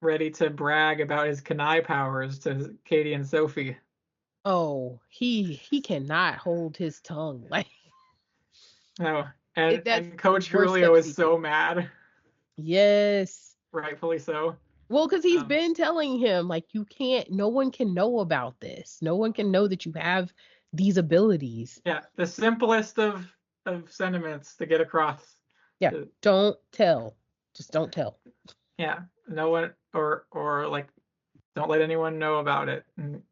ready to brag about his Kanai powers to Katie and Sophie. Oh, he cannot hold his tongue. Like No, and that's and the Coach worst Julio kept is secret. so mad, Yes. rightfully so. Well, because he's Um, been telling him, like, you can't, no one can know about this. No one can know that you have these abilities. yeah, the simplest of sentiments to get across. Yeah. Uh, Don't tell. Just don't tell. yeah, no one or like don't let anyone know about it. And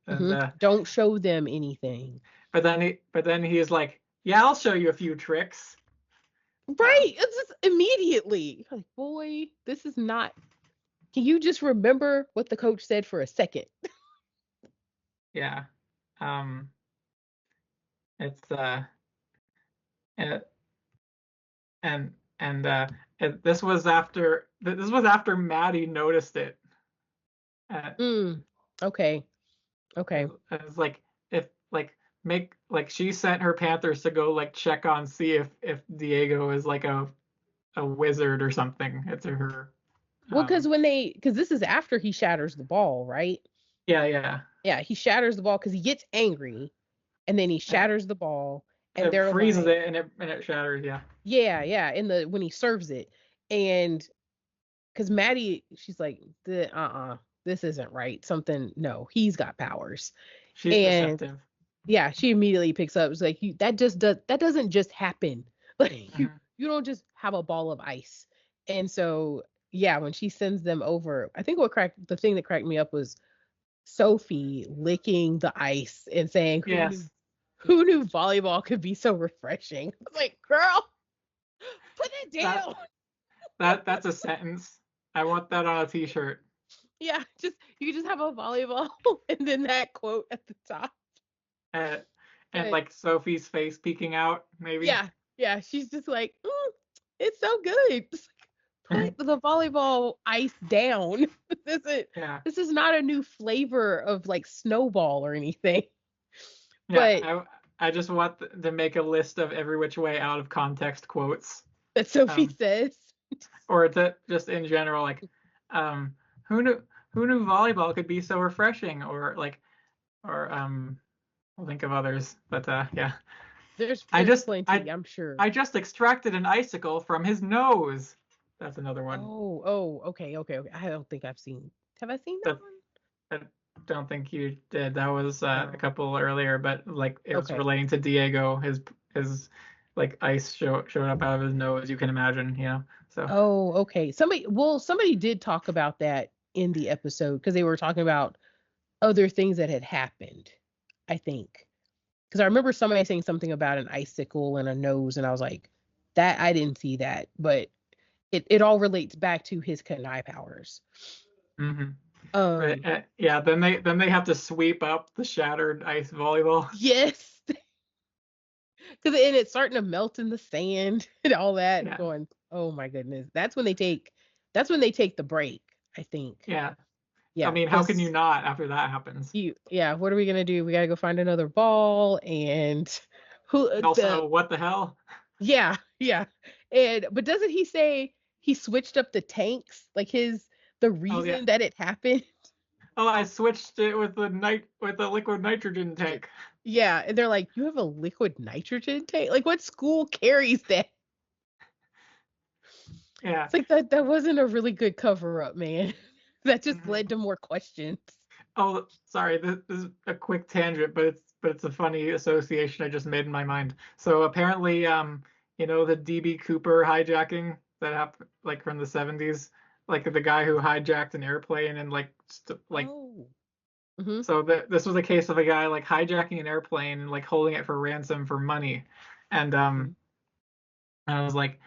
Don't show them anything. but then he is like, yeah, I'll show you a few tricks. Right. It's just immediately. Like, boy, this is not. Can you just remember what the coach said for a second? Yeah, um, it's and this was after Maddie noticed it. Uh, Mm. Okay. it, Okay. it was like if like make like she sent her Panthers to go like check on see if Diego is like a wizard or something. It's her. Well, because Um, because this is after he shatters the ball, right? yeah, yeah. Yeah, he shatters the ball because he gets angry and then he Uh, shatters the ball and It they're freezes like, it and it shatters. Yeah. yeah, yeah, in the when he serves it. And because Maddie, she's like, this isn't right. Something, no, he's got powers. She's And deceptive. yeah, she immediately picks up. It's like that doesn't just happen. Like Mhm. you don't just have a ball of ice. And so yeah, when she sends them over, I think the thing that cracked me up was Sophie licking the ice and saying, Yes. who knew volleyball could be so refreshing? I was like, girl, put it That down. that's a sentence. I want that on a t-shirt. Yeah, just you just have a volleyball and then that quote at the top. Uh, and But like Sophie's face peeking out, maybe. yeah, yeah, she's just like, it's so good. Just put the volleyball ice down. This is Yeah. this is not a new flavor of like snowball or anything. Yeah. But I just want to make a list of every which way out of context quotes. that Sophie Um, says. or to just in general, like, um, who knew volleyball could be so refreshing, or I'll think of others, but yeah. I There's just plenty, I I'm sure. I just extracted an icicle from his nose. That's another one. Oh, okay. I don't think I've seen. Have I seen that That one? don't think you did. That was a No. couple earlier, but like it was Okay. relating to Diego. His like ice showed up out of his nose. You can imagine, So. Oh, okay. Somebody did talk about that in the episode because they were talking about other things that had happened, I think. Because I remember somebody saying something about an icicle and a nose, and I was like, that I didn't see that, but it all relates back to his Kanai powers. Hmm. Right. Um, Yeah. Then they have to sweep up the shattered ice volleyball. yes, because and it's starting to melt in the sand and all that. Yeah. Going, oh my goodness, that's when they take the break. I think, Yeah. I yeah, mean, how can you because not after that happens? yeah, what are we gonna do? We gotta go find another ball and who And the also, what the hell? yeah, yeah. And but doesn't he say he switched up the tanks? Like the Oh yeah. reason that it happened? Oh, I switched it with the liquid nitrogen tank. Yeah, and they're like, "You have a liquid nitrogen tank? Like what school carries that?" Yeah. It's like that wasn't a really good cover up, man. That just Mhm. led to more questions. Oh, sorry. This is a quick tangent, but it's a funny association I just made in my mind. So apparently, the DB Cooper hijacking that happened like from the 70s, like the guy who hijacked an airplane and like Oh. Hmm. so this was a case of a guy like hijacking an airplane and like holding it for ransom for money, and I was like,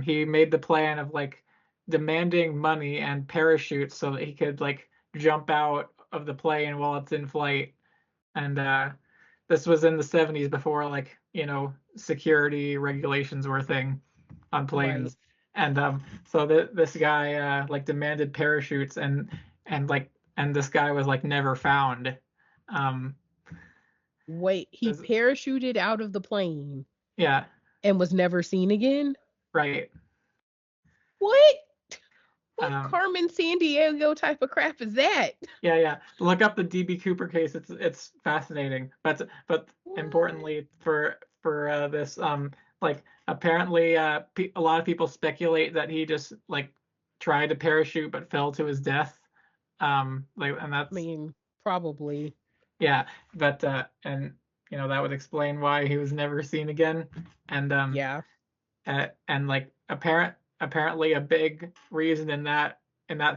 he made the plan of like demanding money and parachutes so that he could like jump out of the plane while it's in flight. And this was in the 70s before like, security regulations were a thing on Right. planes. And so this guy like demanded parachutes and this guy was like never found. Um, Wait, he this- parachuted out of the plane yeah, and was never seen again? right. What? What Um, Carmen San Diego type of crap is that? Yeah, yeah. Look up the DB Cooper case. It's fascinating. But What? importantly for this like apparently a lot of people speculate that he just like tried to parachute but fell to his death. Like and I that's mean, probably. yeah, but and that would explain why he was never seen again. And Yeah. and like apparently a big reason in that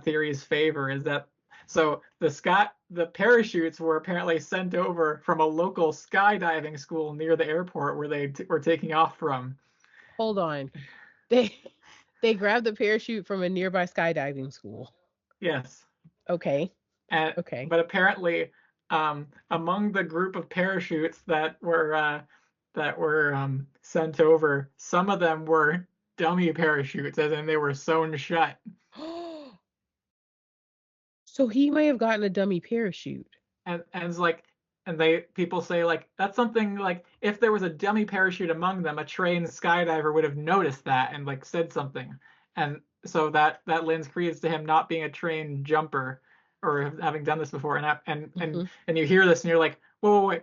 theory's favor is that so the parachutes were apparently sent over from a local skydiving school near the airport where they were taking off from. Hold on. They they grabbed the parachute from a nearby skydiving school. Yes. Okay. And Okay. but apparently among the group of parachutes that were sent over, some of them were dummy parachutes, as in they were sewn shut. So he may have gotten a dummy parachute. And it's like and they people say like that's something like if there was a dummy parachute among them, a trained skydiver would have noticed that and like said something. And so that lends credence to him not being a trained jumper or having done this before. Hmm. And you hear this and you're like, whoa, wait,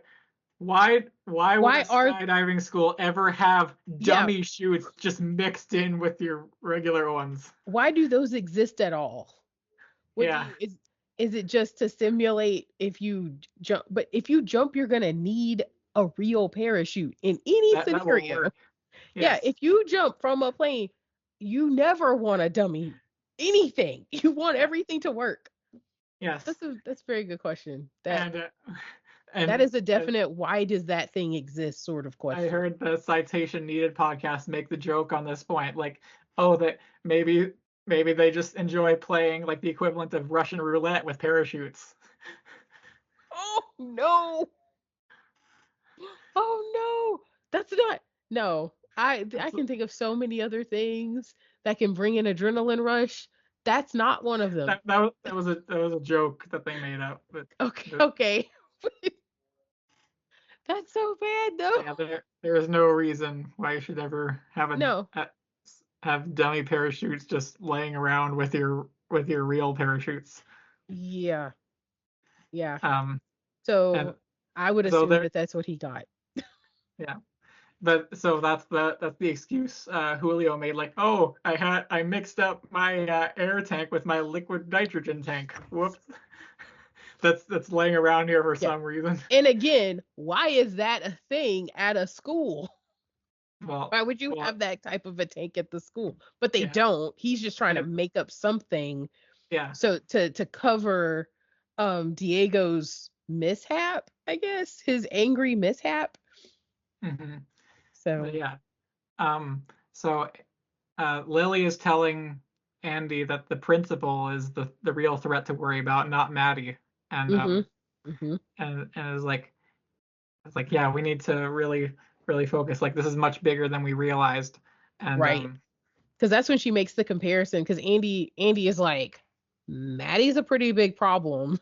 why would a Why are skydiving school ever have yeah, dummy chutes just mixed in with your regular ones? why do those exist at all? What do Yeah, you is it just to simulate if you jump, but if you jump you're going to need a real parachute in any that will scenario. work. Yeah, Yes. if you jump from a plane, you never want a dummy anything. You want Yeah. everything to work. Yes. That's a very good question. That And that and is a definite why does that thing exist sort of I question. heard the Citation Needed podcast make the joke on this point, like, oh, that maybe they just enjoy playing like the equivalent of Russian roulette with parachutes. Oh no. Oh no. That's not no. I That's can think of so many other things that can bring an adrenaline rush. That's not one of them. that was a joke that they made up, Okay, but okay. That's so bad though. yeah, there is no reason why you should ever No. have dummy parachutes just laying around with your real parachutes. Yeah. Yeah. Um, and So I would so assume there, that that's what he got. yeah. But so that's the excuse Julio made. Like, oh, I mixed up my air tank with my liquid nitrogen tank. Whoops. that's laying around here for Yeah. some reason. And again, why is that a thing at a school? Well, Why would you well, have that type of a tank at the school? But they yeah, don't. He's just trying and to it, make up something yeah, so to cover Diego's mishap, I guess, his angry mishap. hmm but So, yeah. So Lily is telling Andy that the principal is the real threat to worry about, not Maddie, and mhm. Mhm. and it's like, yeah, we need to really focus. Like this is much bigger than we realized, and Right. Cuz that's when she makes the comparison cuz Andy is like Maddie's a pretty big problem.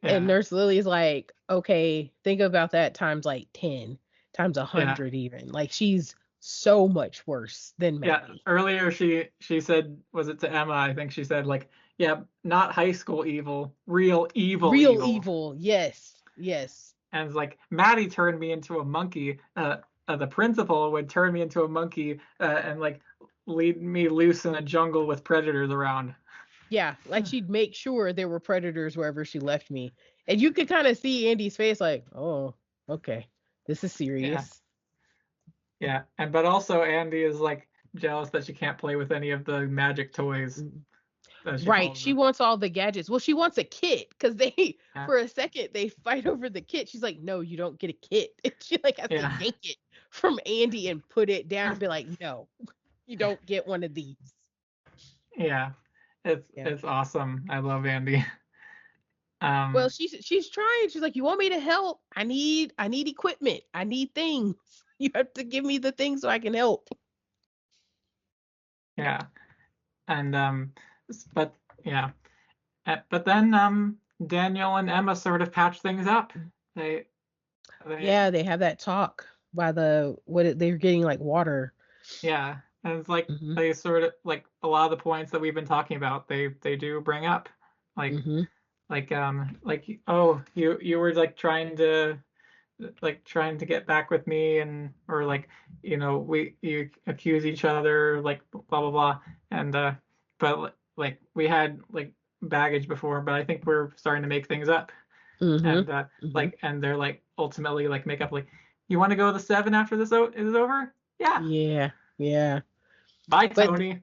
And yeah, Nurse Lily's like, okay, think about that times like 10, times yeah. 100 even. Like she's so much worse than Yeah, Maddie. earlier she said, was it to Emma? I think she said like, yeah, not high school evil, real evil Real evil. evil. Yes. Yes. And it's like Maddie turned me into a monkey. The principal would turn me into a monkey and like lead me loose in a jungle with predators around. Yeah, like she'd make sure there were predators wherever she left me. And you could kind of see Andy's face like, "Oh, okay. This is Yeah, serious." yeah. And but also Andy is like jealous that she can't play with any of the magic toys, Mm. as she Right. calls She them. wants all the gadgets. Well, she wants a kit cuz they Yeah, for a second they fight over the kit. She's like, "No, you don't get a kit." And she like has to yeah, yank it from Andy and put it down and be like, "No, you don't get one of these." yeah. Yeah. It's awesome. I love Andy. Well, Um, she's trying. She's like, "You want me to help? I need equipment. I need things. You have to give me the things so I can help." yeah. And but yeah. But then Daniel and Emma sort of patch things up. They they Yeah, they have that talk by the they're getting like water. yeah, and it's like Mhm. they sort of like a lot of the points that we've been talking about. They do bring up like Mhm. like, oh, you were like trying to get back with me, and or like, we you accuse each other, like blah blah blah. And but like we had like baggage before, but I think we're starting to make things up. Mhm. And Mhm. like, and they're like ultimately like make up, like, you want to go to the seven after this is over? Yeah. Yeah. Yeah. Bye, But Tony.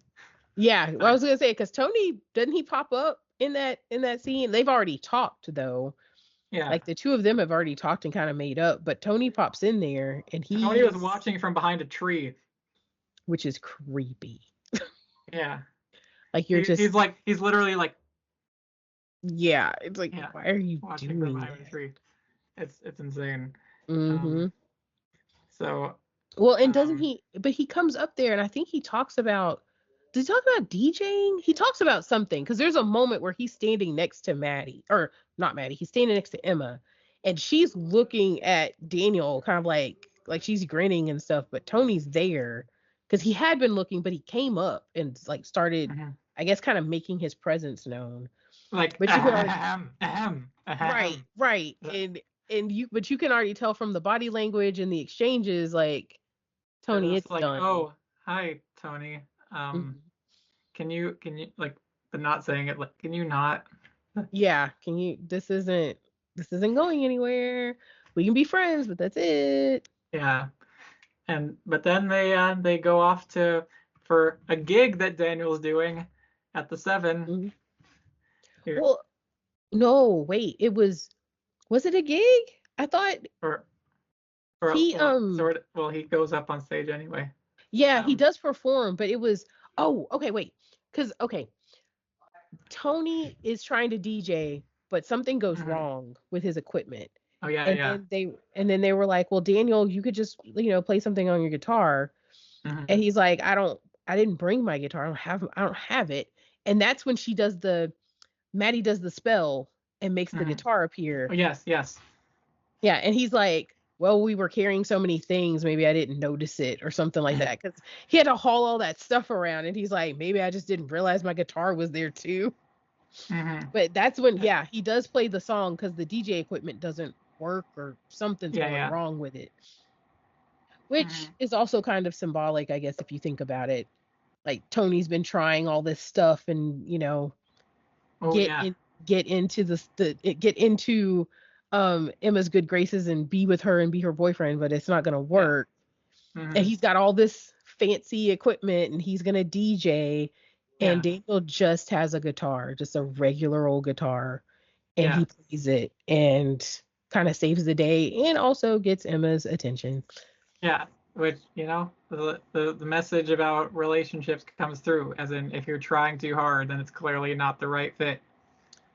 yeah, well, I Bye. was gonna say because Tony doesn't he pop up in that scene? They've already talked though. Yeah. Like the two of them have already talked and kind of made up, but Tony pops in there and Tony was he's watching from behind a tree. which is creepy. Yeah. Like you're He's just like, he's literally like, yeah, it's like yeah, why are you watching from doing behind a that? tree. It's insane. Um, Mhm. so, Well, and doesn't um, he? But he comes up there, and I think he talks about. Does he talk about DJing? He talks about something because there's a moment where he's standing next to Maddie, or not Maddie. He's standing next to Emma, and she's looking at Daniel, kind of like she's grinning and stuff. But Tony's there because he had been looking, but he came up and like started, mhm. I guess, kind of making his presence known. Like, But you can already ahem, ahem, right, ahem. right, but you can already tell from the body language and the exchanges, like Tony, It's it's like, done. oh, hi, Tony. Um, Mhm. can you like, but not saying it, like, can you not? Yeah, can you this isn't going anywhere. We can be friends, but that's it. Yeah. And but then they go off to for a gig that Daniel's doing at the seven. Mhm. Here, Well, no, wait, was it a gig? I thought or he well, sort of, well, he goes up on stage anyway. yeah, he Um, does perform, but it was oh, okay, wait. Cuz okay, Tony is trying to DJ, but something goes mhm. wrong with his equipment. Oh yeah, And yeah. then they were like, "Well, Daniel, you could just, play something on your guitar." And Mhm, he's like, I didn't bring my guitar. I don't have it." And that's when Maddie does the spell and makes the mhm. guitar Oh appear. yes, yes. Yeah, and he's like, "Well, we were carrying so many things, maybe I didn't notice it or something like that." Cuz he had to haul all that stuff around and he's like, "Maybe I just didn't realize my guitar was there too." Mhm. But that's when yeah, he does play the song cuz the DJ equipment doesn't work or something's Yeah, going yeah. wrong with it. Which Mhm. is also kind of symbolic, I guess, if you think about it. Like Tony's been trying all this stuff and, Oh get yeah. get into get into Emma's good graces and be with her and be her boyfriend, but it's not gonna Yeah. work. And Hmm. he's got all this fancy equipment and he's gonna DJ, and Yeah. Daniel just has a guitar, just a regular old guitar, and Yeah. he plays it and kind of saves the day and also gets Emma's attention. Yeah. Which, the message about relationships comes through, as in if you're trying too hard, then it's clearly not the right fit.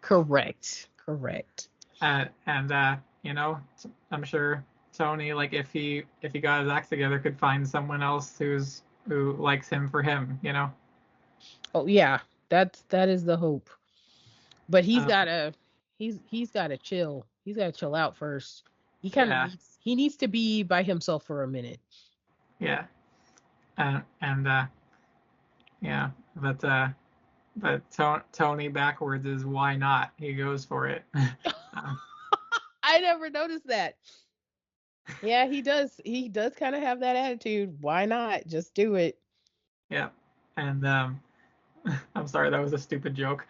Correct. Correct. And I'm sure Tony, like if he got his act together, could find someone else who likes him for him. Oh yeah, that is the hope. But Um, he's gotta chill. He's gotta chill out first. yeah, He needs to be by himself for a minute. yeah, and yeah, but Tony backwards is why not? He goes for it. um, I never noticed that. Yeah, he does. He does kind of have that attitude. Why not? Just do it. yeah, and I'm sorry, that was a stupid joke.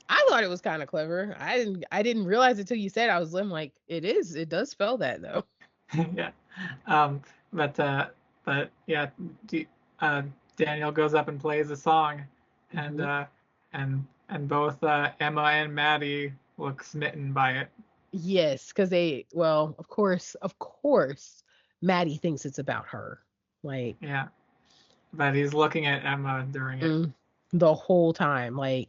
I thought it was kind of clever. I didn't realize it till you said. I'm like, it is. It does spell that though. Yeah, um, but yeah, uh, Daniel goes up and plays a song, and Hmm. and both Emma and Maddie look smitten by it. Yes, because well, of course, Maddie thinks it's about her. Like, Yeah, but he's looking at Emma during it. mm, the whole time. Like,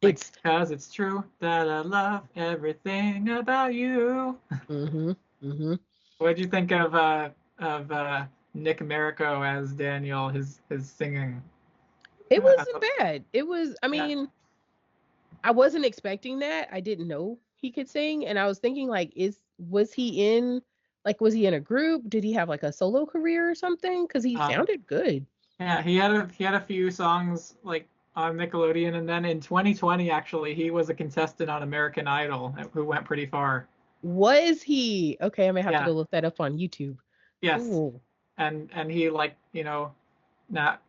Like, it's 'cause it's true that I love everything about you. mm-hmm, mm-hmm. What'd you think of Nick Merico as Daniel, his singing? It I wasn't thought, bad. It was, I yeah. mean, I wasn't expecting that. I didn't know he could sing, and I was thinking like, was he in a group? Did he have like a solo career or something? Because he Um, sounded good. yeah, he had a few songs like on Nickelodeon, and then in 2020, actually, he was a contestant on American Idol who went pretty far. Was he? Okay, I may have to Yeah, go look that up on YouTube. yes, Cool. and he like not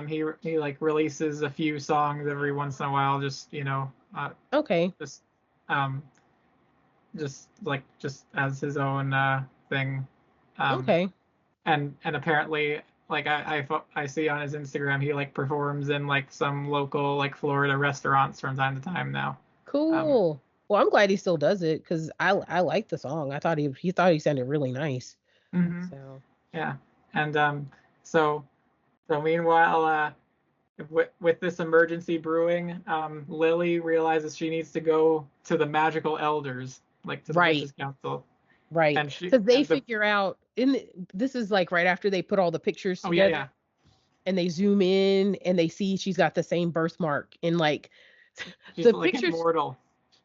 he like releases a few songs every once in a while, Okay. just um just as his own thing. Um, Okay. and apparently, like I see on his Instagram, he like performs in like some local like Florida restaurants from time to time now. Um, Cool. Well, I'm glad he still does it because I like the song. I thought he thought he sounded really nice. mhm, So yeah, and so so meanwhile, with this emergency brewing, Lily realizes she needs to go to the magical elders, like to the right, witches' council, right. and she Because they and the figure out this is like right after they put all the pictures oh yeah, together yeah, and they zoom in and they see she's got the same birthmark and like she's the like pictures. immortal.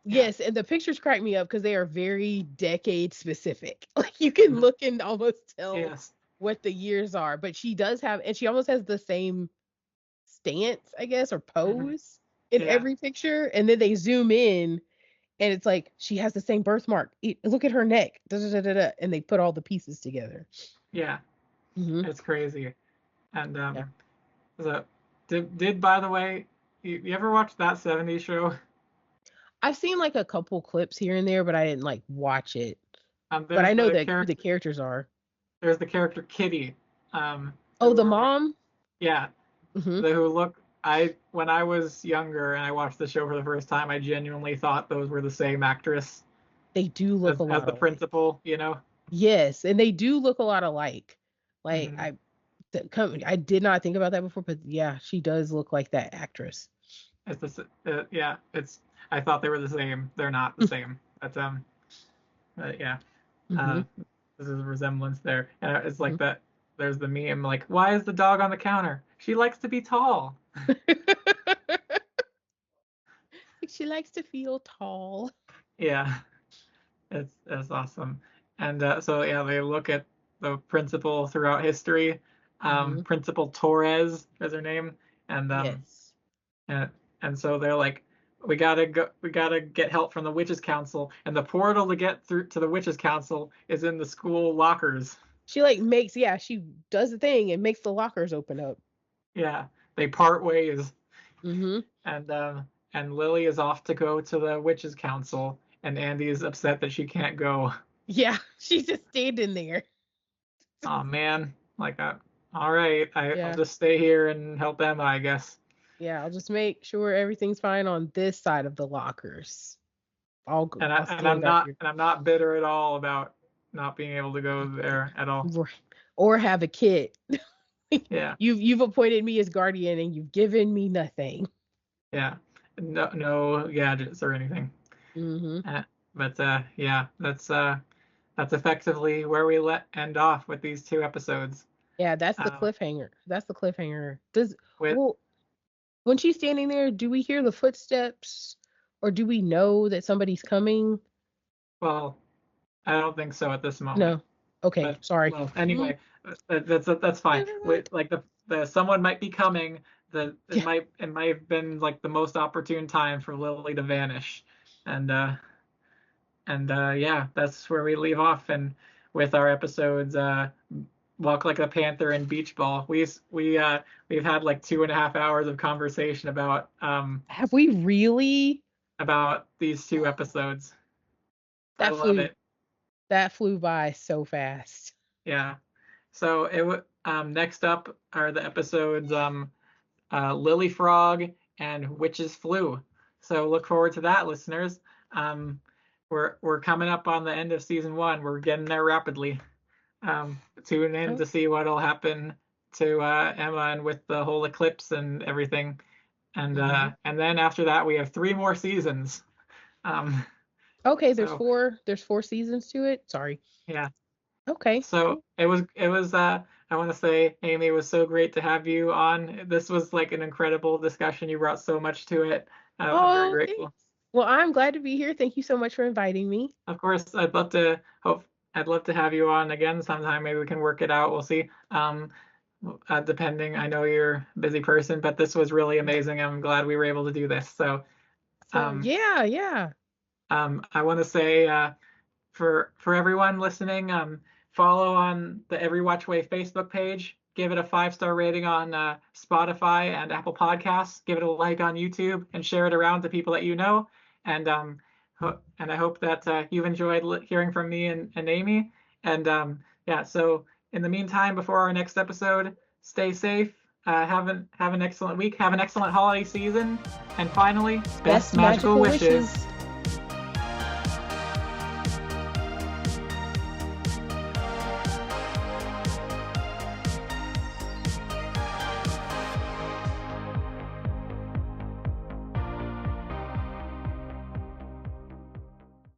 Yeah. Yes, and the pictures crack me up because they are very decade specific. Like you can Mhm. look and almost tell Yes. what the years are, but she does have, and she almost has the same stance, I guess, or Mhm. pose in Yeah. every picture. And then they zoom in, and it's like she has the same birthmark. Look at her neck, da, da, da, da, da, and they put all the pieces together. Yeah. Hmm. It's crazy. And Yeah, so did by the way, you ever watch that 70s show? I've seen like a couple clips here and there, but I didn't like watch it. But I There's know the that who the character characters are. there's the character Kitty, Oh, the who mom. yeah, Hmm. the who look I when I was younger and I watched the show for the first time, I genuinely thought those were the same actress They do look a as lot the alike. principal. Yes, and they do look a lot alike. Like Hmm. I did not think about that before, but yeah, she does look like that actress. It's this yeah, it's I thought they were the same. They're not the same. Yeah. Hmm. Uh, there's a resemblance there. And it's like that. There's the meme like, why is the dog on the counter? She likes to be tall. She likes to feel tall. Yeah, it's awesome. And so yeah, they look at the principal throughout history. Hmm. Principal Torres is her name, and Yes. and and so they're like, we gotta get help from the witches' council, and the portal to get through to the witches' council is in the school lockers. She like makes, yeah, she does the thing and makes the lockers open up. Yeah, they part ways. Hmm. And and Lily is off to go to the witches' council, and Andy is upset that she can't go. Yeah, she's just standing there. Oh man, like, all right, I'll Yeah. just stay here and help Emma, I guess. Yeah, I'll just make sure everything's fine on this side of the lockers. I'll go. And I'll stand back here. I'm not bitter at all about not being able to go there at all. Right. Or have a kid. Yeah. You've appointed me as guardian and you've given me nothing. Yeah. No gadgets or anything. Mm-hmm. But yeah, that's effectively where we end off with these 2 episodes. Yeah, that's the cliffhanger. That's the cliffhanger. With When she's standing there, do we hear the footsteps or do we know that somebody's coming? Well, I don't think so at this moment. No. Okay, But, sorry. well, anyway, that's fine. Like the someone might be coming. It might have been like the most opportune time for Lily to vanish, and yeah, that's where we leave off. And with our episodes, Walk Like a Panther and Beach Ball, we've had like 2.5 hours of conversation about Have we really? About these 2 episodes. I love it. That flew by so fast. Yeah. So next up are the episodes Lily Frog and Witch's Flu. So look forward to that, listeners. We're coming up on the end of season 1. We're getting there rapidly. Tune in to see what'll happen to Emma and with the whole eclipse and everything. And then after that we have 3 more seasons. Okay, there's 4 seasons to it. Sorry. Yeah. Okay. So it was I want to say, Amy, it was so great to have you on. This was like an incredible discussion. You brought so much to it. I'm very grateful. Thanks. Well, I'm glad to be here. Thank you so much for inviting me. Of course, I'd love to have you on again sometime. Maybe we can work it out. We'll see. Depending, I know you're a busy person, but this was really amazing. I'm glad we were able to do this. So yeah. I want to say for everyone listening, follow on the EveRe-Watch Way Facebook page. Give it a 5-star rating on Spotify and Apple Podcasts. Give it a like on YouTube and share it around to people that you know. And I hope that you've enjoyed hearing from me and Amy. And yeah, so in the meantime, before our next episode, stay safe. Have an excellent week. Have an excellent holiday season. And finally, best magical wishes.